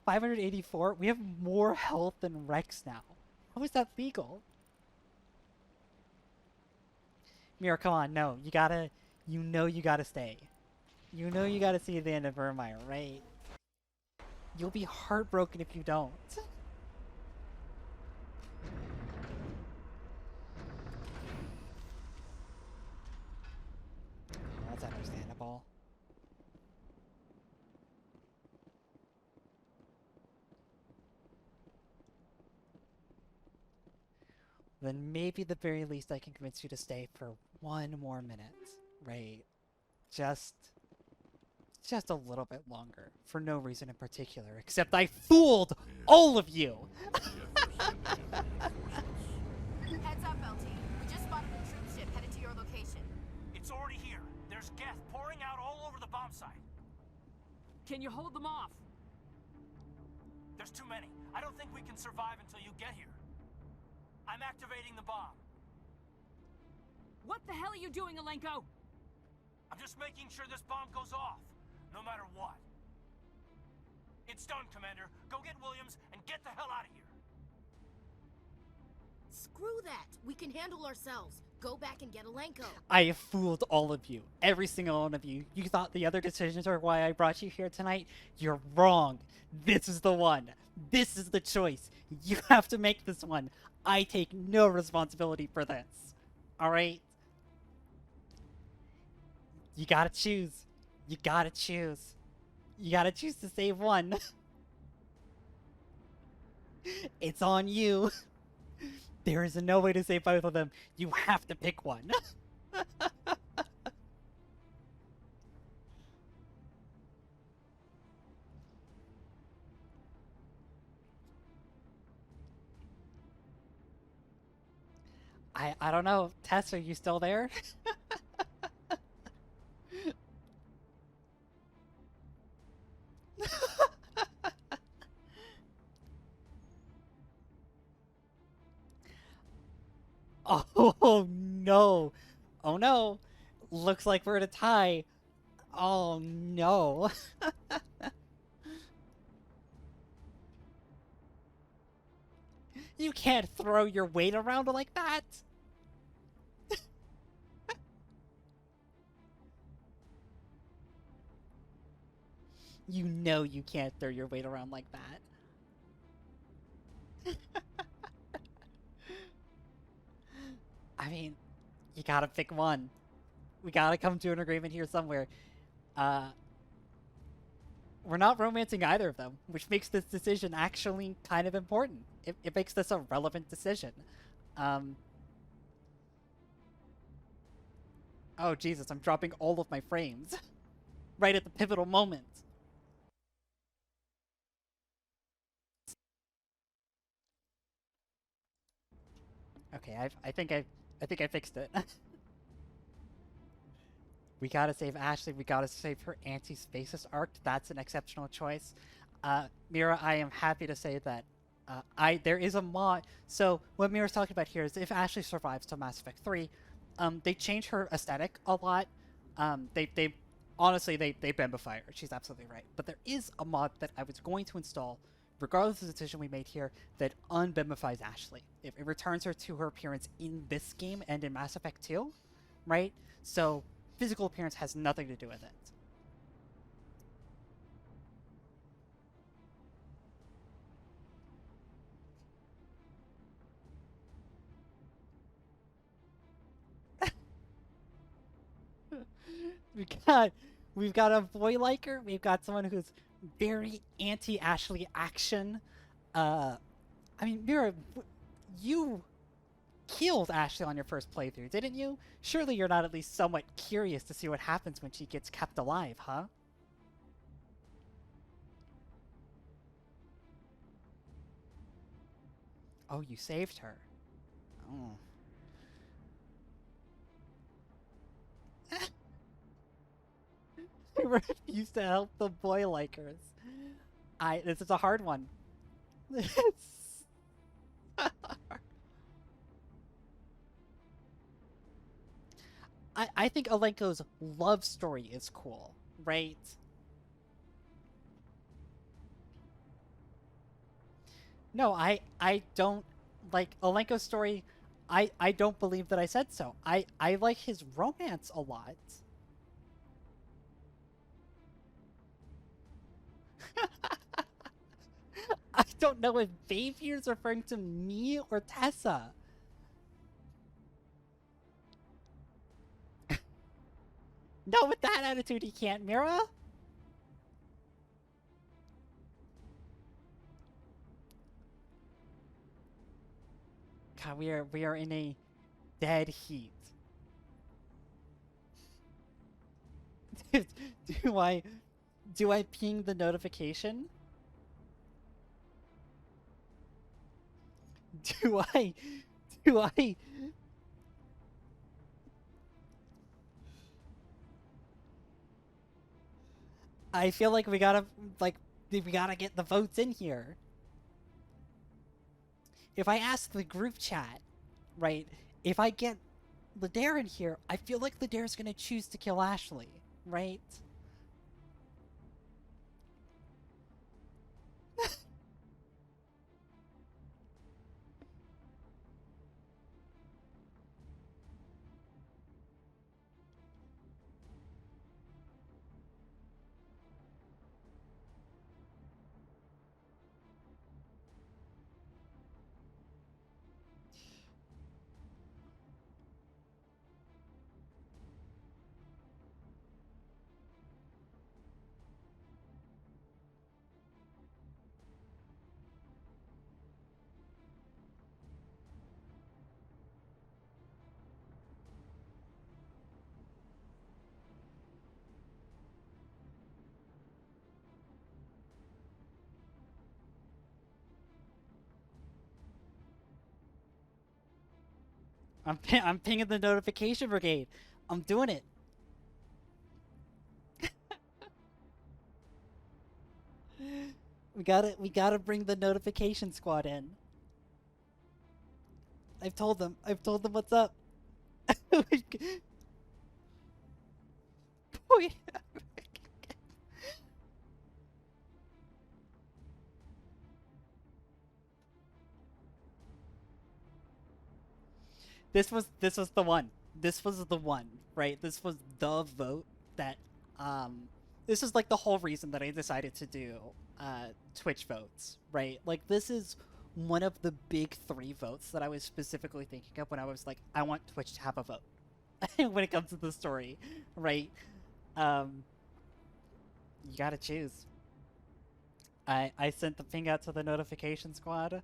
584. We have more health than Rex now. How is that legal? Mira, come on, no. You gotta stay. You know you gotta see the end of Virmire, right? You'll be heartbroken if you don't. That's understandable. Then maybe at the very least I can convince you to stay for one more minute, right? Just a little bit longer, for no reason in particular, except I fooled all of you! Heads up, LT. We just spotted a troop ship headed to your location. It's already here. There's Geth pouring out all over the bomb site. Can you hold them off? There's too many. I don't think we can survive until you get here. I'm activating the bomb. What the hell are you doing, Alenko? I'm just making sure this bomb goes off, no matter what. It's done, Commander. Go get Williams and get the hell out of here. Screw that. We can handle ourselves. Go back and get Alenko. I have fooled all of you. Every single one of you. You thought the other decisions are why I brought you here tonight? You're wrong. This is the one. This is the choice. You have to make this one. I take no responsibility for this. Alright? You gotta choose. You gotta choose. You gotta choose to save one. It's on you. There is no way to save both of them. You have to pick one. I don't know. Tess, are you still there? Oh no. Oh no. Looks like we're at a tie. Oh no. You can't throw your weight around like that. You know you can't throw your weight around like that. I mean, you gotta pick one. We gotta come to an agreement here somewhere. We're not romancing either of them, which makes this decision actually kind of important. It makes this a relevant decision. Oh, Jesus, I'm dropping all of my frames. Right at the pivotal moment. Okay, I think I fixed it. We gotta save Ashley. We gotta save her anti-stasis arc. That's an exceptional choice. Mira, I am happy to say that there is a mod. So what Mira's talking about here is if Ashley survives to Mass Effect 3, they change her aesthetic a lot. They honestly they bembify her. She's absolutely right. But there is a mod that I was going to install, regardless of the decision we made here, that unbembifies Ashley. It returns her to her appearance in this game and in Mass Effect 2, right? So physical appearance has nothing to do with it. We've got a boy liker. We've got someone who's very anti Ashley action. I mean, Mira, you killed Ashley on your first playthrough, didn't you? Surely you're not at least somewhat curious to see what happens when she gets kept alive, huh? Oh, you saved her. Oh. I refuse to help the boy likers. This is a hard one. I think Alenko's love story is cool, right? No, I don't like Alenko's story. I don't believe that I said so. I like his romance a lot. I don't know if Baby is referring to me or Tessa. No, with that attitude he can't, Mira. God, we are in a dead heat. do I do I ping the notification? Do I I feel like we gotta get the votes in here. If I ask the group chat, right, if I get Ladare in here, I feel like Ladare's gonna choose to kill Ashley, right? I'm pinging the notification brigade. I'm doing it. We gotta bring the notification squad in. I've told them what's up. Boy. This was the one. This was the one, right? This was the vote that this is like the whole reason that I decided to do Twitch votes, right? Like this is one of the big 3 votes that I was specifically thinking of when I was like, I want Twitch to have a vote when it comes to the story, right? You gotta choose. I sent the ping out to the notification squad.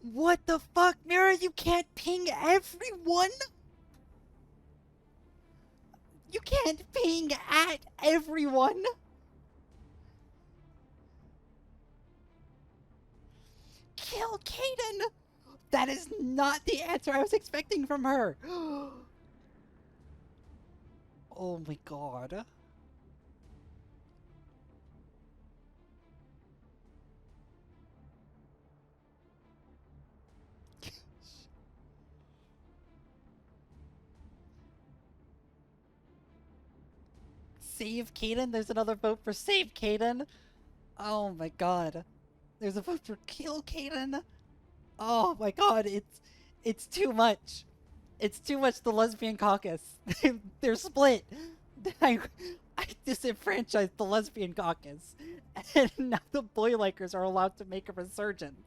What the fuck, Mira? You can't ping everyone? You can't ping at everyone? Kill Kaden! That is not the answer I was expecting from her! Oh my god. Save Kaden? There's another vote for Save Kaden? Oh my god. There's a vote for Kill Kaden? Oh my god, it's too much. It's too much, the lesbian caucus. They're split. I disenfranchised the lesbian caucus. And now the boy likers are allowed to make a resurgence.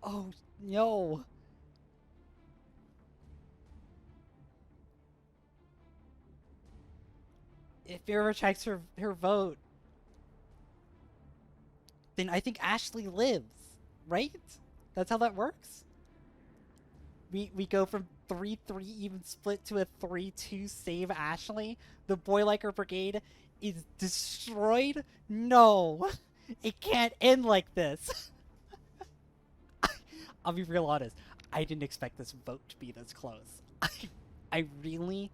Oh, no. If Vera retracts her vote, then I think Ashley lives, right? That's how that works? We go from 3-3 even split to a 3-2 save Ashley? The boy liker brigade is destroyed? No! It can't end like this! I'll be real honest. I didn't expect this vote to be this close. I really...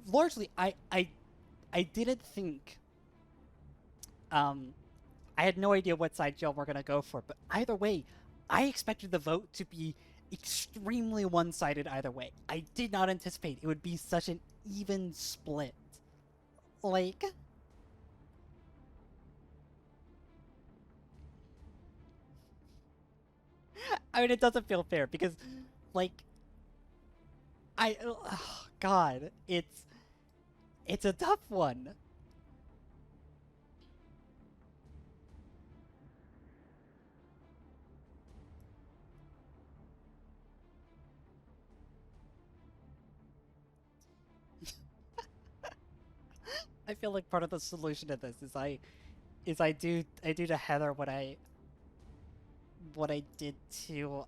largely, I didn't think... I had no idea what side y'all were gonna go for, but either way, I expected the vote to be extremely one-sided either way. I did not anticipate it would be such an even split. Like... I mean, it doesn't feel fair because, like, oh, God, it's a tough one. I feel like part of the solution to this is I do to Heather what I did to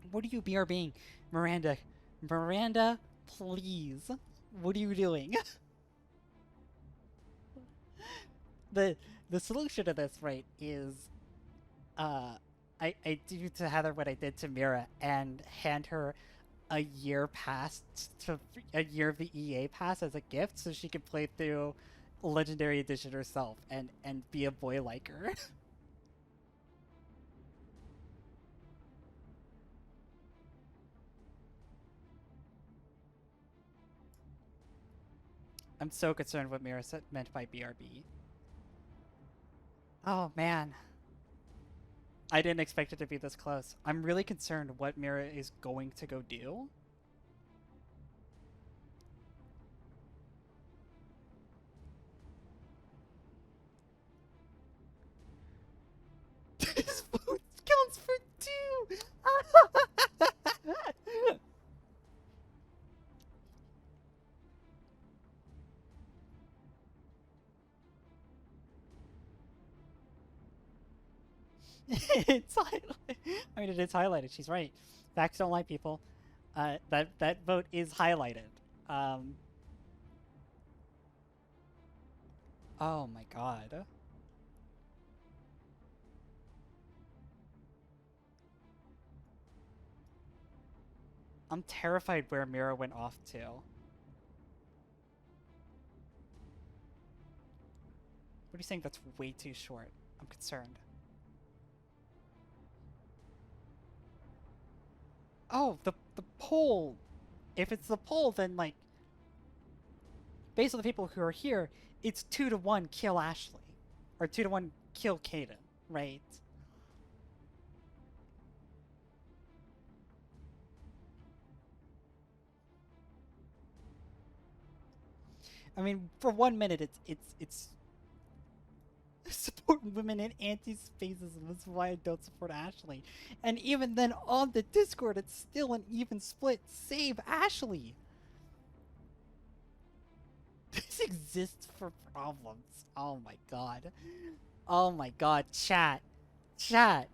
what are you BRBing? Miranda. Miranda, please. What are you doing? The solution to this, right, is I do to Heather what I did to Mira and hand her a year pass to a year of the EA pass as a gift so she could play through Legendary Edition herself and be a boy liker. I'm so concerned what Mira meant by BRB. Oh man. I didn't expect it to be this close. I'm really concerned what Mira is going to go do. This vote counts for 2! It's highlighted. I mean, it is highlighted. She's right. Facts don't lie, people. That vote is highlighted. Oh my god. I'm terrified where Mira went off to. What are you saying? That's way too short. I'm concerned. Oh, the poll. If it's the poll, then like based on the people who are here, it's 2-1 kill Ashley. Or 2-1 kill Kaden, right? I mean, for 1 minute, it's support women and anti-spacism is why I don't support Ashley. And even then, on the Discord, it's still an even split. Save Ashley! This exists for problems. Oh my god. Oh my god, chat. Chat.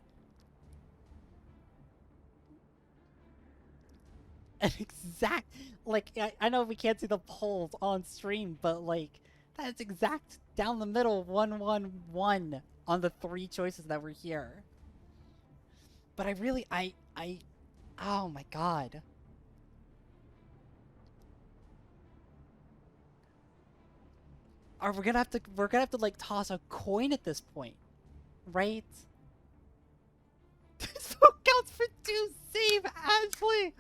An exact, like, I know we can't see the polls on stream, but like, that's exact down the middle 1-1-1 on the 3 choices that were here. But I really, oh my god. We're gonna have to like toss a coin at this point, right? This vote counts for 2. Save Ashley!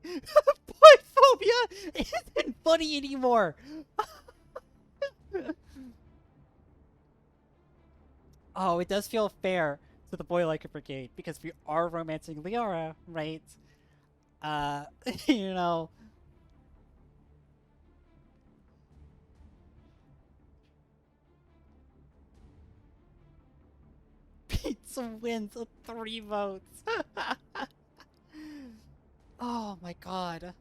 Boyphobia isn't funny anymore! Oh, it does feel fair to the Boy Like a Brigade, because we are romancing Liara, right? You know... Pizza wins with 3 votes! Oh my god.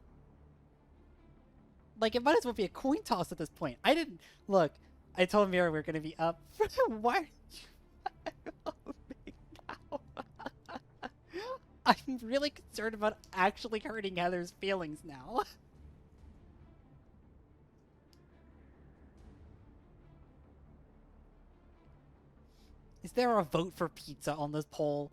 Like, it might as well be a coin toss at this point. I didn't... Look, I told Mira we were gonna be up. Why are you now? I'm really concerned about actually hurting Heather's feelings now. Is there a vote for pizza on this poll?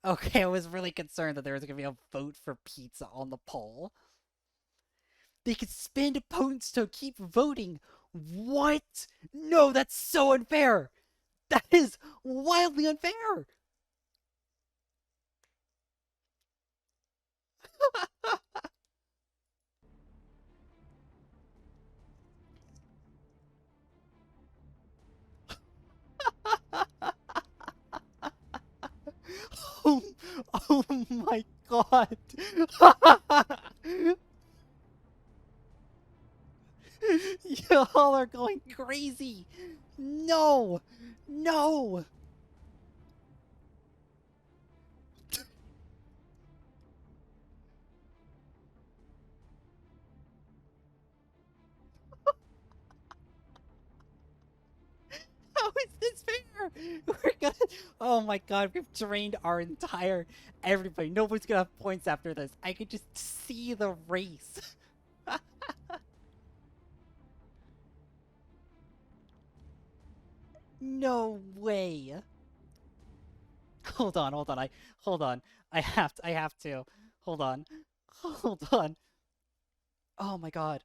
Okay, I was really concerned that there was going to be a vote for pizza on the poll. They could spend points to keep voting. What? No, that's so unfair. That is wildly unfair. Oh my god. Y'all are going crazy. No. No. How is this fair? We're gonna... Oh my god, we've drained our entire... Everybody. Nobody's gonna have points after this. I could just see the race. No way. Hold on. Hold on. I have to. Hold on. Hold on. Oh my god.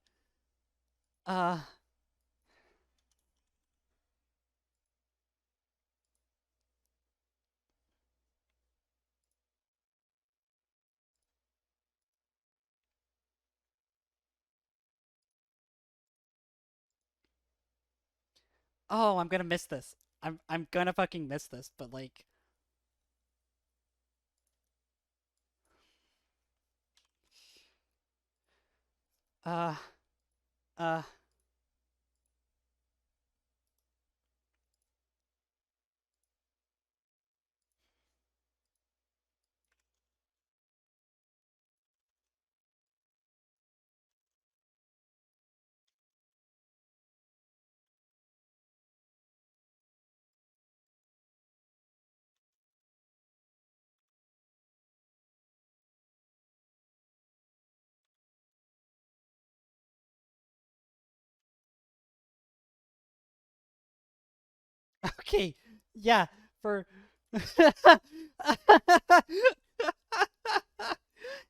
Oh, I'm gonna miss this. I'm gonna fucking miss this, but like... Uh... Okay, yeah, for...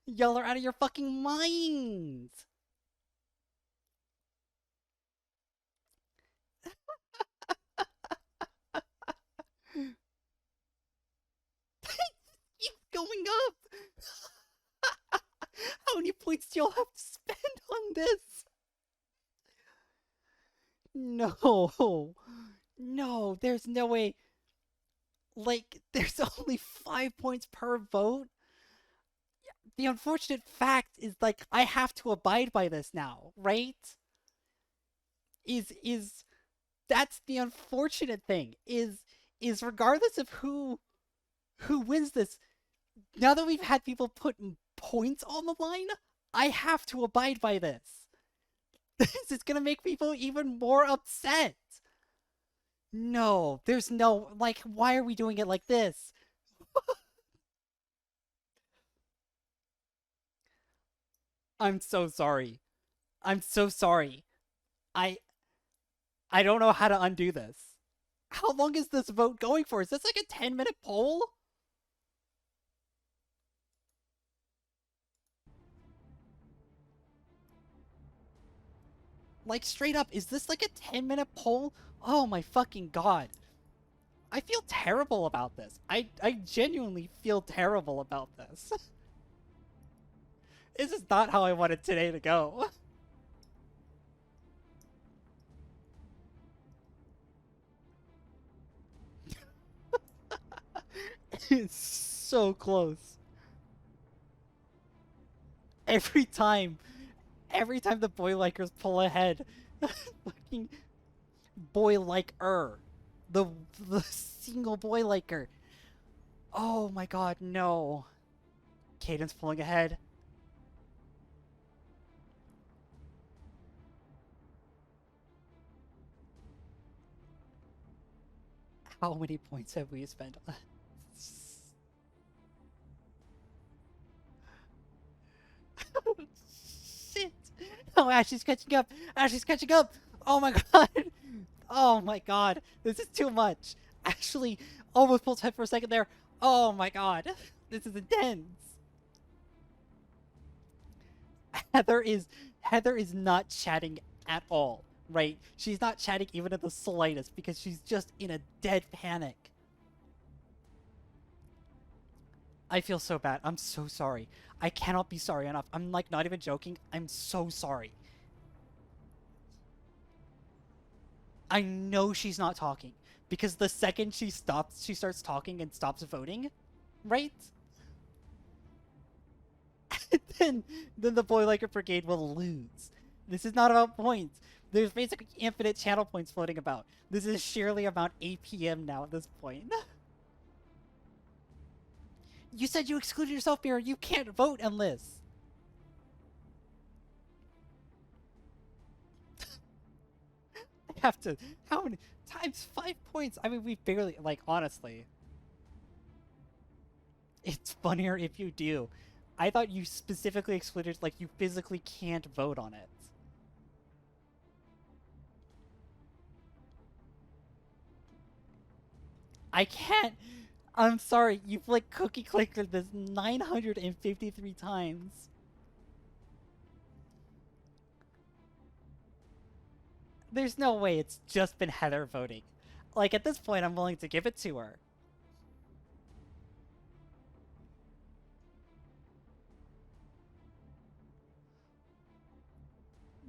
Y'all are out of your fucking minds! Keep going up! How many points do y'all have to spend on this? No. No, there's no way. Like, there's only 5 points per vote. The unfortunate fact is, like, I have to abide by this now, right? That's the unfortunate thing, is regardless of who wins this, now that we've had people put points on the line, I have to abide by this. This is gonna make people even more upset. No, there's no, like, why are we doing it like this? I'm so sorry. I'm so sorry. I don't know how to undo this. How long is this vote going for? Is this like a 10-minute poll? Like, straight up, is this like a 10-minute poll? Oh my fucking god. I feel terrible about this. I genuinely feel terrible about this. This is not how I wanted today to go. It's so close. Every time the boy likers pull ahead, fucking boy liker, the single boy liker. Oh my god, no. Caden's pulling ahead. How many points have we spent on Shit! Oh, Ashley's catching up! Ashley's catching up! Oh my god! Oh my god! This is too much! Ashley almost pulled ahead for a second there. Oh my god! This is intense! Heather is not chatting at all, right? She's not chatting even in the slightest because she's just in a dead panic. I feel so bad. I'm so sorry. I cannot be sorry enough. I'm like not even joking. I'm so sorry. I know she's not talking because the second she starts talking and stops voting, right? then the Boy Liker Brigade will lose. This is not about points. There's basically infinite channel points floating about. This is sheerly about APM now at this point. You said you excluded yourself, Mirror. You can't vote unless. I have to. How many times? 5 points. I mean, we barely. Like, honestly. It's funnier if you do. I thought you specifically excluded, like, you physically can't vote on it. I can't. I'm sorry, you've like cookie clicked this 953 times. There's no way it's just been Heather voting. Like, at this point, I'm willing to give it to her.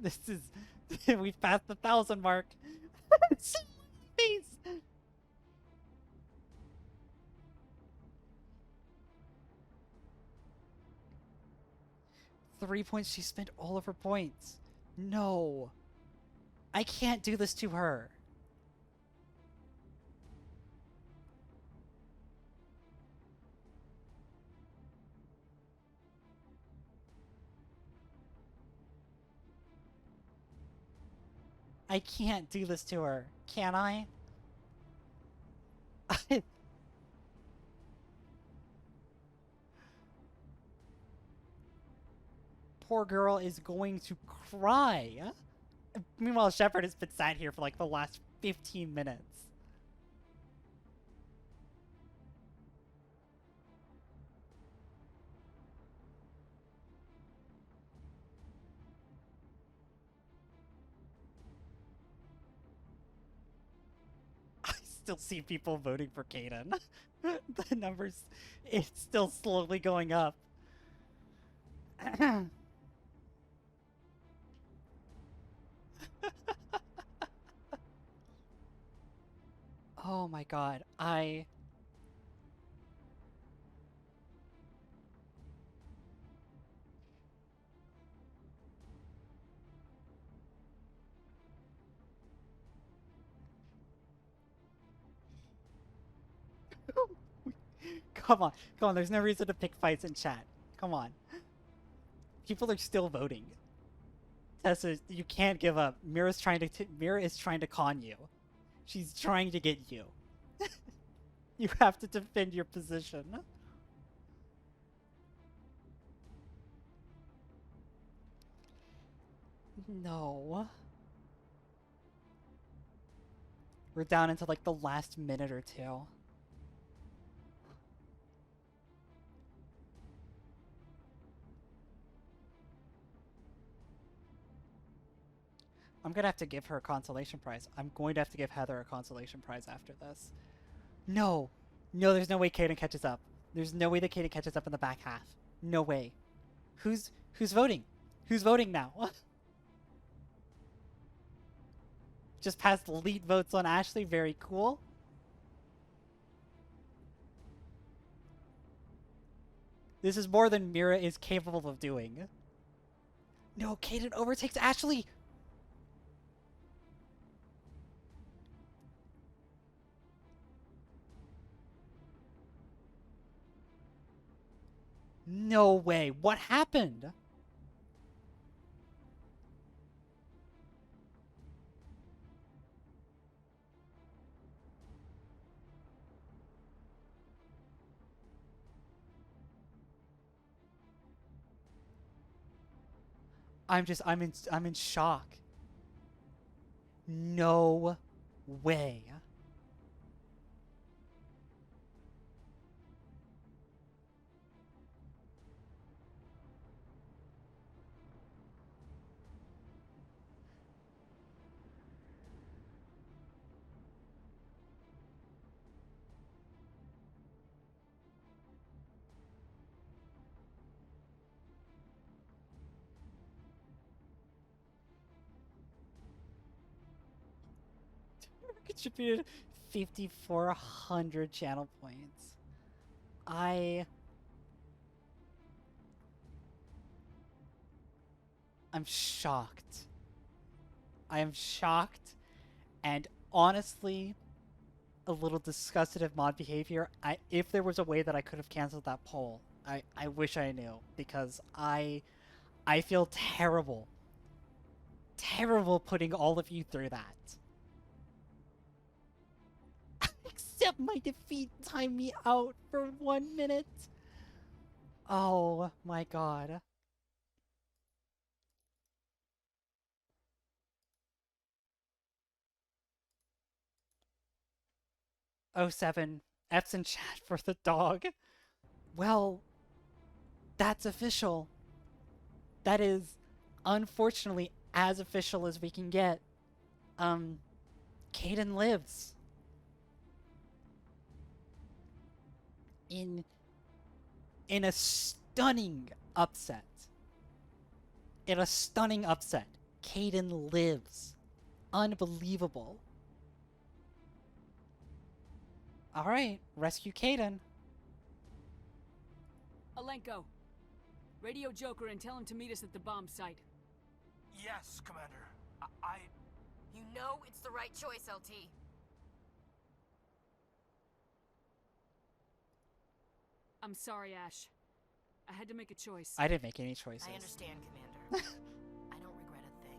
This is... We've passed the 1,000 mark. So many face. 3 points. She spent all of her points. No. I can't do this to her. I can't do this to her. Can I? Poor girl is going to cry. Meanwhile, Shepard has been sat here for like the last 15 minutes. I still see people voting for Kaden. The numbers, it's still slowly going up. Oh my god, I... Come on, come on, there's no reason to pick fights in chat. Come on. People are still voting. Tessa, you can't give up. Mira is trying to con you. She's trying to get you. You have to defend your position. No. We're down into like the last minute or two. I'm gonna have to give her a consolation prize. I'm going to have to give Heather a consolation prize after this. No! No, there's no way Kaden catches up. There's no way that Kaden catches up in the back half. No way. Who's voting? Who's voting now? Just passed lead votes on Ashley. Very cool. This is more than Mira is capable of doing. No, Kaden overtakes Ashley! No way. What happened? I'm in shock. No way. Contributed 5,400 channel points. I'm shocked. I am shocked and honestly a little disgusted at mod behavior. If there was a way that I could have canceled that poll, I wish I knew, because I feel terrible. Terrible putting all of you through that. Accept my defeat, time me out for 1 minute. Oh my god. Oh 07, F's in chat for the dog. Well, that's official. That is, unfortunately, as official as we can get. Kaden lives. In a stunning upset. In a stunning upset, Kaden lives. Unbelievable. Alright, rescue Kaden. Alenko, radio Joker and tell him to meet us at the bomb site. Yes, Commander. You know it's the right choice, LT. I'm sorry, Ash. I had to make a choice. I didn't make any choices. I understand, Commander. I don't regret a thing.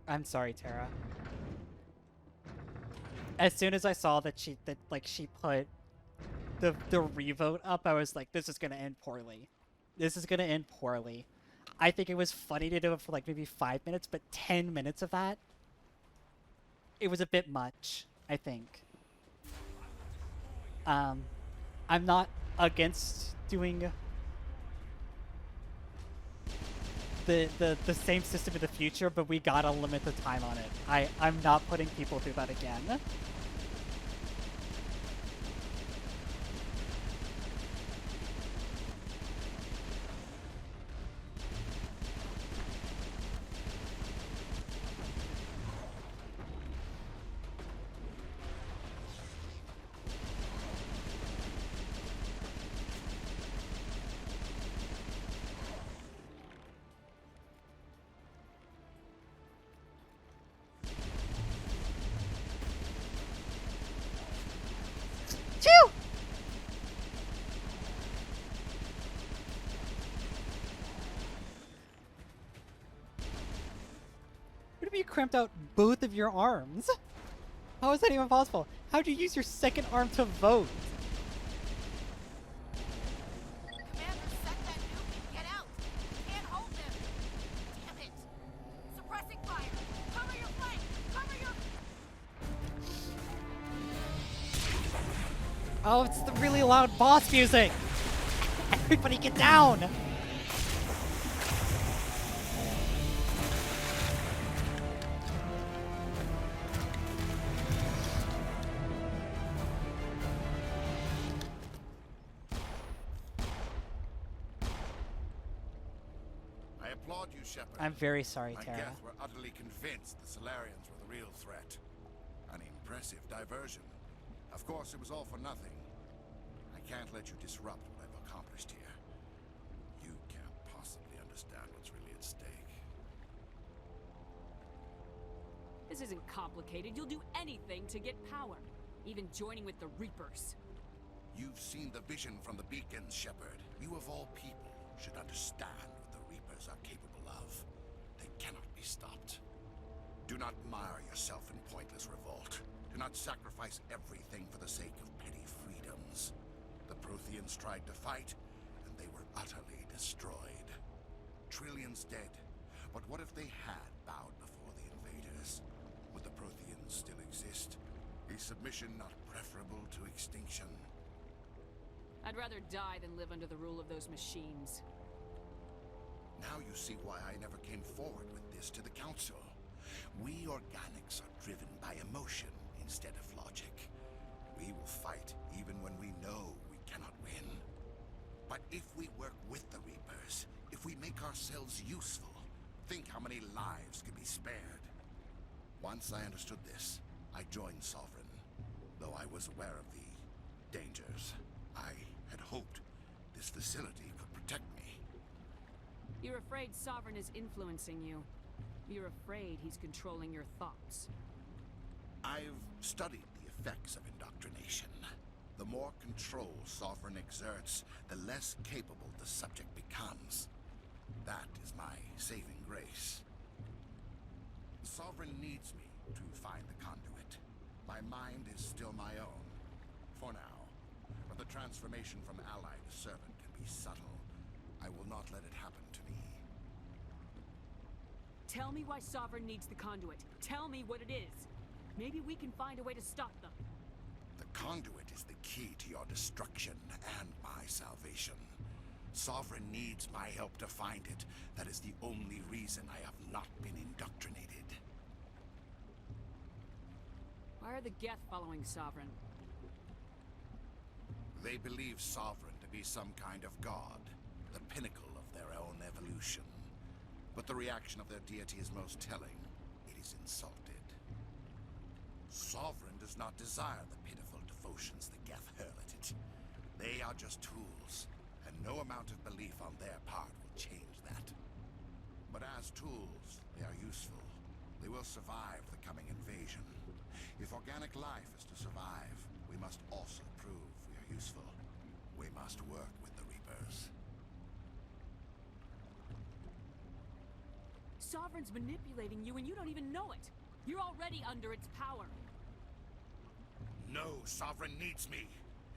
I'm sorry, Tara. As soon as I saw that she put the revote up, I was like, this is gonna end poorly. This is gonna end poorly. I think it was funny to do it for like maybe 5 minutes, but 10 minutes of that, it was a bit much, I think. I'm not against doing... the same system in the future, but we gotta limit the time on it. I'm not putting people through that again. What if you cramped out both of your arms? How is that even possible? How'd you use your second arm to vote? Commander, set that nuke and get out! You can't hold them! Damn it! Suppressing fire! Cover your flank! Cover your... Oh, it's the really loud boss music! Everybody get down! Shepard. I'm very sorry, My Tara. Geth were utterly convinced the Salarians were the real threat. An impressive diversion. Of course, it was all for nothing. I can't let you disrupt what I've accomplished here. You can't possibly understand what's really at stake. This isn't complicated. You'll do anything to get power. Even joining with the Reapers. You've seen the vision from the beacons, Shepard. You of all people should understand what the Reapers are capable of. They cannot be stopped. Do not mire yourself in pointless revolt. Do not sacrifice everything for the sake of petty freedoms. The Protheans tried to fight, and they were utterly destroyed. Trillions dead. But what if they had bowed before the invaders? Would the Protheans still exist? Is submission not preferable to extinction? I'd rather die than live under the rule of those machines. Now you see why I never came forward with this to the Council. We organics are driven by emotion instead of logic. We will fight even when we know we cannot win. But if we work with the Reapers, if we make ourselves useful, think how many lives could be spared. Once I understood this, I joined Sovereign, though I was aware of the dangers. I had hoped this facility could protect me. You're afraid Sovereign is influencing you. You're afraid he's controlling your thoughts. I've studied the effects of indoctrination. The more control Sovereign exerts, the less capable the subject becomes. That is my saving grace. Sovereign needs me to find the conduit. My mind is still my own, for now. But the transformation from ally to servant can be subtle. I will not let it happen to me. Tell me why Sovereign needs the conduit. Tell me what it is. Maybe we can find a way to stop them. The conduit is the key to your destruction and my salvation. Sovereign needs my help to find it. That is the only reason I have not been indoctrinated. Why are the Geth following Sovereign? They believe Sovereign to be some kind of god, the pinnacle of their own evolution. But the reaction of their deity is most telling. It is insulted. Sovereign does not desire the pitiful devotions the Geth hurl at it. They are just tools, and no amount of belief on their part will change that. But as tools, they are useful. They will survive the coming invasion. If organic life is to survive, we must also prove we are useful. We must work with the Reapers. Sovereign's manipulating you and you don't even know it. You're already under its power. No, Sovereign needs me.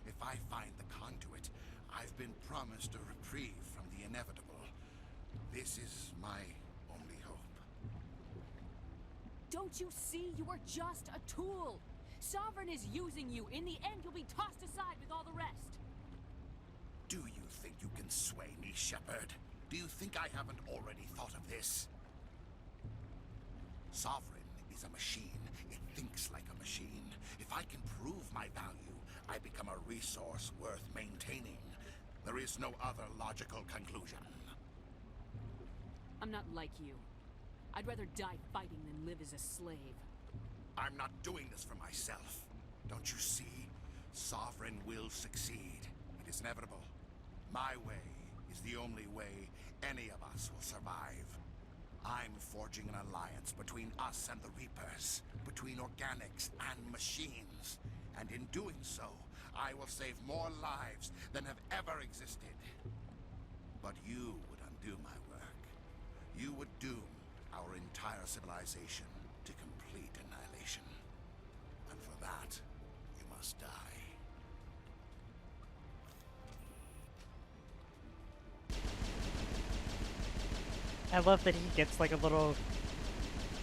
If I find the conduit, I've been promised a reprieve from the inevitable. This is my only hope. Don't you see? You are just a tool. Sovereign is using you. In the end, you'll be tossed aside with all the rest. Do you think you can sway me, Shepard? Do you think I haven't already thought of this? Sovereign is a machine. It thinks like a machine. If I can prove my value, I become a resource worth maintaining. There is no other logical conclusion. I'm not like you. I'd rather die fighting than live as a slave. I'm not doing this for myself. Don't you see? Sovereign will succeed. It is inevitable. My way is the only way any of us will survive. I'm forging an alliance between us and the Reapers, between organics and machines. And in doing so, I will save more lives than have ever existed. But you would undo my work. You would doom our entire civilization to complete annihilation. And for that, you must die. I love that he gets like a little...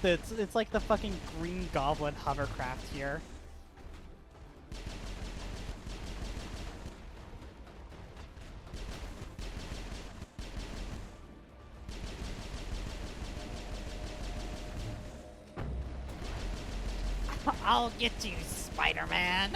It's like the fucking Green Goblin hovercraft here. I'll get you, Spider-Man!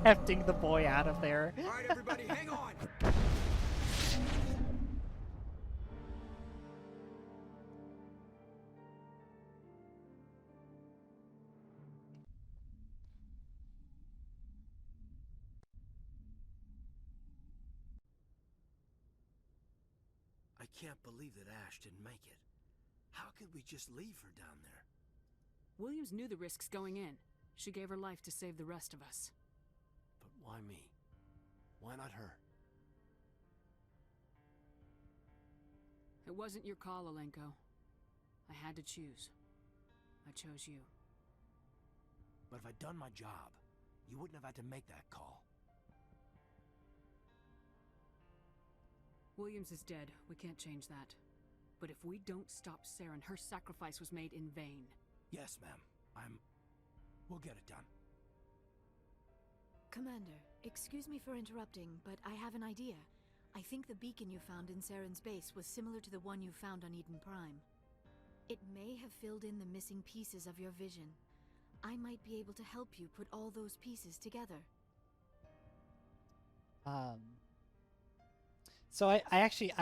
Hefting the boy out of there. All right, everybody, hang on. I can't believe that Ash didn't make it. How could we just leave her down there? Williams knew the risks going in. She gave her life to save the rest of us. But why me? Why not her? It wasn't your call, Alenko. I had to choose. I chose you. But if I'd done my job, you wouldn't have had to make that call. Williams is dead. We can't change that. But if we don't stop Saren, her sacrifice was made in vain. Yes, ma'am. We'll get it done. Commander, excuse me for interrupting, but I have an idea. I think the beacon you found in Saren's base was similar to the one you found on Eden Prime. It may have filled in the missing pieces of your vision. I might be able to help you put all those pieces together. So I actually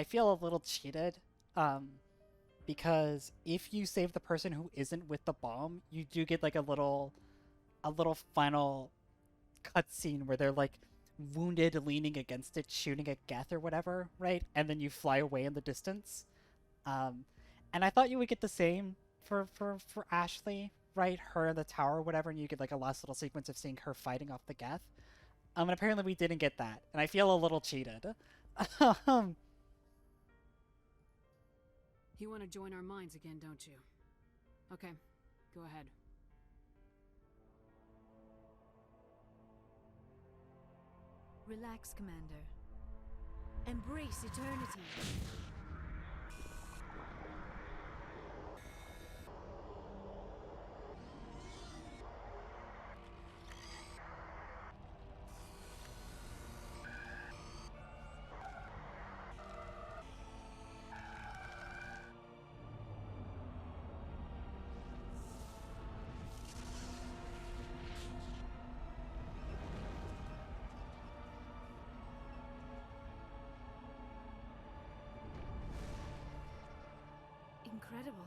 feel a little cheated, because if you save the person who isn't with the bomb, you do get like a little final cutscene where they're like wounded, leaning against it, shooting at Geth or whatever, right? And then you fly away in the distance. And I thought you would get the same for Ashley, right? Her in the tower or whatever, and you get like a last little sequence of seeing her fighting off the Geth. And apparently we didn't get that, and I feel a little cheated. You want to join our minds again, don't you? Okay, go ahead. Relax, Commander. Embrace eternity. Incredible.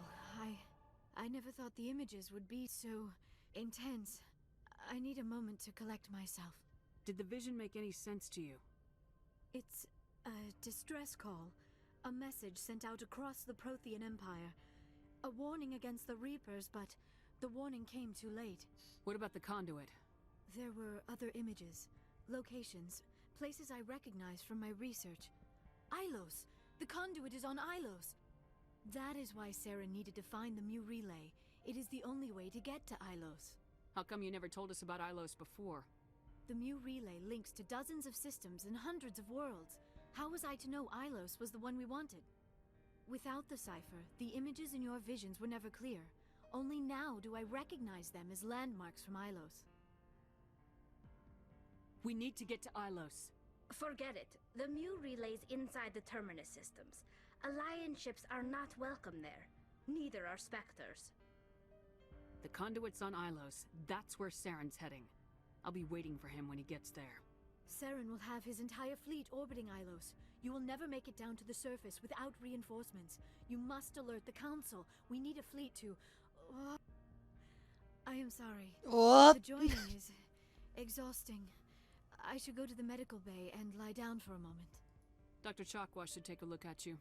I never thought the images would be so intense. I need a moment to collect myself. Did the vision make any sense to you? It's a distress call. A message sent out across the Prothean Empire. A warning against the Reapers, but the warning came too late. What about the conduit? There were other images, locations, places I recognized from my research. Ilos! The conduit is on Ilos! That is why Sarah needed to find the Mu relay. It is the only way to get to Ilos. How come you never told us about Ilos before? The Mu relay links to dozens of systems and hundreds of worlds. How was I to know Ilos was the one we wanted? Without the cipher, the images in your visions were never clear. Only now do I recognize them as landmarks from Ilos. We need to get to Ilos. Forget it. The Mu relay's inside the Terminus systems. Alliance ships are not welcome there. Neither are Spectres. The conduit's on Ilos. That's where Saren's heading. I'll be waiting for him when he gets there. Saren will have his entire fleet orbiting Ilos. You will never make it down to the surface without reinforcements. You must alert the Council. We need a fleet to... I am sorry. What? The joining is exhausting. I should go to the medical bay and lie down for a moment. Dr. Chakwa should take a look at you.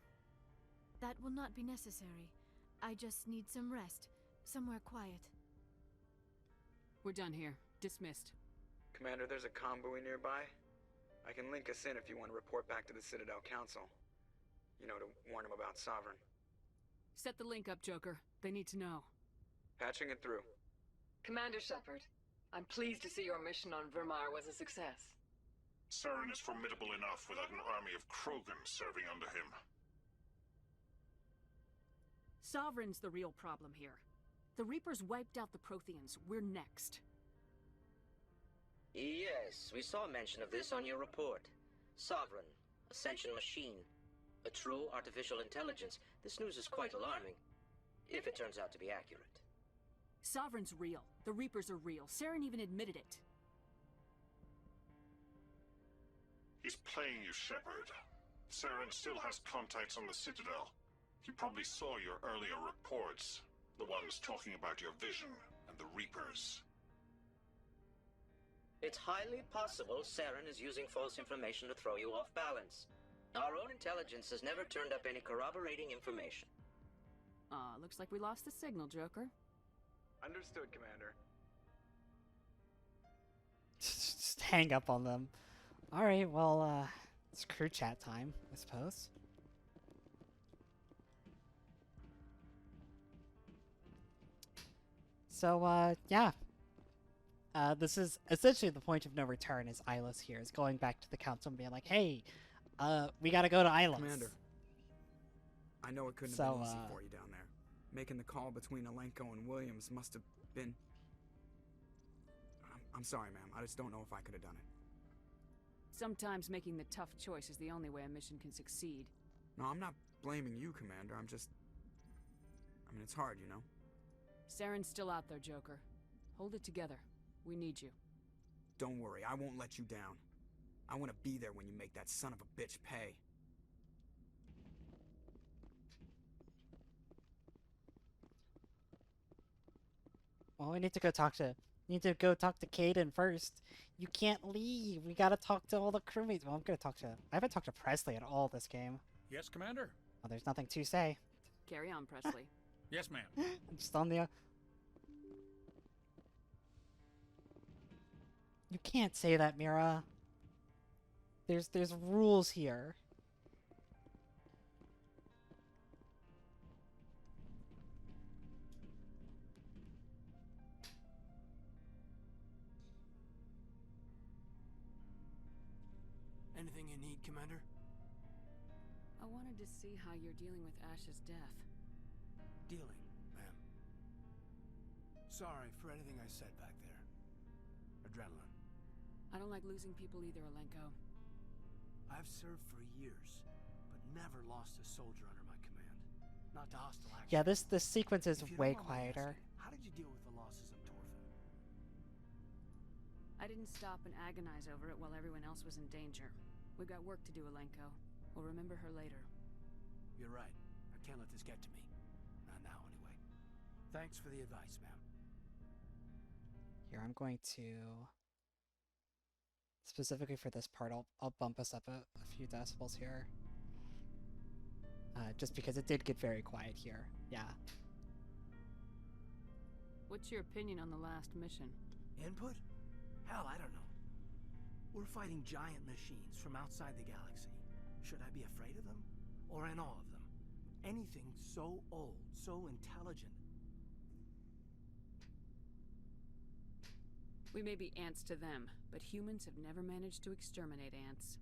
That will not be necessary. I just need some rest. Somewhere quiet. We're done here. Dismissed. Commander, there's a convoy nearby. I can link us in if you want to report back to the Citadel Council. You know, to warn them about Sovereign. Set the link up, Joker. They need to know. Patching it through. Commander Shepard, I'm pleased to see your mission on Virmire was a success. Saren is formidable enough without an army of Krogan serving under him. Sovereign's the real problem here. The Reapers wiped out the Protheans. We're next. Yes, we saw mention of this on your report. Sovereign, Ascension machine, a true artificial intelligence. This news is quite alarming, if it turns out to be accurate. Sovereign's real. The Reapers are real. Saren even admitted it. He's playing you, Shepard. Saren still has contacts on the Citadel. He probably saw your earlier reports, the ones talking about your vision and the Reapers. It's highly possible Saren is using false information to throw you off balance. Our own intelligence has never turned up any corroborating information. Looks like we lost the signal, Joker. Understood, Commander. Just hang up on them. Alright, well, it's crew chat time, I suppose. So, yeah. This is essentially the point of no return is Ilos here, is going back to the council and being like, hey, we gotta go to Ilos. Commander, I know it couldn't have been easy for you down there. Making the call between Alenko and Williams must have been... I'm sorry, ma'am. I just don't know if I could have done it. Sometimes making the tough choice is the only way a mission can succeed. No, I'm not blaming you, Commander. I'm just... I mean, it's hard, you know? Saren's still out there, Joker. Hold it together. We need you. Don't worry, I won't let you down. I want to be there when you make that son of a bitch pay. Well, we need to go talk to... Caden first. You can't leave. We gotta talk to all the crewmates. Well, I'm gonna talk to... I haven't talked to Presley at all this game. Yes, Commander. Well, there's nothing to say. Carry on, Presley. Yes, ma'am. Just on the... You can't say that, Mira. There's rules here. Anything you need, Commander? I wanted to see how you're dealing with Ash's death. Dealing, ma'am. Sorry for anything I said back there. Adrenaline. I don't like losing people either, Alenko. I've served for years, but never lost a soldier under my command. Not to hostile action. Yeah, this sequence is If you way don't mind me quieter. asking, how did you deal with the losses on Torfin? I didn't stop and agonize over it while everyone else was in danger. We've got work to do, Alenko. We'll remember her later. You're right. I can't let this get to me. Not now, anyway. Thanks for the advice, ma'am. Here, I'm going to specifically for this part, I'll bump us up a few decibels here. Just because it did get very quiet here. Yeah. What's your opinion on the last mission? Input? Hell, I don't know. We're fighting giant machines from outside the galaxy. Should I be afraid of them? Or in awe of them? Anything so old, so intelligent. We may be ants to them, but humans have never managed to exterminate ants.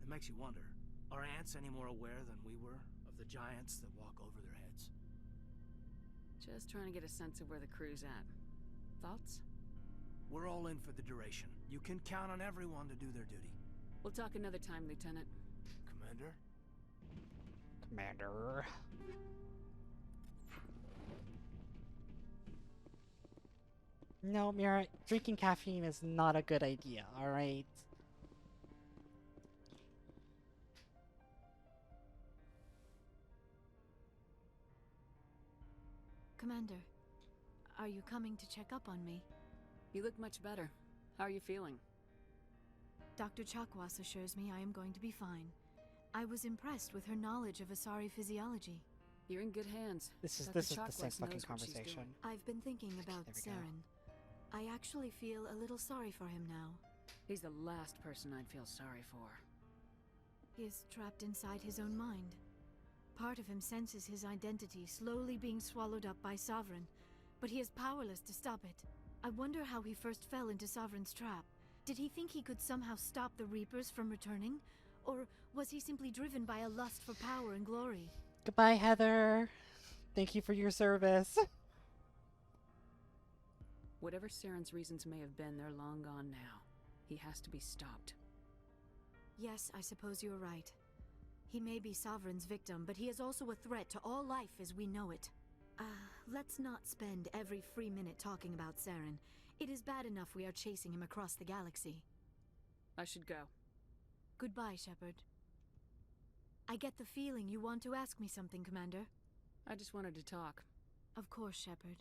It makes you wonder, are ants any more aware than we were of the giants that walk over their heads? Just trying to get a sense of where the crew's at. Thoughts? We're all in for the duration. You can count on everyone to do their duty. We'll talk another time, Lieutenant. Commander? Commander. No, Mira, drinking caffeine is not a good idea, alright? Commander, are you coming to check up on me? You look much better. How are you feeling? Dr. Chakwas assures me I am going to be fine. I was impressed with her knowledge of Asari physiology. You're in good hands. This is Dr. the same Chakwas fucking knows what she's conversation. doing. I've been thinking about There we go. Saren. I actually feel a little sorry for him now. He's the last person I'd feel sorry for. He is trapped inside his own mind. Part of him senses his identity slowly being swallowed up by Sovereign, but he is powerless to stop it. I wonder how he first fell into Sovereign's trap. Did he think he could somehow stop the Reapers from returning? Or was he simply driven by a lust for power and glory? Goodbye, Heather. Thank you for your service. Whatever Saren's reasons may have been, they're long gone now. He has to be stopped. Yes, I suppose you're right. He may be Sovereign's victim, but he is also a threat to all life as we know it. Let's not spend every free minute talking about Saren. It is bad enough we are chasing him across the galaxy. I should go. Goodbye, Shepard. I get the feeling you want to ask me something, Commander. I just wanted to talk. Of course, Shepard.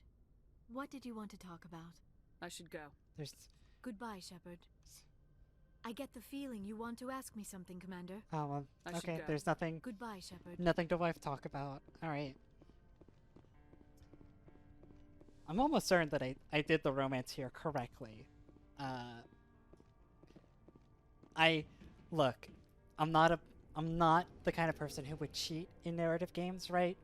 What did you want to talk about? I should go. There's... Goodbye, Shepard. I get the feeling you want to ask me something, Commander. Oh, well, I should okay, go. there's nothing... Goodbye, Shepard. Nothing to wife talk about. Alright. I'm almost certain that I did the romance here correctly. Look, I'm not the kind of person who would cheat in narrative games, right?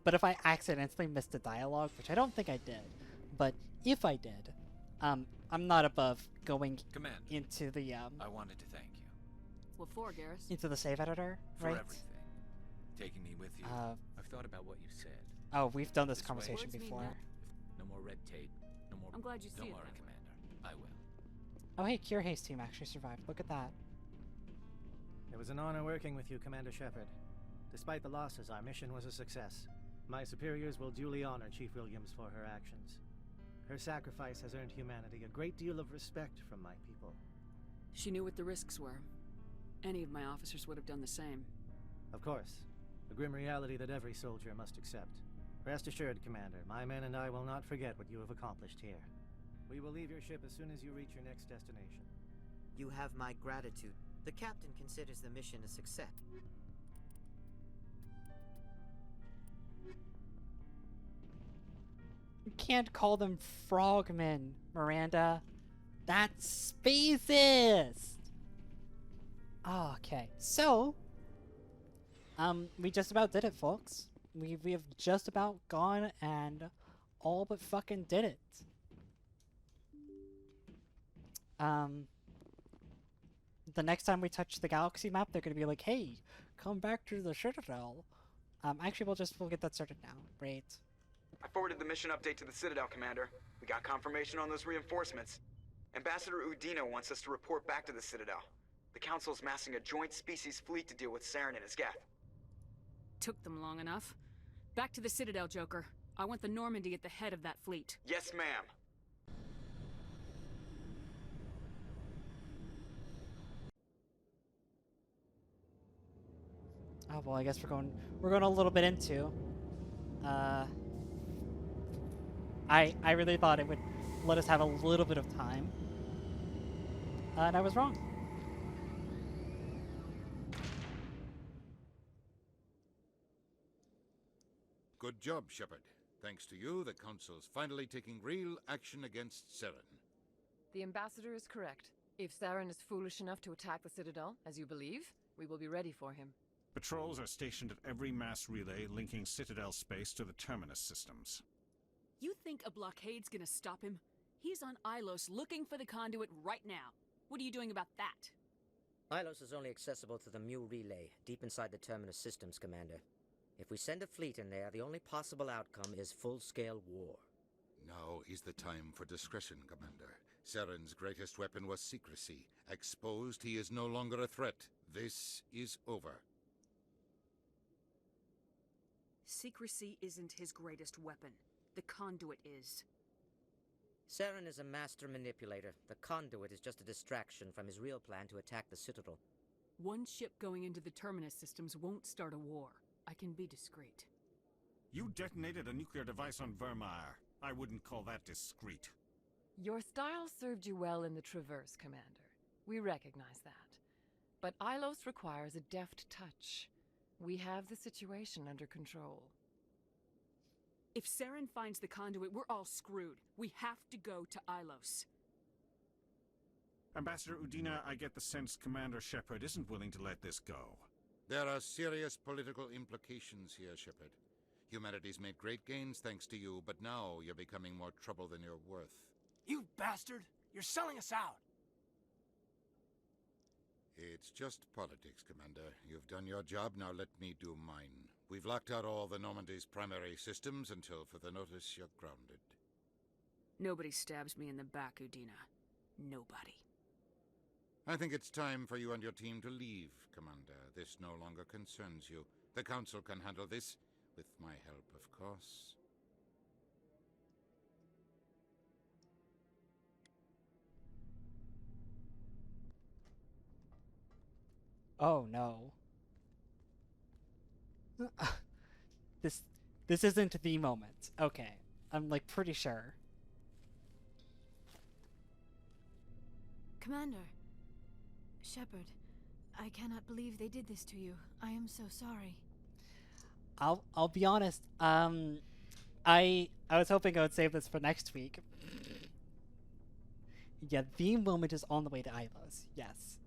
But if I accidentally missed a dialogue, which I don't think I did, but if I did, I'm not above going into the I wanted to thank you. What for, Garrus? into the save editor, For right? everything. Taking me with you. I've thought about what you said. Oh, we've done this This way. conversation Words mean before. nothing. No more red tape. No more. I'm glad you see Don't it worry, that way. Commander. I will. Oh, hey, Cure Haste team actually survived. Look at that. It was an honor working with you, Commander Shepard. Despite the losses, our mission was a success. My superiors will duly honor Chief Williams for her actions. Her sacrifice has earned humanity a great deal of respect from my people. She knew what the risks were. Any of my officers would have done the same. Of course, a grim reality that every soldier must accept. Rest assured, Commander, my men and I will not forget what you have accomplished here. We will leave your ship as soon as you reach your next destination. You have my gratitude. The captain considers the mission a success. You can't call them frogmen, Miranda. That's spacist! Okay, so... we just about did it, folks. We have just about gone and all but fucking did it. The next time we touch the galaxy map, they're gonna be like, hey, come back to the Citadel. Actually, we'll get that started now, right? I forwarded the mission update to the Citadel, Commander. We got confirmation on those reinforcements. Ambassador Udina wants us to report back to the Citadel. The Council's massing a joint species fleet to deal with Saren and his Geth. Took them long enough. Back to the Citadel, Joker. I want the Normandy at the head of that fleet. Yes, ma'am. Oh well, I guess we're going a little bit into. I really thought it would let us have a little bit of time, and I was wrong. Good job, Shepard. Thanks to you, the Council's finally taking real action against Saren. The Ambassador is correct. If Saren is foolish enough to attack the Citadel, as you believe, we will be ready for him. Patrols are stationed at every mass relay linking Citadel space to the Terminus systems. You think a blockade's gonna stop him? He's on Ilos looking for the conduit right now. What are you doing about that? Ilos is only accessible to the Mu relay, deep inside the Terminus systems, Commander. If we send a fleet in there, the only possible outcome is full-scale war. Now is the time for discretion, Commander. Saren's greatest weapon was secrecy. Exposed, he is no longer a threat. This is over. Secrecy isn't his greatest weapon. The conduit is. Saren is a master manipulator. The conduit is just a distraction from his real plan to attack the Citadel. One ship going into the Terminus systems won't start a war. I can be discreet. You detonated a nuclear device on Virmire. I wouldn't call that discreet. Your style served you well in the Traverse, Commander. We recognize that. But Ilos requires a deft touch. We have the situation under control. If Saren finds the conduit, we're all screwed. We have to go to Ilos. Ambassador Udina, I get the sense Commander Shepard isn't willing to let this go. There are serious political implications here, Shepard. Humanity's made great gains thanks to you, but now you're becoming more trouble than you're worth. You bastard! You're selling us out! It's just politics, Commander. You've done your job, now let me do mine. We've locked out all the Normandy's primary systems until further notice you're grounded. Nobody stabs me in the back, Udina. Nobody. I think it's time for you and your team to leave, Commander. This no longer concerns you. The Council can handle this, with my help, of course. Oh no. This isn't the moment. Okay. I'm like pretty sure. Commander. Shepard, I cannot believe they did this to you. I am so sorry. I'll be honest. I was hoping I would save this for next week. Yeah, the moment is on the way to Ilos. Yes.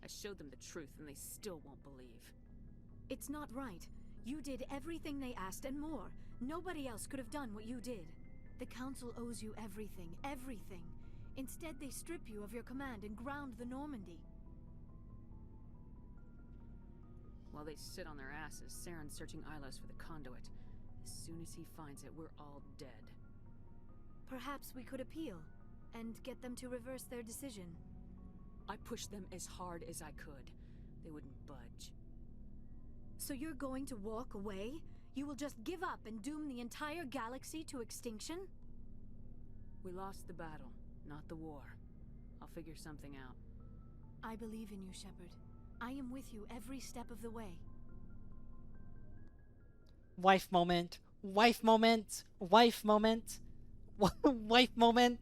I showed them the truth and they still won't believe. It's not right. You did everything they asked and more. Nobody else could have done what you did. The Council owes you everything, everything. Instead, they strip you of your command and ground the Normandy. While they sit on their asses, Saren's searching Ilos for the conduit. As soon as he finds it, we're all dead. Perhaps we could appeal, and get them to reverse their decision. I pushed them as hard as I could. They wouldn't budge. So you're going to walk away? You will just give up and doom the entire galaxy to extinction? We lost the battle, not the war. I'll figure something out. I believe in you, Shepard. I am with you every step of the way. Wife moment. Wife moment. Wife moment. Wife moment.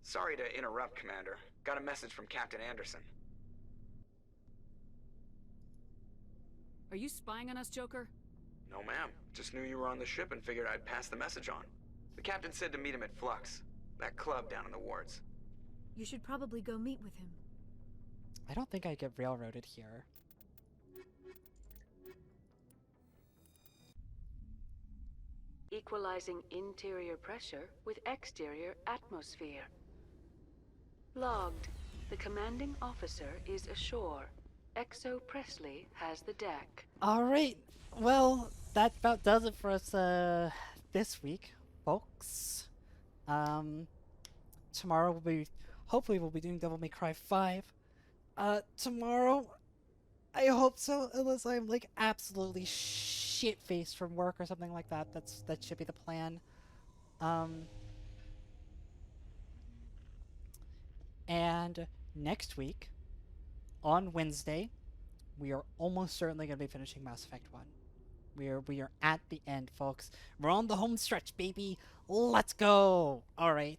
Sorry to interrupt, Commander. Got a message from Captain Anderson. Are you spying on us, Joker? No, ma'am. Just knew you were on the ship and figured I'd pass the message on. The captain said to meet him at Flux, that club down in the wards. You should probably go meet with him. I don't think I get railroaded here. Equalizing interior pressure with exterior atmosphere. Logged. The commanding officer is ashore. Exo Presley has the deck. Alright, well, that about does it for us this week, folks. Tomorrow hopefully we'll be doing Devil May Cry 5. Tomorrow, I hope so, unless I'm like absolutely shit-faced from work or something like that. That should be the plan. And next week, on Wednesday, we are almost certainly going to be finishing Mass Effect 1. We are at the end, folks. We're on the home stretch, baby. Let's go. All right.